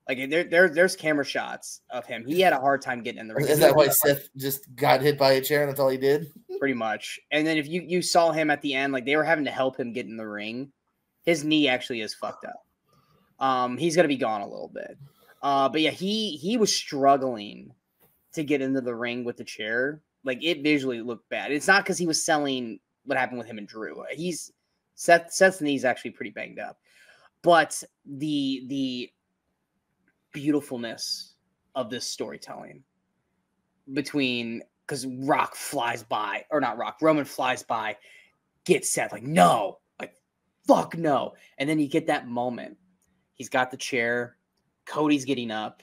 Like there's camera shots of him. He had a hard time getting in the ring. Is that why Seth just got hit by a chair and that's all he did? Pretty much. And then if you saw him at the end, like they were having to help him get in the ring. His knee actually is fucked up. He's gonna be gone a little bit. But yeah, he was struggling to get into the ring with the chair. Like it visually looked bad. It's not because he was selling what happened with him and Drew. Seth's knee is actually pretty banged up. But the beautifulness of this storytelling between, because Roman flies by, gets Seth like, no, like fuck no. And then you get that moment. He's got the chair. Cody's getting up.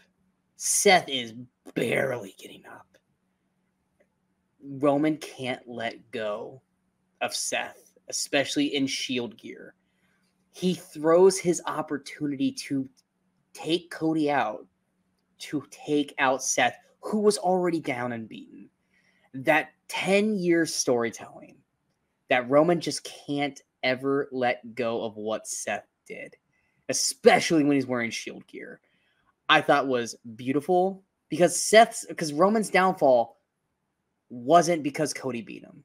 Seth is barely getting up. Roman can't let go of Seth, especially in Shield gear. He throws his opportunity to take Cody out, to take out Seth, who was already down and beaten. That 10-year storytelling that Roman just can't ever let go of what Seth did, especially when he's wearing Shield gear, I thought was beautiful because Roman's downfall wasn't because Cody beat him.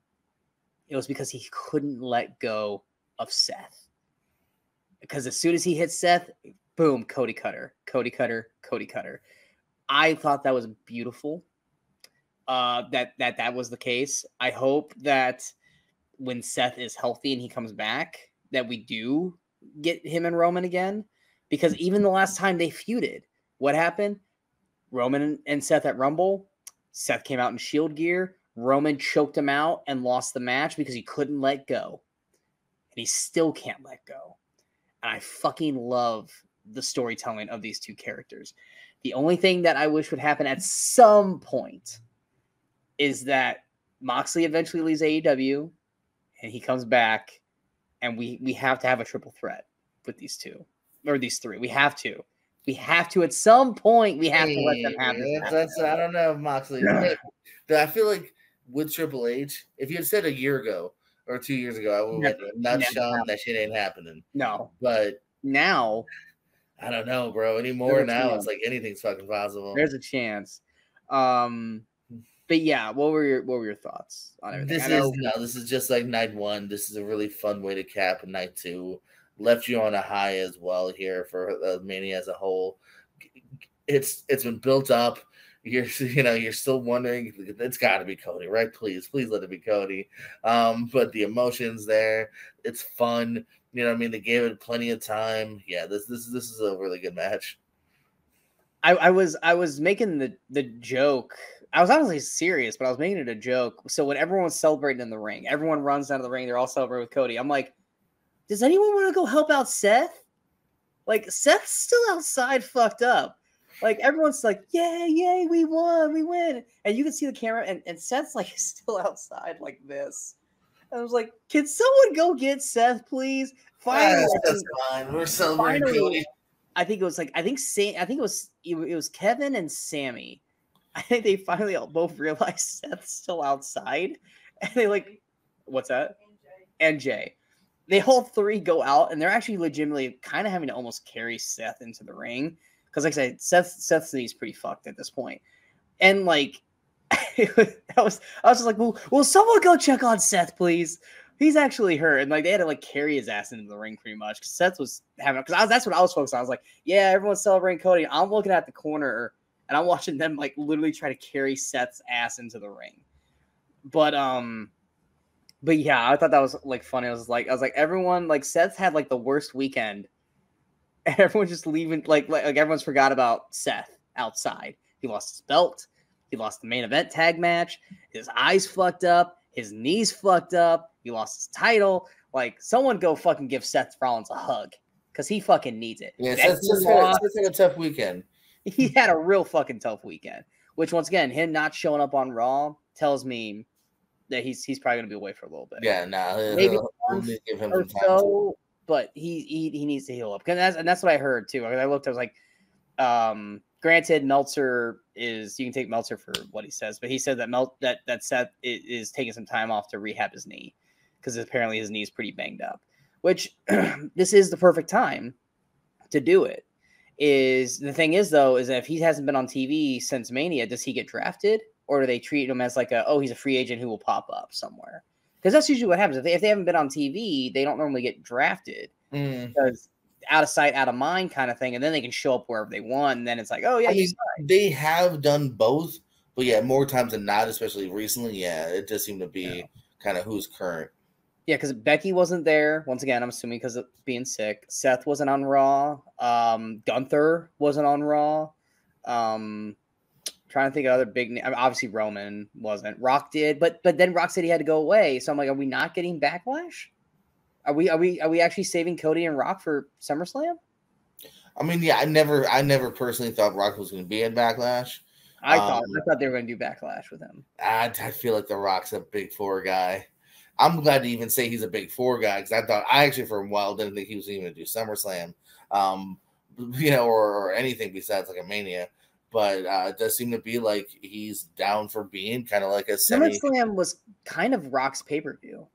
It was because he couldn't let go of Seth. Because as soon as he hit Seth, boom, Cody cutter. I thought that was beautiful. That was the case. I hope that when Seth is healthy and he comes back, that we do get him and Roman again. Because even the last time they feuded, what happened? Roman and Seth at Rumble. Seth came out in Shield gear. Roman choked him out and lost the match because he couldn't let go. And he still can't let go. And I fucking love the storytelling of these two characters. The only thing that I wish would happen at some point is that Moxley eventually leaves AEW and he comes back, and we have to have a triple threat with these two or these three. We have to. We have to at some point. We have to let them have this. I don't know, Moxley. I feel like with Triple H, if you had said a year ago or 2 years ago, I would have not Sean, that shit ain't happening. No, but now I don't know, bro. Anymore now, it's like anything's fucking possible. There's a chance. But yeah, what were your thoughts on everything? This is just like night one. This is a really fun way to cap night two. Left you on a high as well here for Mania as a whole. It's been built up. You're still wondering, it's got to be Cody, right? Please let it be Cody. But the emotions there, it's fun. You know what I mean? They gave it plenty of time. Yeah, this is a really good match. I was making the joke. I was honestly serious, but I was making it a joke. So when everyone was celebrating in the ring, everyone runs down to the ring. They're all celebrating with Cody. I'm like, does anyone want to go help out Seth? Like, Seth's still outside fucked up. Like, everyone's like, yay, we won, we win. And you can see the camera, and Seth's like still outside like this. And I was like, can someone go get Seth, please? Finally, that's fine. We're celebrating Cody. I think it was Kevin and Sami. I think they finally both realized Seth's still outside. And they like, what's that? And Jay. They all three go out, and they're actually legitimately kind of having to almost carry Seth into the ring. Because like I said, Seth's knee's pretty fucked at this point. And like, I was just like, will someone go check on Seth, please? He's actually hurt. And like, they had to like carry his ass into the ring pretty much. Because Seth was having, that's what I was focused on. I was like, yeah, everyone's celebrating Cody. I'm looking at the corner, and I'm watching them like literally try to carry Seth's ass into the ring. But yeah, I thought that was like funny. I was like everyone, like Seth had like the worst weekend. And everyone's just leaving, like everyone's forgot about Seth outside. He lost his belt. He lost the main event tag match. His eyes fucked up. His knees fucked up. He lost his title. Like, someone go fucking give Seth Rollins a hug, because he fucking needs it. Yeah, Seth had a tough weekend. He had a real fucking tough weekend, which once again, him not showing up on Raw tells me that he's probably going to be away for a little bit. Yeah, maybe give him some time so, but he needs to heal up. And that's what I heard too. I looked, I was like, granted, Meltzer you can take Meltzer for what he says, but he said that Seth is taking some time off to rehab his knee, because apparently his knee is pretty banged up, which this is the perfect time to do it. The thing is though, is that if he hasn't been on TV since Mania, does he get drafted, or do they treat him as like he's a free agent who will pop up somewhere? Because that's usually what happens. If they haven't been on TV, they don't normally get drafted, because out of sight, out of mind kind of thing. And then they can show up wherever they want. And then it's like, oh yeah, they have done both, but yeah, more times than not, especially recently. Yeah, it does seem to be kind of who's current. Yeah, because Becky wasn't there. Once again, I'm assuming because of being sick. Seth wasn't on Raw. Gunther wasn't on Raw. Trying to think of other big names. Obviously, Roman wasn't. Rock did, but then Rock said he had to go away. So I'm like, are we not getting Backlash? Are we actually saving Cody and Rock for SummerSlam? I mean, yeah, I never personally thought Rock was going to be in Backlash. I thought they were going to do Backlash with him. I feel like The Rock's a big four guy. I'm glad to even say he's a big four guy, because I actually for a while didn't think he was even going to do SummerSlam, or anything besides like a Mania. But it does seem to be like he's down for being kind of like a SummerSlam was kind of Rock's pay-per-view.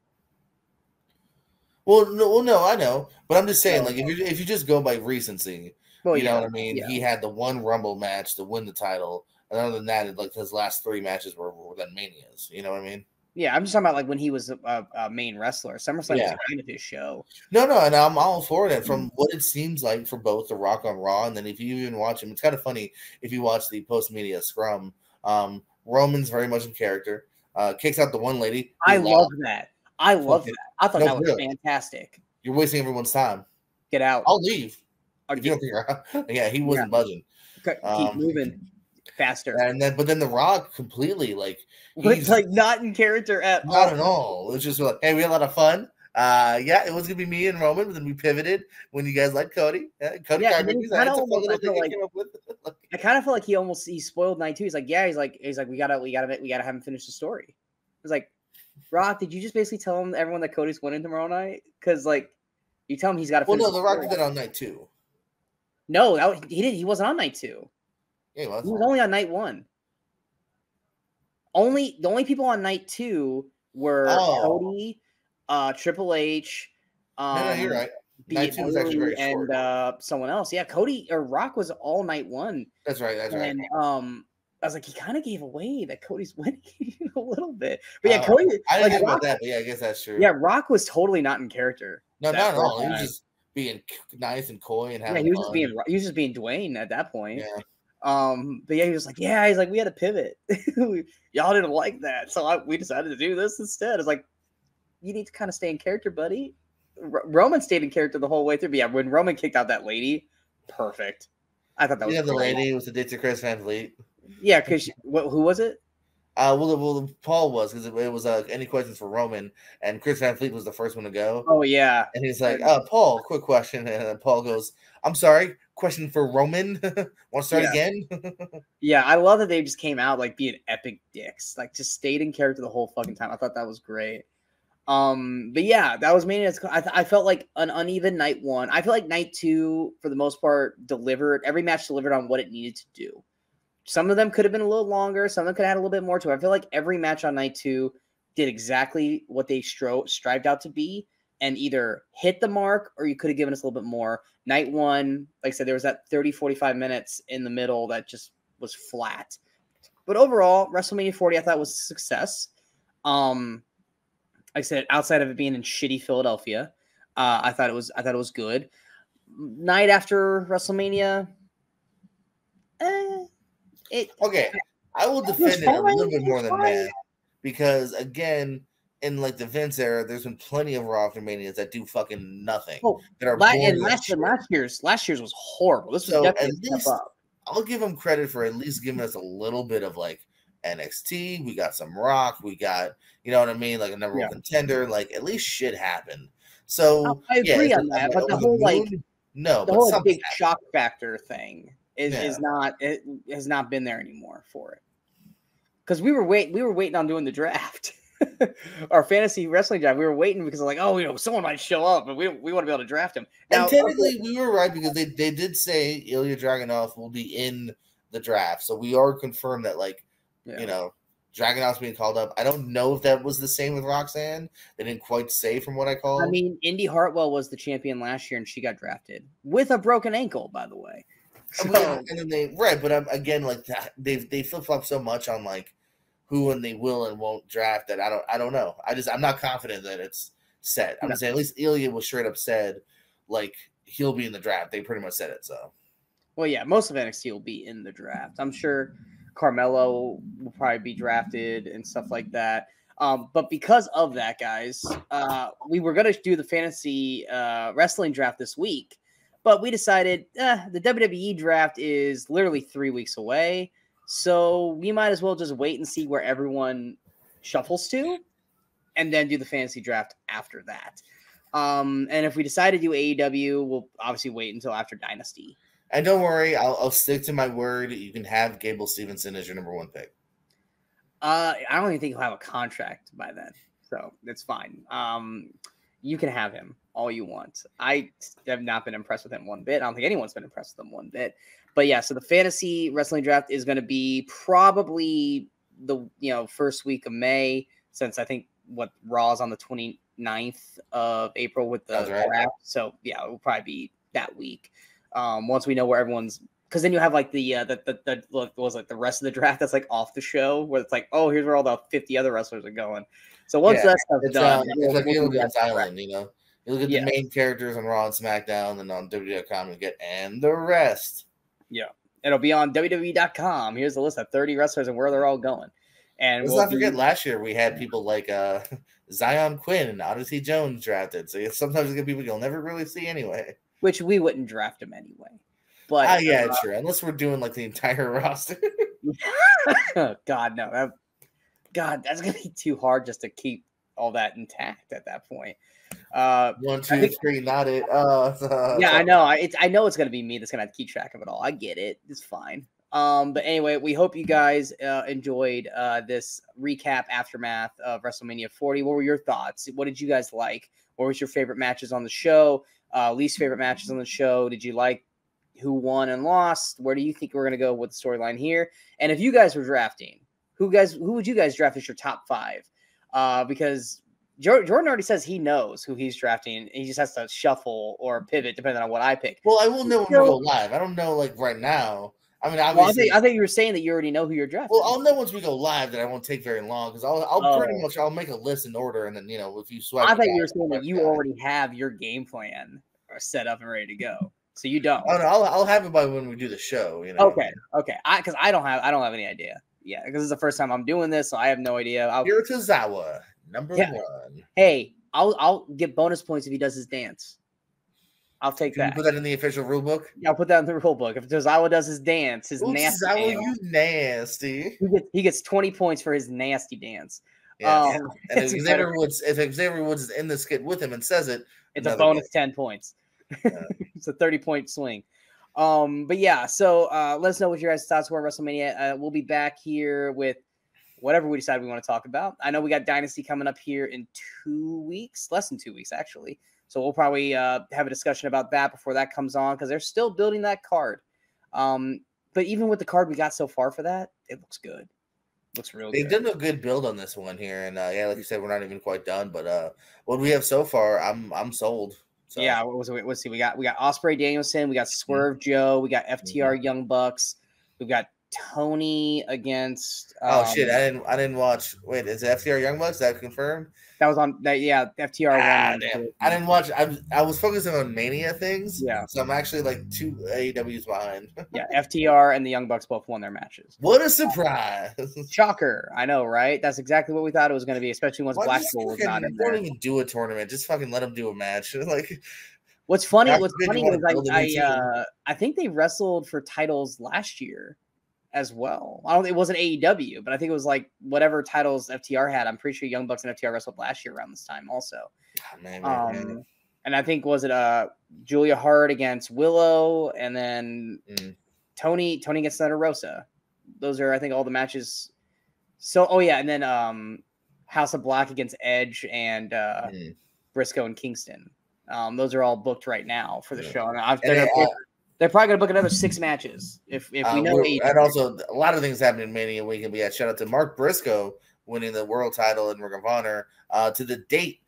Well, no, I know, but I'm just saying, like, if you just go by recency, know what I mean. Yeah. He had the one Rumble match to win the title, and other than that, like his last three matches were then Manias. You know what I mean? Yeah, I'm just talking about like when he was a main wrestler. SummerSlam was kind of his show. No, and I'm all for it. From what it seems like for both The Rock on Raw, and then if you even watch him, it's kind of funny if you watch the post-media scrum. Roman's very much in character. Kicks out the one lady. I love that. I thought that was fantastic. You're wasting everyone's time. Get out. I'll leave. If you don't figure out. Yeah, he wasn't budging. Keep moving faster. But then The Rock completely he's like not in character at all. Not at all. It's just like, hey, we had a lot of fun. It was gonna be me and Roman, but then we pivoted when you guys liked Cody. Cody I kind of feel like he spoiled night too. He's like, we gotta have him finish the story. It's like, Rock, did you just basically tell everyone that Cody's winning tomorrow night? Because you tell him he's got to. Well, no, The Rock did that on night 2. No, he didn't. He wasn't on night 2. Yeah, he was. He was only on night 1. The only people on night 2 were Cody, Triple H. No, you're right. Night 2 was actually very short. And someone else. Yeah, Cody or Rock was all night 1. That's right. And I was like, he kind of gave away that Cody's winning a little bit. But yeah, Cody. I didn't think about that, but yeah, I guess that's true. Yeah, Rock was totally not in character. No, not at all. He was just being nice and coy and having fun. He was just being Dwayne at that point. Yeah. But yeah, he was like, he's like, we had to pivot. Y'all didn't like that, so we decided to do this instead. It's like, you need to kind of stay in character, buddy. Roman stayed in character the whole way through. But yeah, when Roman kicked out that lady, perfect. I thought that was the lady was the date to Chris Van Vliet. Yeah, because who was it? Well, Paul was, because it was any questions for Roman, and Chris Van Vliet was the first one to go. Oh yeah, and he's like, Paul, quick question, and then Paul goes, I'm sorry, question for Roman. Want to start again? Yeah, I love that they just came out being epic dicks, just stayed in character the whole fucking time. I thought that was great. But yeah, that was mainly. I felt like an uneven night 1. I feel like night 2, for the most part, delivered. Every match delivered on what it needed to do. Some of them could have been a little longer. Some of them could have had a little bit more to it. I feel like every match on night 2 did exactly what they strived out to be and either hit the mark or you could have given us a little bit more. Night 1, like I said, there was that 30, 45 minutes in the middle that just was flat. But overall, WrestleMania 40, I thought was a success. Like I said, outside of it being in shitty Philadelphia, I thought it was good. Night after WrestleMania, I will defend it a little bit more than that, because again, in the Vince era, there's been plenty of Raw after Manias that do fucking nothing. Last year's was horrible. This was definitely a step up. I'll give them credit for at least giving us a little bit of NXT. We got some Rock. We got, you know what I mean, a number one contender. At least shit happened. So I agree on that, but the whole big shock factor thing has not been there anymore for it. Because we were waiting on doing the draft. Our fantasy wrestling draft, we were waiting because someone might show up, but we want to be able to draft him. Now, and technically, we were right because they did say Ilya Dragunov will be in the draft, so we are confirmed that Dragunov's being called up. I don't know if that was the same with Roxanne. They didn't quite say from what I called. I mean, Indy Hartwell was the champion last year, and she got drafted with a broken ankle, by the way. So, and then but again, they flip flop so much on who and they will and won't draft that I don't know. I'm not confident that it's set. I'm saying at least Ilya was straight up said he'll be in the draft. They pretty much said it. So, well, yeah, most of NXT will be in the draft. I'm sure Carmelo will probably be drafted and stuff like that. But because of that, guys, we were going to do the fantasy wrestling draft this week, but we decided the WWE draft is literally 3 weeks away. So we might as well just wait and see where everyone shuffles to and then do the fantasy draft after that. And if we decide to do AEW, we'll obviously wait until after Dynasty. And don't worry, I'll stick to my word. You can have Gable Stevenson as your number 1 pick. I don't even think he'll have a contract by then, so it's fine. You can have him all you want. I have not been impressed with him one bit. I don't think anyone's been impressed with him one bit. But yeah, so the fantasy wrestling draft is going to be probably the first week of May, since I think Raw is on the 29th of April with the draft. So yeah, it will probably be that week. Once we know where everyone's because then you have like the what was like the rest of the draft that's like off the show where it's like, oh, here's where all the 50 other wrestlers are going. So once that stuff's done, it's like you look at this island, you know, you look at Yeah. the main characters on Raw and SmackDown, and on WWE.com, you get and the rest. Yeah, it'll be on WWE.com. Here's the list of 30 wrestlers and where they're all going. And let's not forget, last year we had people like Zion Quinn and Odyssey Jones drafted. So sometimes you get people you'll never really see anyway. Which we wouldn't draft them anyway. But yeah, sure. Unless we're doing like the entire roster. God, no. God, that's gonna be too hard just to keep all that intact at that point. 1, 2, 3, not it. Yeah, I know. I know it's gonna be me that's gonna have to keep track of it all. I get it. It's fine. But anyway, we hope you guys enjoyed this recap aftermath of WrestleMania 40. What were your thoughts? What did you guys like? What was your favorite matches on the show? Least favorite matches on the show? Did you like who won and lost? Where do you think we're gonna go with the storyline here? And if you guys were drafting, who would you guys draft as your top 5? Because Jordan already says he knows who he's drafting. He just has to shuffle or pivot depending on what I pick. Well, I will know when we go live. I don't know like right now. I mean, obviously, I think you were saying that you already know who you're drafting. Well, I'll know once we go live that I won't take very long because I'll make a list in order, and then if you swipe. I thought you were saying that you already have your game plan set up and ready to go, so you don't. Oh no, I'll have it by when we do the show. You know. Okay. Because I don't have any idea. Yeah, because it's the first time I'm doing this, so I have no idea. Hirakazawa, number 1. Hey, I'll get bonus points if he does his dance. I'll take that. Put that in the official rule book? Yeah, I'll put that in the rule book. If Tozawa does his dance, his nasty dance. You nasty. He gets 20 points for his nasty dance. Yeah. And if Xavier Woods is in the skit with him and says it, it's a bonus 10 points. Yeah. It's a 30-point swing. But yeah, so let us know what your guys' thoughts were on WrestleMania. We'll be back here with whatever we decide we want to talk about. I know we got Dynasty coming up here in 2 weeks, less than 2 weeks, actually. So we'll probably have a discussion about that before that comes on because they're still building that card. But even with the card we got so far for that, it looks good. Looks real good. They've done a good build on this one here. And yeah, like you said, we're not even quite done. But what we have so far, I'm sold. So. Yeah, let's see. We got Ospreay Danielson, we got Swerve Joe, we got FTR Young Bucks, we've got Tony against. Shit! I didn't watch. Wait, is it FTR Young Bucks? Is that confirmed? That was on that. Yeah, FTR. Damn. I didn't watch. I was focusing on Mania things. Yeah. So I'm actually like 2 AEWs behind. Yeah, FTR and the Young Bucks both won their matches. What a surprise! Shocker! I know, right? That's exactly what we thought it was going to be, especially once Blackpool was not in there. Don't even do a tournament. Just fucking let them do a match. Like. What's funny is I think they wrestled for titles last year as well. It wasn't AEW, but I think it was like whatever titles FTR had. I'm pretty sure Young Bucks and FTR wrestled last year around this time also. Oh, man. And I think was it Julia Hart against Willow and then Tony against Thunder Rosa. Those are I think all the matches. So and then House of Black against Edge and Briscoe and Kingston. Those are all booked right now for the show. They're probably going to book another 6 matches if we know. And also, a lot of things happening in Mania weekend. But yeah, shout out to Mark Briscoe winning the world title in Ring of Honor to the date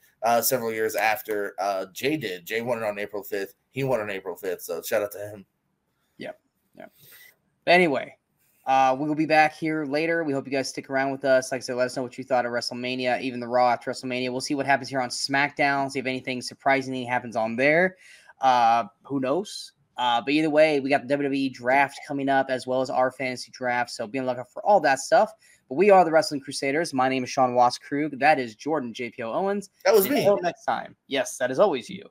several years after Jey did. Jey won it on April 5th. He won on April 5th. So shout out to him. Yeah. But anyway, we will be back here later. We hope you guys stick around with us. Like I said, let us know what you thought of WrestleMania, even the Raw after WrestleMania. We'll see what happens here on SmackDown, see if anything surprising happens on there. Who knows? But either way, we got the WWE draft coming up as well as our fantasy draft. So be on the lookout for all that stuff. But we are the Wrestling Crusaders. My name is Sean Waskrug. That is Jordan JPO Owens. That was me. Until next time. Yes, that is always you.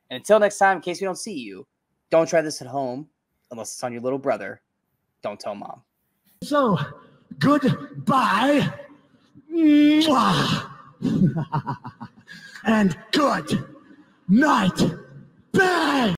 And until next time, in case we don't see you, don't try this at home unless it's on your little brother. Don't tell mom. So, goodbye. And good night. Bang!